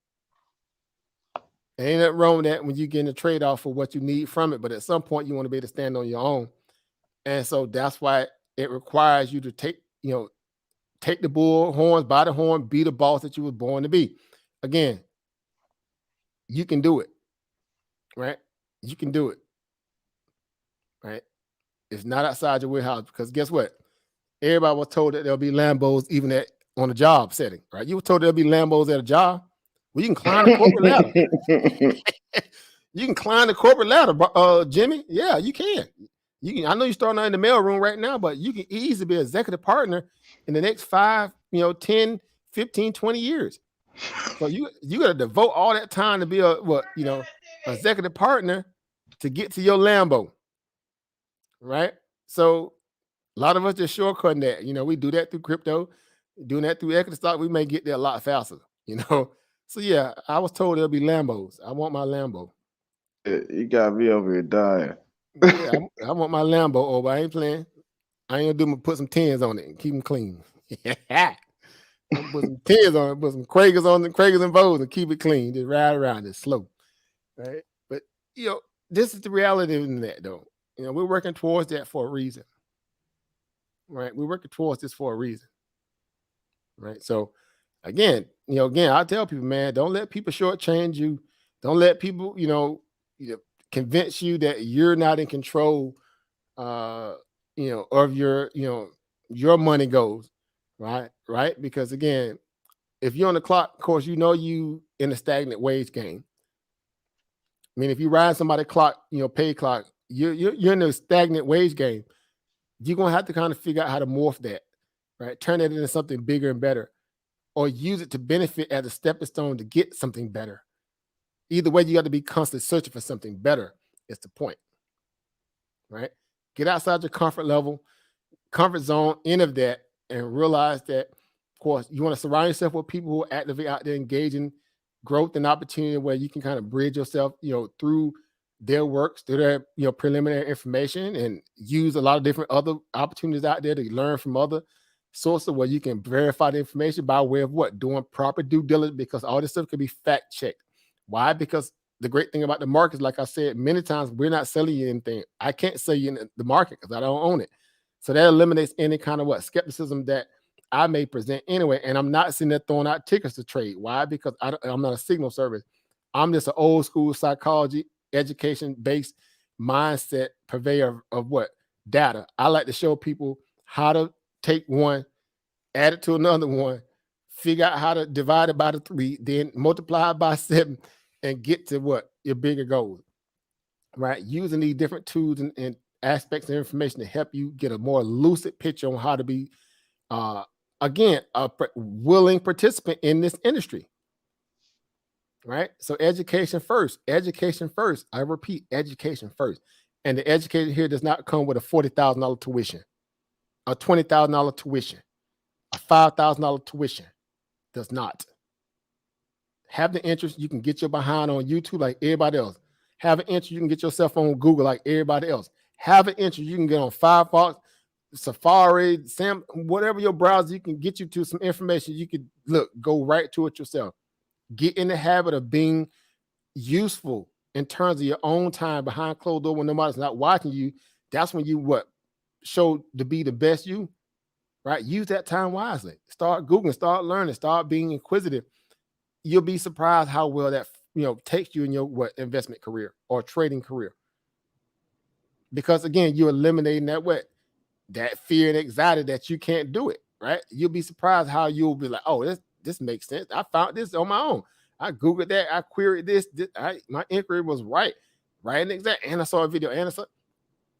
Ain't nothing wrong with that when you get a trade-off for what you need from it. But at some point, you want to be able to stand on your own. And so that's why it requires you to take the bull horns by the horn, be the boss that you were born to be. Again, you can do it. Right? You can do it. Right? It's not outside your warehouse, because guess what? Everybody was told that there'll be Lambos even on a job setting, right? You were told there'll be Lambos at a job. Well, you can climb the corporate ladder. You can climb the corporate ladder, Jimmy. Yeah, you can. You can. I know you're starting out in the mailroom right now, but you can easily be an executive partner in the next 5, 10, 15, 20 years. So you got to devote all that time to be executive partner to get to your Lambo, right? So a lot of us just shortcutting that. We do that through crypto, doing that through equity stock. We may get there a lot faster, So yeah, I was told there'll be Lambos. I want my Lambo. You got me over here dying. Yeah, I want my Lambo over. I ain't playing. I ain't gonna put some tins on it and keep them clean. Put some tins on it, put some Kragers on the Kragers and Bows and keep it clean. Just ride around it slow, right? But this is the reality of that, though. We're working towards that for a reason. Right, we're working towards this for a reason. Right, so again, I tell people, man, don't let people shortchange you. Don't let people, convince you that you're not in control, of your money goals, right? Because again, if you're on the clock, of course, you in a stagnant wage game. I mean, if you ride somebody's clock, pay clock, you're in a stagnant wage game. You're going to have to kind of figure out how to morph that, right? Turn it into something bigger and better, or use it to benefit as a stepping stone to get something better. Either way, you got to be constantly searching for something better. It's the point, right? Get outside your comfort zone, end of that, and realize that, of course, you want to surround yourself with people who are actively out there engaging growth and opportunity, where you can kind of bridge yourself, through their works, through their preliminary information, and use a lot of different other opportunities out there to learn from other sources where you can verify the information by way of doing proper due diligence, because all this stuff can be fact checked. Why? Because the great thing about the market is, like I said many times, we're not selling you anything. I can't sell you in the market because I don't own it. So that eliminates any kind of skepticism that I may present anyway. And I'm not sitting there throwing out tickets to trade. Why? Because I'm not a signal service. I'm just an old school psychology, education-based mindset purveyor of data. I like to show people how to take one, add it to another one, figure out how to divide it by the 3, then multiply it by 7, and get to your bigger goals, right? Using these different tools and aspects of information to help you get a more lucid picture on how to be, again, a willing participant in this industry, right? So education first. I repeat, education first. And the education here does not come with a $40,000 tuition, a $20,000 tuition, a $5,000 tuition. Does not. Have the interest, you can get your behind on YouTube like everybody else. Have an interest, you can get yourself on Google like everybody else. Have an interest, you can get on Firefox, Safari, Sam, whatever your browser, you can get you to some information. You can go right to it yourself. Get in the habit of being useful in terms of your own time behind closed door when nobody's not watching you. That's when you show to be the best you. Right? Use that time wisely. Start Googling, start learning, start being inquisitive. You'll be surprised how well that takes you in your investment career or trading career. Because again, you're eliminating that fear and anxiety that you can't do it. Right? You'll be surprised how you'll be like, oh, this makes sense. I found this on my own. I Googled that. I queried this. My inquiry was right and exact. And I saw a video. And I saw.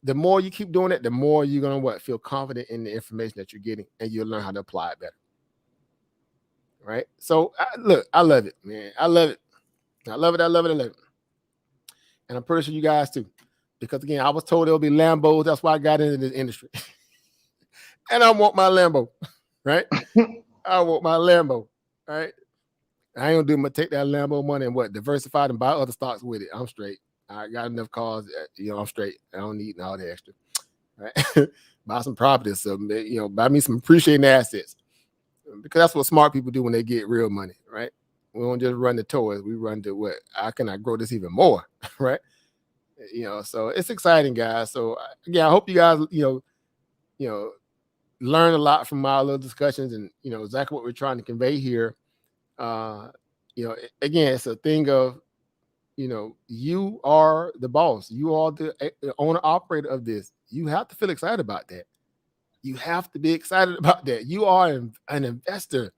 The more you keep doing it, the more you're gonna feel confident in the information that you're getting, and you'll learn how to apply it better. Right? So I love it, man. I love it. And I'm pretty sure you guys too. Because again, I was told there'll be Lambos. That's why I got into this industry. And I want my Lambo, right? I want my Lambo, right? I ain't gonna do take that Lambo money and what diversify and buy other stocks with it. I'm straight. I got enough cars, I'm straight. I don't need all the extra. Right? Buy some properties, so buy me some appreciating assets. Because that's what smart people do when they get real money, right? We don't just run the toys, we run to what? How can I grow this even more? Right? So it's exciting, guys. So I hope you guys, learn a lot from our little discussions and exactly what we're trying to convey here. Again, it's a thing of you are the boss, you are the owner operator of this. You have to feel excited about that. You have to be excited about that. You are an investor.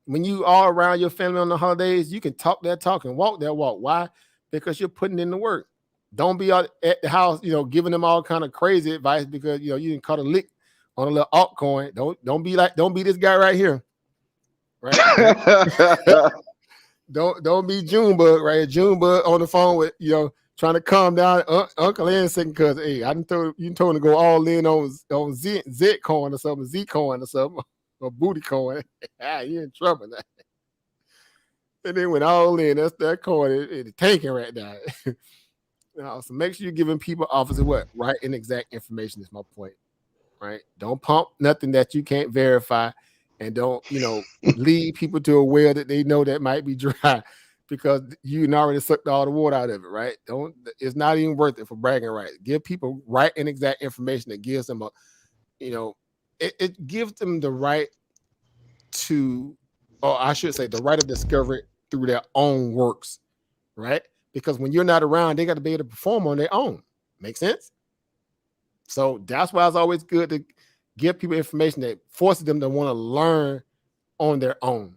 When you are around your family on the holidays, you can talk that talk and walk that walk. Why? Because you're putting in the work. Don't be out at the house, giving them all kind of crazy advice because you didn't cut a lick on a little altcoin. Don't be this guy right here. Right? Don't be Junebug, right? Junebug on the phone with trying to calm down Uncle and second cousin. Hey, I told him to go all in on Zcoin or something, Zcoin or something, or Booty Coin. You're in trouble now. And then went all in. That's that coin. It's tanking right now. So make sure you're giving people offers what right and exact information is my point. Right? Don't pump nothing that you can't verify, and don't lead people to a well that they know that might be dry because you already sucked all the water out of it. Right? It's not even worth it for bragging rights. Give people right and exact information that gives them it gives them the right to, or I should say, the right of discovery through their own works. Right? Because when you're not around, they got to be able to perform on their own. Make sense? So that's why it's always good to give people information that forces them to want to learn on their own.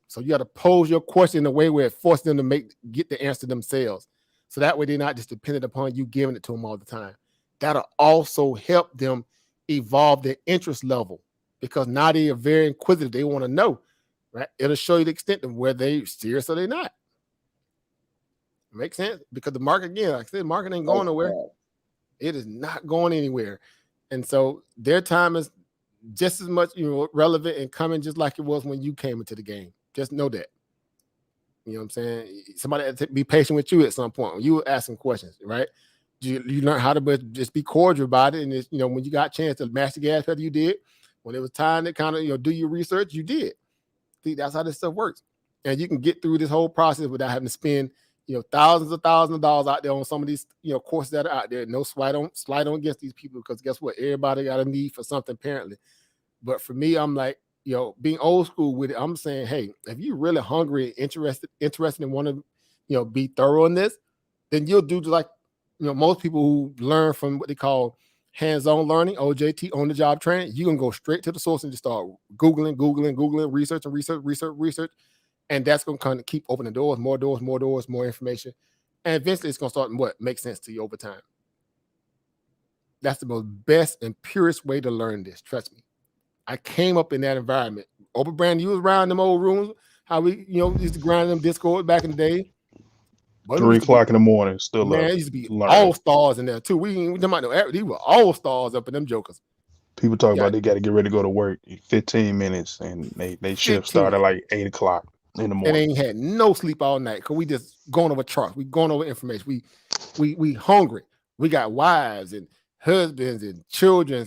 So you got to pose your question in a way where it forces them to get the answer themselves. So that way they're not just dependent upon you giving it to them all the time. That'll also help them evolve their interest level because now they are very inquisitive. They want to know, right? It'll show you the extent of where they're serious or they're not. Makes sense? Because the market, again, like I said, market ain't going nowhere. It is not going anywhere. And so their time is just as much relevant and coming just like it was when you came into the game. Just know that. You know what I'm saying? Somebody had to be patient with you at some point when you were asking questions, right? You learn how to just be cordial about it. And it's, when you got a chance to mash the gas pedal, you did. When it was time to kind of do your research, you did. See, that's how this stuff works. And you can get through this whole process without having to spend thousands of dollars out there on some of these, courses that are out there. No slide on against these people because guess what? Everybody got a need for something apparently. But for me, I'm like, being old school with it, I'm saying, hey, if you're really hungry and interested and want to, be thorough in this, then you'll do like, most people who learn from what they call hands-on learning, OJT, on-the-job training. You can go straight to the source and just start Googling, research. And that's going to kind of keep opening doors, more information. And eventually it's going to start make sense to you over time. That's the most best and purest way to learn this. Trust me. I came up in that environment. Brand, you was around them old rooms, how we, used to grind them Discord back in the day. 3 o'clock in the morning, still man, up. It used to be all stars in there too. We talking about these were all stars up in them jokers. People talk about they got to get ready to go to work in 15 minutes, and they shift started like 8 o'clock in the morning. And they ain't had no sleep all night because we just going over charts. We going over information. We hungry. We got wives and husbands and children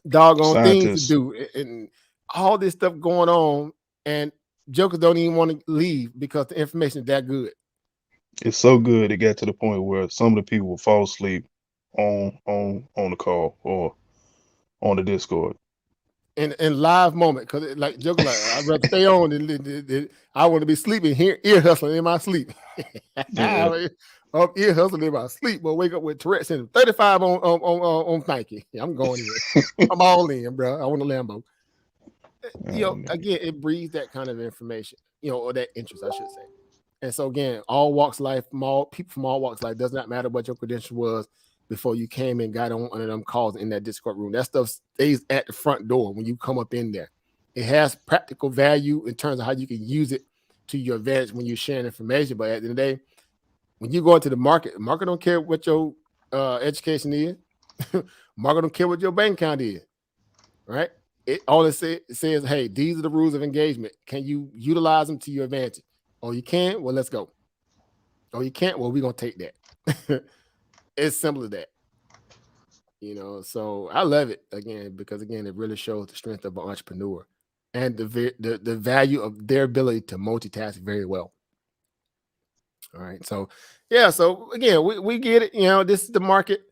doggone things to do and all this stuff going on, and jokers don't even want to leave because the information is that good. It's so good it got to the point where some of the people will fall asleep on the call or on the Discord. In live moment, because like joker, like I'd rather stay on than I want to be sleeping here, ear hustling in my sleep. Yeah. Up ear hustling in my sleep, but wake up with Tourette's and 35 on Nike. I'm going in. I'm all in, bro. I want a Lambo. Again, it breeds that kind of information, or that interest, I should say. And so again, all walks of life, people from all walks of life, does not matter what your credential was before you came and got on one of them calls in that Discord room. That stuff stays at the front door when you come up in there. It has practical value in terms of how you can use it to your advantage when you're sharing information. But at the end of the day, when you go into the market don't care what your education is. Market don't care what your bank account is, right? It says, hey, these are the rules of engagement. Can you utilize them to your advantage? Oh, you can? Well, let's go. Oh, you can't? Well, we're going to take that. It's simple as that. So I love it, again, because, again, it really shows the strength of an entrepreneur and the value of their ability to multitask very well. All right. So, yeah. So, again, we get it. This is the market,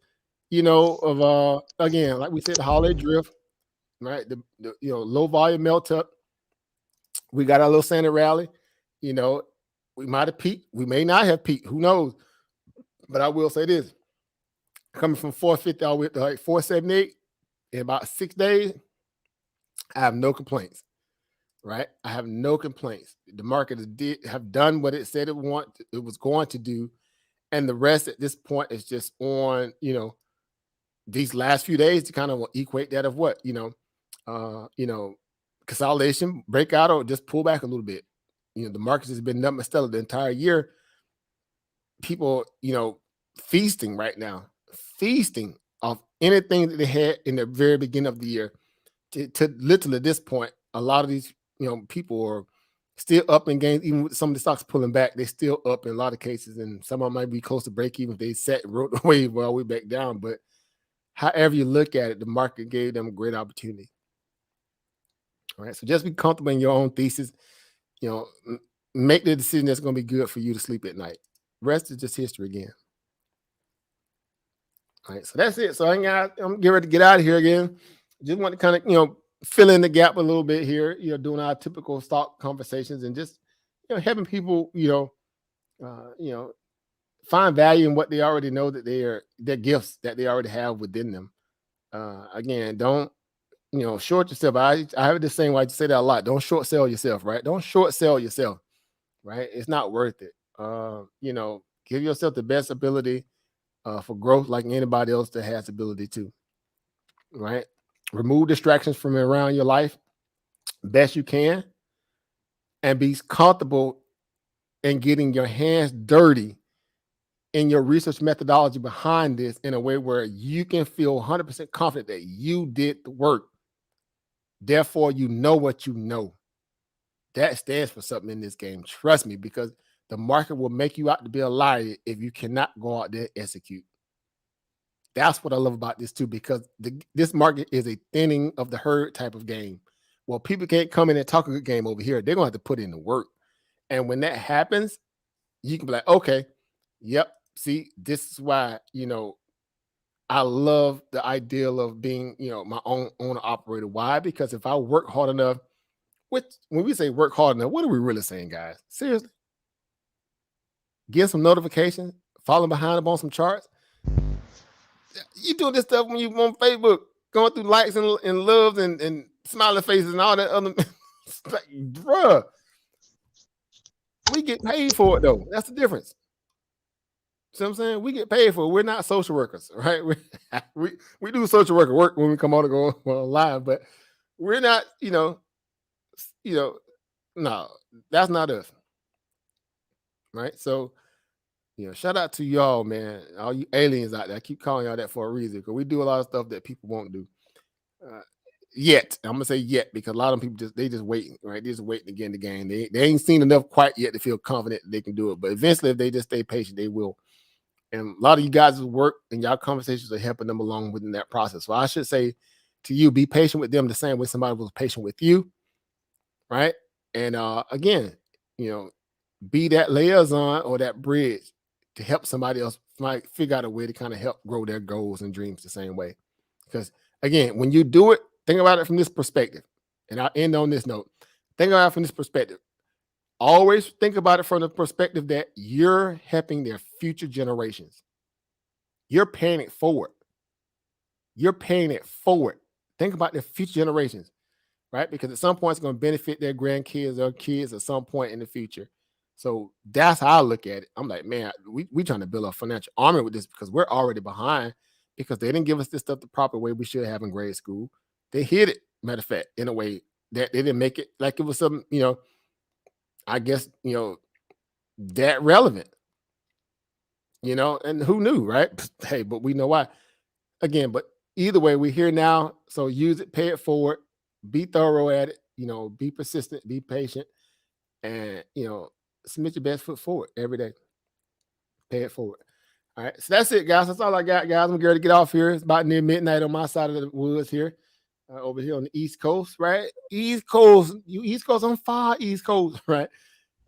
of, again, like we said, the holiday drift, right? The low volume melt up. We got our little Santa rally. We might have peaked. We may not have peaked. Who knows? But I will say this. Coming from 450 all the way to like 478 in about 6 days, I have no complaints, right? I have no complaints. The market have done what it said it was going to do. And the rest at this point is just on, these last few days to kind of equate that of what, consolidation, breakout, or just pull back a little bit. The market has been nothing but stellar the entire year. People, feasting right now, feasting off anything that they had in the very beginning of the year to literally at this point, a lot of these, people are still up in gains, even with some of the stocks pulling back, they're still up in a lot of cases, and some of them might be close to break even if they sat and rode the wave all the way back down. But however you look at it, the market gave them a great opportunity. All right, so just be comfortable in your own thesis. Make the decision that's going to be good for you to sleep at night. Rest is just history again. All right, so that's it. So I'm getting ready to get out of here again. Just want to kind of, fill in the gap a little bit here, doing our typical stock conversations and just, helping people, find value in what they already know that their gifts that they already have within them. Again, don't, short yourself. I have this saying why I say that a lot. Don't short sell yourself, right? Don't short sell yourself, right? It's not worth it. Give yourself the best ability for growth like anybody else that has ability to, right? Remove distractions from around your life best you can and be comfortable in getting your hands dirty in your research methodology behind this in a way where you can feel 100% confident that you did the work. Therefore, you know what you know. That stands for something in this game. Trust me, because the market will make you out to be a liar if you cannot go out there and execute. That's what I love about this too, because this market is a thinning of the herd type of game. Well, people can't come in and talk a good game over here. They're going to have to put in the work. And when that happens, you can be like, okay, yep. See, this is why, I love the ideal of being, my own owner operator. Why? Because if I work hard enough, when we say work hard enough, what are we really saying, guys? Seriously? Get some notifications, following behind up on some charts. You doing this stuff when you on Facebook, going through likes and loves and smiling faces and all that other. Like, bruh, we get paid for it though. That's the difference. See what I'm saying? We get paid for it. We're not social workers, right? We do social work when we come on and go live, but we're not, no, that's not us. Right? So, shout out to y'all, man. All you aliens out there. I keep calling y'all that for a reason, because we do a lot of stuff that people won't do. Yet. I'm gonna say yet, because a lot of people just waiting, right? They're just waiting to get in the game. They ain't seen enough quite yet to feel confident that they can do it. But eventually, if they just stay patient, they will. And a lot of you guys' work and y'all conversations are helping them along within that process. So I should say to you, be patient with them the same way somebody was patient with you, right? And again, be that liaison or that bridge to help somebody else figure out a way to kind of help grow their goals and dreams the same way. Because again, when you do it, think about it from this perspective. And I'll end on this note. Think about it from this perspective. Always think about it from the perspective that you're helping their future generations. You're paying it forward. You're paying it forward. Think about their future generations, right? Because at some point, it's going to benefit their grandkids or kids at some point in the future. So that's how I look at it. I'm like, man, we trying to build a financial army with this, because we're already behind, because they didn't give us this stuff the proper way we should have in grade school. They hid it, matter of fact, in a way, that they didn't make it like it was some, I guess, that relevant, and who knew, right? Hey, but we know why. Again, but either way, we're here now. So use it, pay it forward, be thorough at it, be persistent, be patient, and, submit your best foot forward every day. Pay it forward. All right. So that's it, guys. That's all I got, guys. I'm going to get off here. It's about near midnight on my side of the woods here. Over here on the East Coast, right? East Coast. You East Coast on fire, East Coast, right?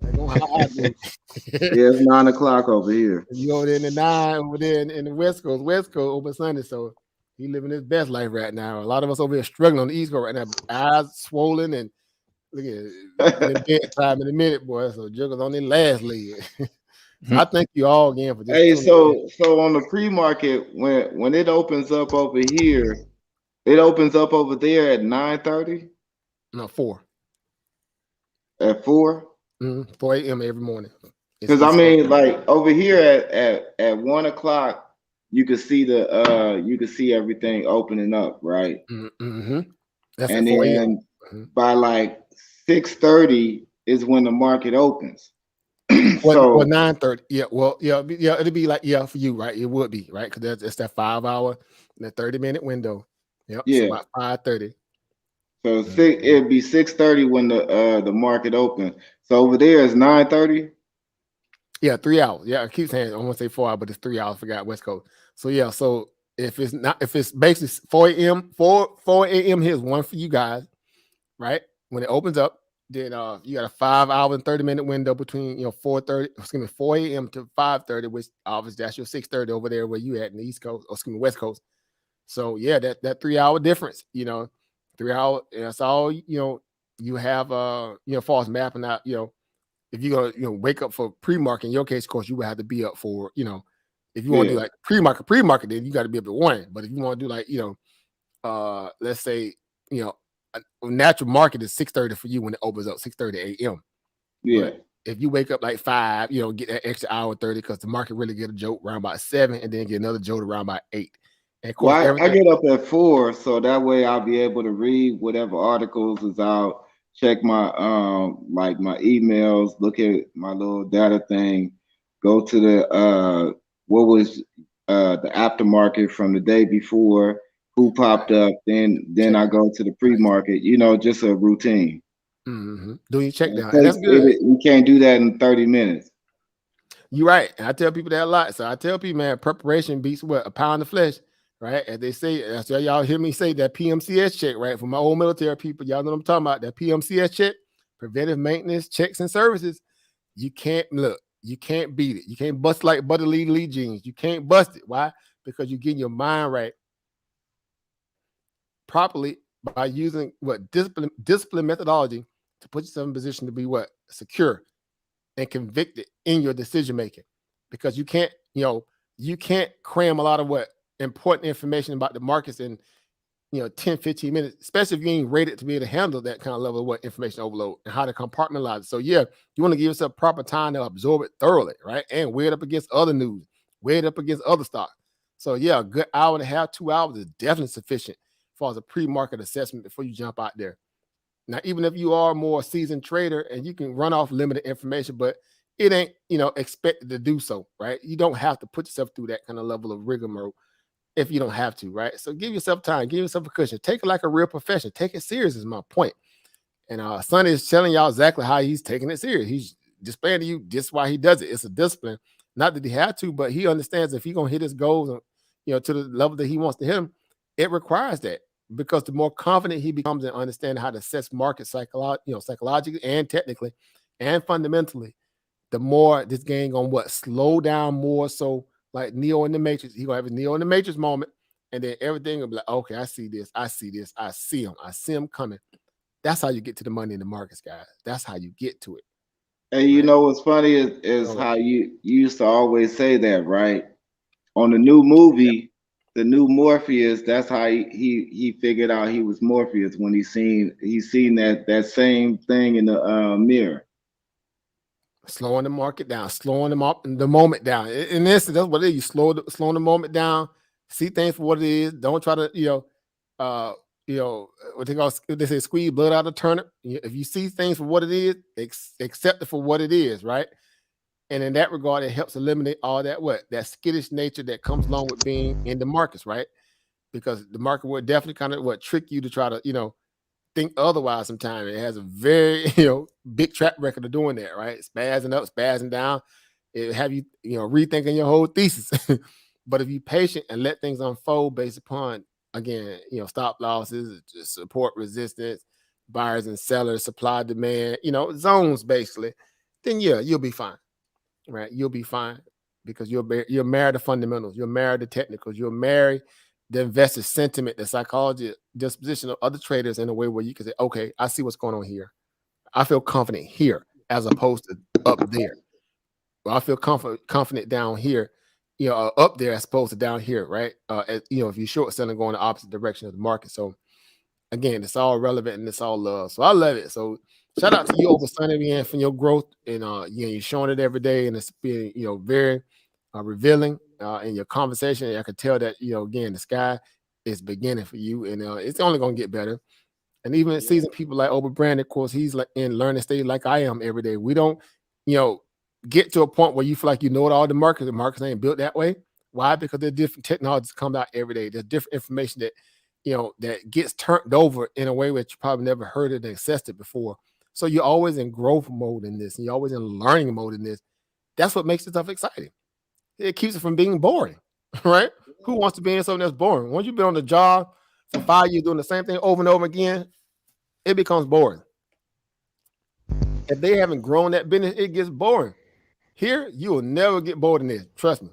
Yeah, it's 9 o'clock over here. You over there in the 9 over there in the West Coast open Sunday. So he living his best life right now. A lot of us over here struggling on the East Coast right now, eyes swollen and look at it, time in a minute, boy. So Jugger's on their last leg. So I thank you all again for this. Hey, so on the pre-market, when it opens up over here, it opens up over there at 9:30? No, 4. At 4? 4 a.m. every morning. Because I mean, like over here at 1 o'clock, you can see everything opening up, right? Mm-hmm. That's and then by like 6:30 is when the market opens. Well, 9:30. Yeah, well, yeah, it'd be like for you, right? It would be right because it's that 5 hour, that 30-minute window. Yep. Yeah. So about 5:30. So it'd be 6:30 when the market opens. So over there is 9:30. Yeah, 3 hours. Yeah, I keep saying I want to say 4 hours, but it's 3 hours. Forgot West Coast. So yeah, so if it's basically 4 a.m. 4 a.m. here's one for you guys, right? When it opens up, then you got a 5 hour and 30-minute window between 4 a.m. to 5:30, which obviously that's your 6:30 over there where you at in the East Coast, or West Coast. So yeah, that 3 hour difference, 3 hour, that's all you have far as mapping out, if you're gonna wake up for pre-market, in your case, of course, you would have to be up for, if you want to do like pre-market, then you got to be up at 1. But if you want to do like, let's say, a natural market is 6:30 for you when it opens up, 6:30 a.m. Yeah. But if you wake up like 5, get that extra hour 30 because the market really get a jolt around about 7 and then get another jolt around about 8. And of course, I get up at 4, so that way I'll be able to read whatever articles is out, check my like my emails, look at my little data thing, go to the what was the aftermarket from the day before, who popped up, then I go to the pre-market, just a routine. Mm-hmm. Doing your check down. That's good. You can't do that in 30 minutes. You're right. And I tell people that a lot. So I tell people, man, preparation beats what? A pound of flesh, right? As they say, that's why y'all hear me say that PMCS check, right? For my old military people, y'all know what I'm talking about. That PMCS check, preventive maintenance checks and services. You can't beat it. You can't bust like Butter Lee jeans. You can't bust it. Why? Because you're getting your mind right properly by using discipline methodology to put yourself in position to be secure and convicted in your decision making, because you can't cram a lot of important information about the markets in 10-15 minutes, especially if you ain't rated to be able to handle that kind of level of information overload and how to compartmentalize it. So yeah, you want to give yourself proper time to absorb it thoroughly, right? And weigh it up against other news, weigh it up against other stocks. So yeah, a good hour and a half, 2 hours is definitely sufficient as far as a pre-market assessment before you jump out there. Now, even if you are a more seasoned trader and you can run off limited information, but it ain't, expected to do so, right? You don't have to put yourself through that kind of level of rigmarole if you don't have to, right? So give yourself time, give yourself a cushion, take it like a real profession, take it serious is my point. And Sonny is telling y'all exactly how he's taking it serious. He's displaying to you just why he does it. It's a discipline. Not that he had to, but he understands if he's gonna hit his goals, to the level that he wants to hit them, it requires that. Because the more confident he becomes in understanding how to assess market psychologically and technically and fundamentally, the more this game gonna slow down more. So like Neo in the Matrix, he gonna have a Neo in the Matrix moment, and then everything will be like, okay, I see this, I see him coming. That's how you get to the money in the markets, guys. That's how you get to it. And you know what's funny is how you used to always say that, right? On the new movie, the new Morpheus, that's how he figured out he was Morpheus when he seen that same thing in the mirror. Slowing the market down, slowing the moment down. In this, that's what it is. You slowing the moment down, see things for what it is. Don't try to, what they say, squeeze blood out of turnip. If you see things for what it is, accept it for what it is, right? And in that regard, it helps eliminate all that skittish nature that comes along with being in the markets, right? Because the market will definitely kind of trick you to try to, think otherwise sometimes. It has a very, big track record of doing that, right? Spazzing up, spazzing down. It have you, rethinking your whole thesis. But if you're patient and let things unfold based upon, again, stop losses, support, resistance, buyers and sellers, supply, demand, zones basically, then yeah, you'll be fine, right? You'll be fine because you're married to fundamentals, you're married to technicals, you're married the investor sentiment, the psychology, disposition of other traders in a way where you can say, okay, I see what's going on here. I feel confident here as opposed to up there. Well, I feel confident down here, up there as opposed to down here, right? If you're short selling going the opposite direction of the market. So again, it's all relevant and it's all love. So I love it. So shout out to you over Sunday again for your growth, and you're showing it every day, and it's being very revealing in your conversation. I could tell that again the sky is beginning for you, and it's only going to get better. And even seasoned people like Ober Brand, of course, he's like in learning stage like I am every day. We don't get to a point where you feel like you know it all. The markets ain't built that way. Why? Because there's different technologies come out every day. There's different information that that gets turned over in a way that you probably never heard it and accessed it before. So you're always in growth mode in this, and you're always in learning mode in this. That's what makes this stuff exciting. It keeps it from being boring, right? Who wants to be in something that's boring? Once you've been on the job for 5 years doing the same thing over and over again, it becomes boring. If they haven't grown that business, it gets boring. Here, you will never get bored in this. Trust me.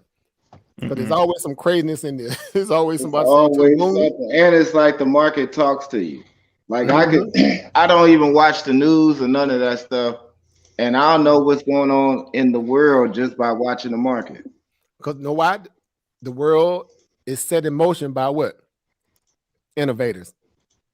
But there's always some craziness in there. There's always somebody saying something. And it's like the market talks to you. Like I don't even watch the news or none of that stuff. And I'll know what's going on in the world just by watching the market. Because you know why? The world is set in motion by what? Innovators.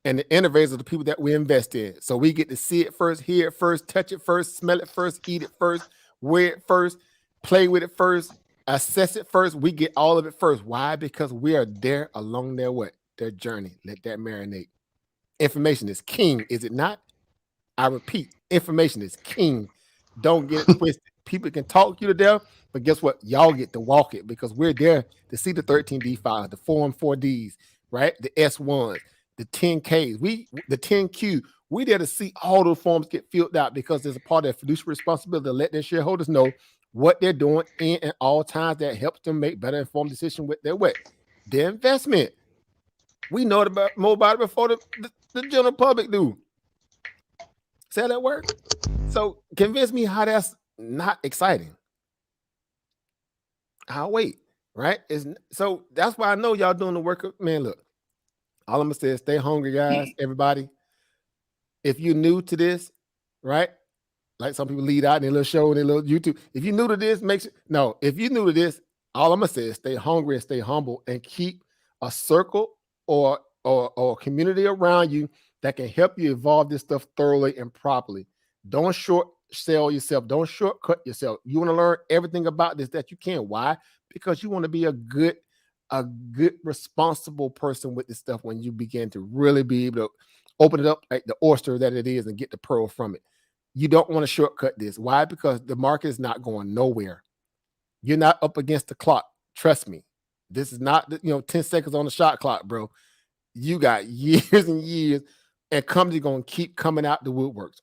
And the innovators are the people that we invest in. So we get to see it first, hear it first, touch it first, smell it first, eat it first, wear it first, play with it first, assess it first. We get all of it first. Why? Because we are there along their journey. Let that marinate. Information is king, is it not? I repeat, information is king. Don't get it twisted. People can talk you to death, but guess what? Y'all get to walk it because we're there to see the 13D files, the 4 and 4Ds, right? The S1s, the 10Ks, the 10Q. We there to see all those forms get filled out because there's a part of their fiduciary responsibility to let their shareholders know what they're doing in at all times that helps them make better informed decisions with their investment. We know more about it before the general public do. See how that works? So convince me how that's not exciting. I'll wait, right? So that's why I know y'all doing the work. Man, look, all I'm gonna say is stay hungry, guys, everybody. If you're new to this, right? Like some people lead out in their little show and their little YouTube. If you're new to this, if you're new to this, all I'm gonna say is stay hungry and stay humble and keep a circle or community around you that can help you evolve this stuff thoroughly and properly. Don't short sell yourself. Don't shortcut yourself. You want to learn everything about this that you can. Why? Because you want to be a good, responsible person with this stuff when you begin to really be able to open it up like the oyster that it is and get the pearl from it. You don't want to shortcut this. Why? Because the market is not going nowhere. You're not up against the clock. Trust me. This is not 10 seconds on the shot clock, bro. You got years and years, and companies going to keep coming out the woodworks.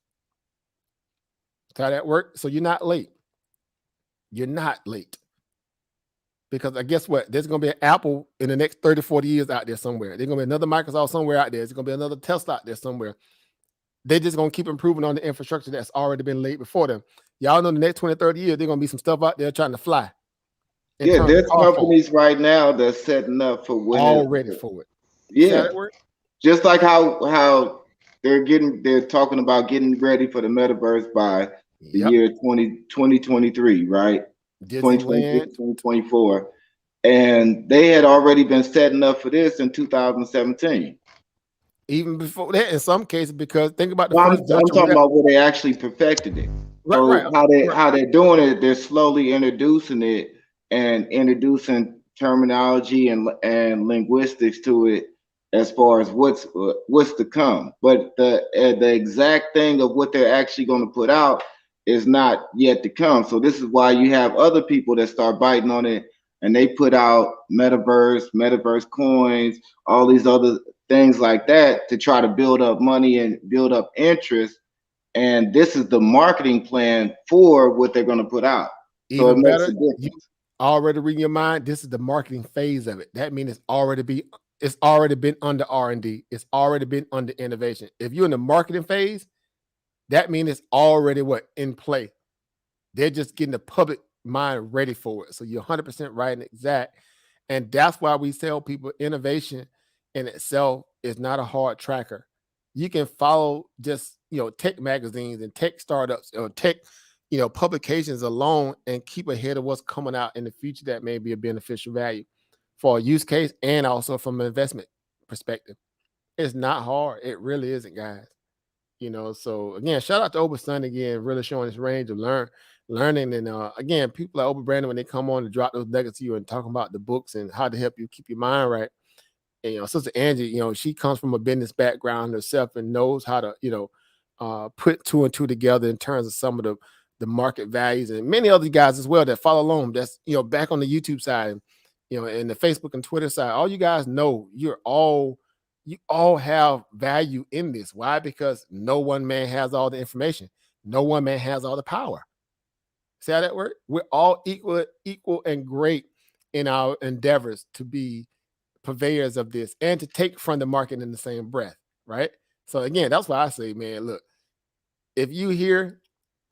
That's how that works. So you're not late. You're not late. Because guess what? There's going to be an Apple in the next 30, 40 years out there somewhere. There's going to be another Microsoft somewhere out there. There's going to be another Tesla out there somewhere. They're just going to keep improving on the infrastructure that's already been laid before them. Y'all know the next 20, 30 years, there's going to be some stuff out there trying to fly. Yeah, there's companies right now that's setting up for when already for it. Yeah. Just like how they're talking about getting ready for the metaverse by the year 2023, right? 2024. And they had already been setting up for this in 2017. Even before that, in some cases, because think about I'm talking about where they actually perfected it. How they're doing it, they're slowly introducing it and introducing terminology and linguistics to it as far as what's to come. But the exact thing of what they're actually going to put out is not yet to come. So this is why you have other people that start biting on it, and they put out metaverse coins, all these other things like that to try to build up money and build up interest. And this is the marketing plan for what they're going to put out. So it Even makes a better, you difference. already reading your mind. This is the marketing phase of it. That means it's already been under R&D. It's already been under innovation. If you're in the marketing phase, that means it's already in play. They're just getting the public mind ready for it. So you're 100% right and exact. And that's why we tell people innovation in itself is not a hard tracker. You can follow just, tech magazines and tech startups or tech, publications alone and keep ahead of what's coming out in the future that may be a beneficial value for a use case and also from an investment perspective. It's not hard. It really isn't, guys. So again, shout out to Ober Sun again, really showing his range of learning. And again, people like Ober Brandon, when they come on to drop those nuggets to you and talking about the books and how to help you keep your mind right. And Sister Angie, she comes from a business background herself and knows how to, put two and two together in terms of some of the market values, and many other guys as well that follow along. That's back on the YouTube side, and the Facebook and Twitter side. All you guys know, you all have value in this. Why? Because no one man has all the information. No one man has all the power. See how that works? We're all equal and great in our endeavors to be purveyors of this and to take from the market in the same breath, right? So again, that's why I say, man, look, if you here,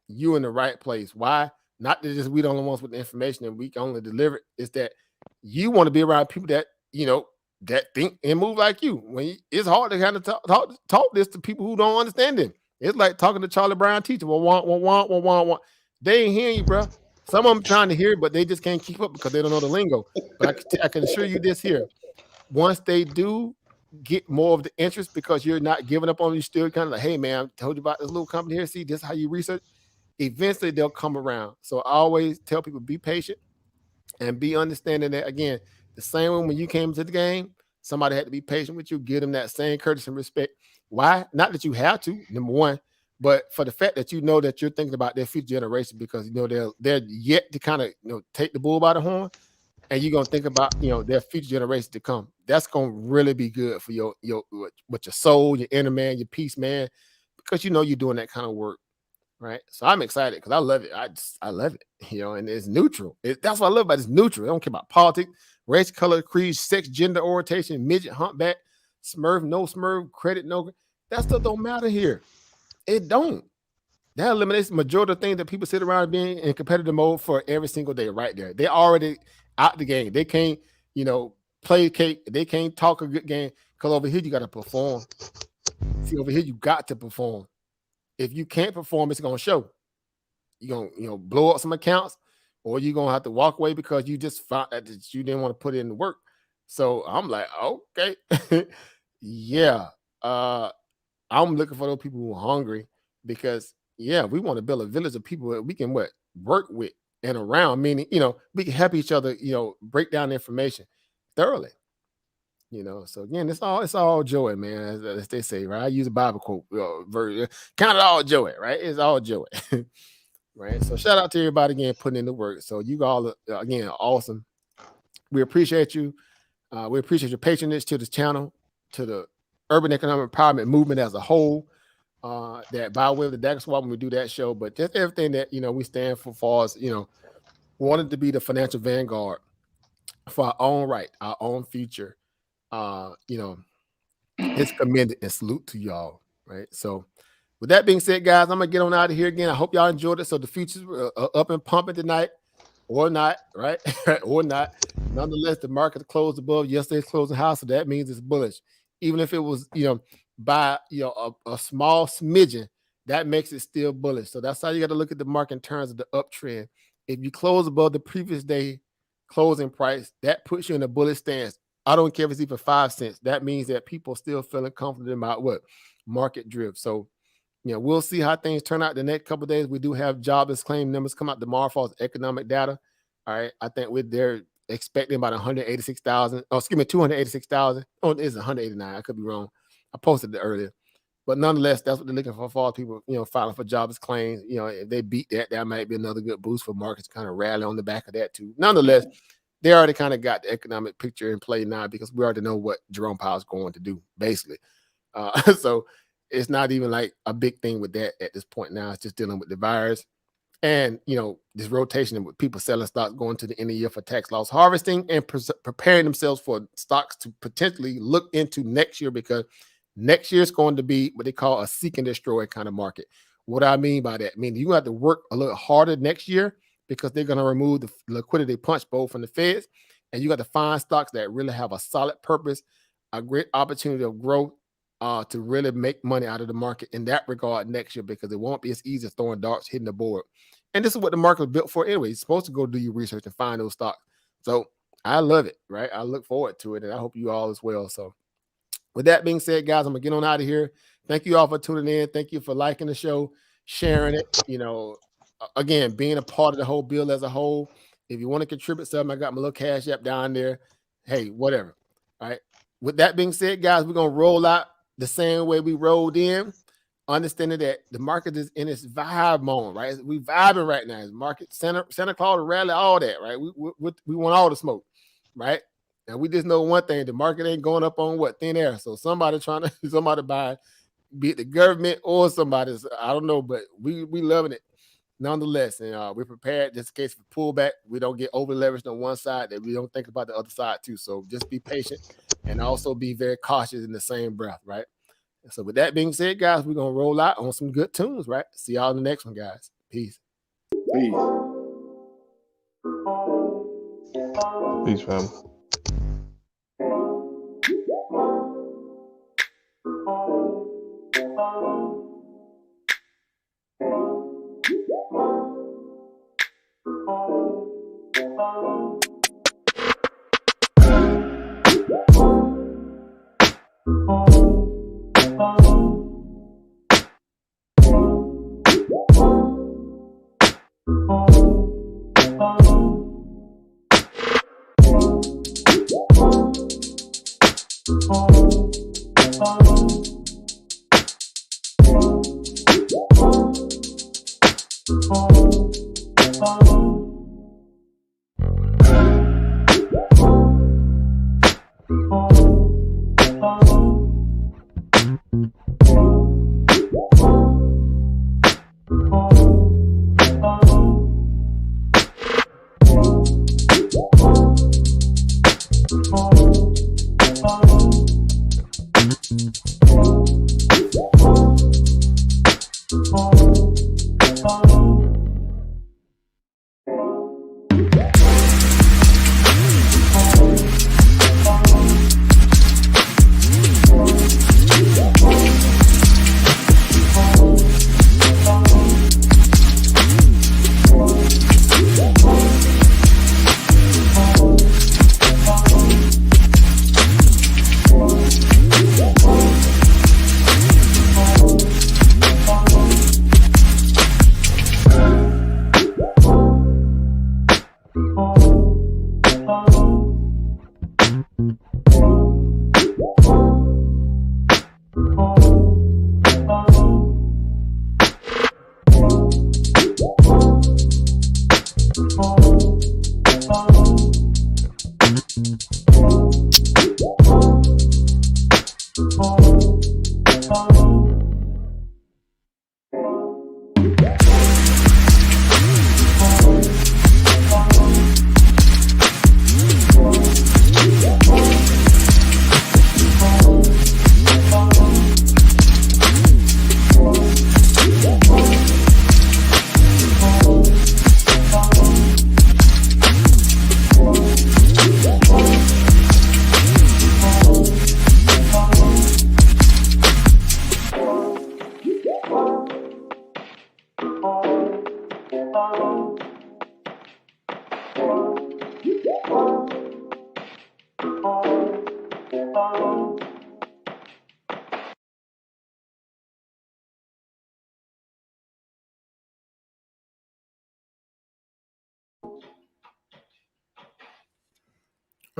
you in the right place. Why? Not that just we the only ones with the information and we can only deliver it. It's that you want to be around people that, that think and move like you. It's hard to kind of talk this to people who don't understand it. It's like talking to Charlie Brown teacher. Want. They ain't hearing you, bro. Some of them trying to hear it, but they just can't keep up because they don't know the lingo. But I can assure you this here. Once they do get more of the interest because you're not giving up on you, still kind of like, hey, man, I told you about this little company here. See, this is how you research. Eventually, they'll come around. So I always tell people, be patient and be understanding that, again, the same way when you came to the game, somebody had to be patient with you, give them that same courtesy and respect. Why? Not that you have to, number one, but for the fact that you know that you're thinking about their future generation because, they're yet to kind of, take the bull by the horn. And you're gonna think about their future generations to come. That's gonna really be good for your soul, your inner man, your peace, man, because you're doing that kind of work, right? So I'm excited because I love it. I love it, and it's neutral. That's what I love about it. It's neutral. I don't care about politics, race, color, creed, sex, gender, orientation, midget, humpback, smurf, no smurf, credit, no. That stuff don't matter here. It don't. That eliminates the majority of things that people sit around being in competitive mode for every single day right there. They already out the game. They can't, play cake. They can't talk a good game because over here you got to perform. See, over here you got to perform. If you can't perform, it's going to show. You're going to, blow up some accounts or you're going to have to walk away because you just found that you didn't want to put in the work. So I'm like, okay. Yeah. I'm looking for those people who are hungry because we want to build a village of people that we can work with and around, meaning, we can help each other, break down information thoroughly. So again, it's all joy, man, as they say, right? I use a Bible quote, count it all joy, right? It's all joy. Right. So shout out to everybody again putting in the work. So you all again awesome. We appreciate you. We appreciate your patronage to this channel, to the urban economic empowerment movement as a whole. That by way of the Dagger Swap when we do that show, but just everything that we stand for us, wanted to be the financial vanguard for our own right, our own future. It's commended and salute to y'all, right? So with that being said, guys, I'm gonna get on out of here again. I hope y'all enjoyed it. So the futures were up and pumping tonight, or not, right? Or not. Nonetheless, the market closed above yesterday's closing house, so that means it's bullish. Even if it was, by a small smidgen, that makes it still bullish. So that's how you got to look at the market in terms of the uptrend. If you close above the previous day closing price, that puts you in a bullish stance. I don't care if it's even 5 cents. That means that people are still feeling confident about what market drift. So, we'll see how things turn out the next couple of days. We do have jobless claim numbers come out tomorrow for economic data. All right, I think we're there expecting about 186,000. Oh, excuse me, 286,000. Oh, it is 189. I could be wrong. I posted it earlier. But nonetheless, that's what they're looking for people, filing for jobless claims. If they beat that, that might be another good boost for markets to kind of rally on the back of that too. Nonetheless, they already kind of got the economic picture in play now because we already know what Jerome Powell's going to do, basically. So it's not even like a big thing with that at this point now. It's just dealing with the virus and, this rotation with people selling stocks going to the end of the year for tax loss harvesting and preparing themselves for stocks to potentially look into next year, because next year is going to be what they call a seek and destroy kind of market. What I mean by that, you have to work a little harder next year because they're going to remove the liquidity punch bowl from the feds, and you got to find stocks that really have a solid purpose, a great opportunity of growth, to really make money out of the market in that regard next year, because it won't be as easy as throwing darts, hitting the board. And this is what the market was built for anyway. You're supposed to go do your research and find those stocks. So I love it, right? I look forward to it, and I hope you all as well. So with that being said, guys, I'm going to get on out of here. Thank you all for tuning in. Thank you for liking the show, sharing it. Again, being a part of the whole bill as a whole. If you want to contribute something, I got my little cash app down there. Hey, whatever. All right. With that being said, guys, we're going to roll out the same way we rolled in, understanding that the market is in its vibe mode, right? We vibing right now. It's market, Santa Claus rally, all that, right? We want all the smoke, right? And we just know one thing: the market ain't going up on thin air. So somebody buy, be it the government or somebody's, I don't know, but we loving it nonetheless. And we're prepared just in case of pullback. We don't get over leveraged on one side, that we don't think about the other side too. So just be patient and also be very cautious in the same breath, right? So with that being said, guys, we're gonna roll out on some good tunes, right? See y'all in the next one, guys. Peace. Peace. Peace, family.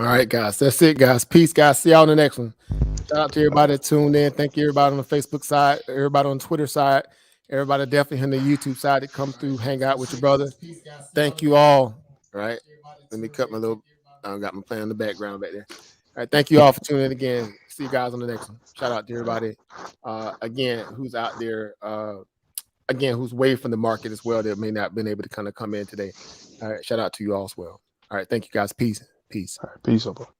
All right, guys. That's it, guys. Peace, guys. See y'all on the next one. Shout out to everybody that tuned in. Thank you, everybody on the Facebook side, everybody on the Twitter side, everybody definitely on the YouTube side that come through, hang out with your brother. Thank you all. All right. Let me cut my little, I got my plan in the background back there. All right. Thank you all for tuning in again. See you guys on the next one. Shout out to everybody. Again, who's out there, again, who's away from the market as well that may not been able to kind of come in today. All right. Shout out to you all as well. All right. Thank you guys. Peace. Peace. All right, peace, up.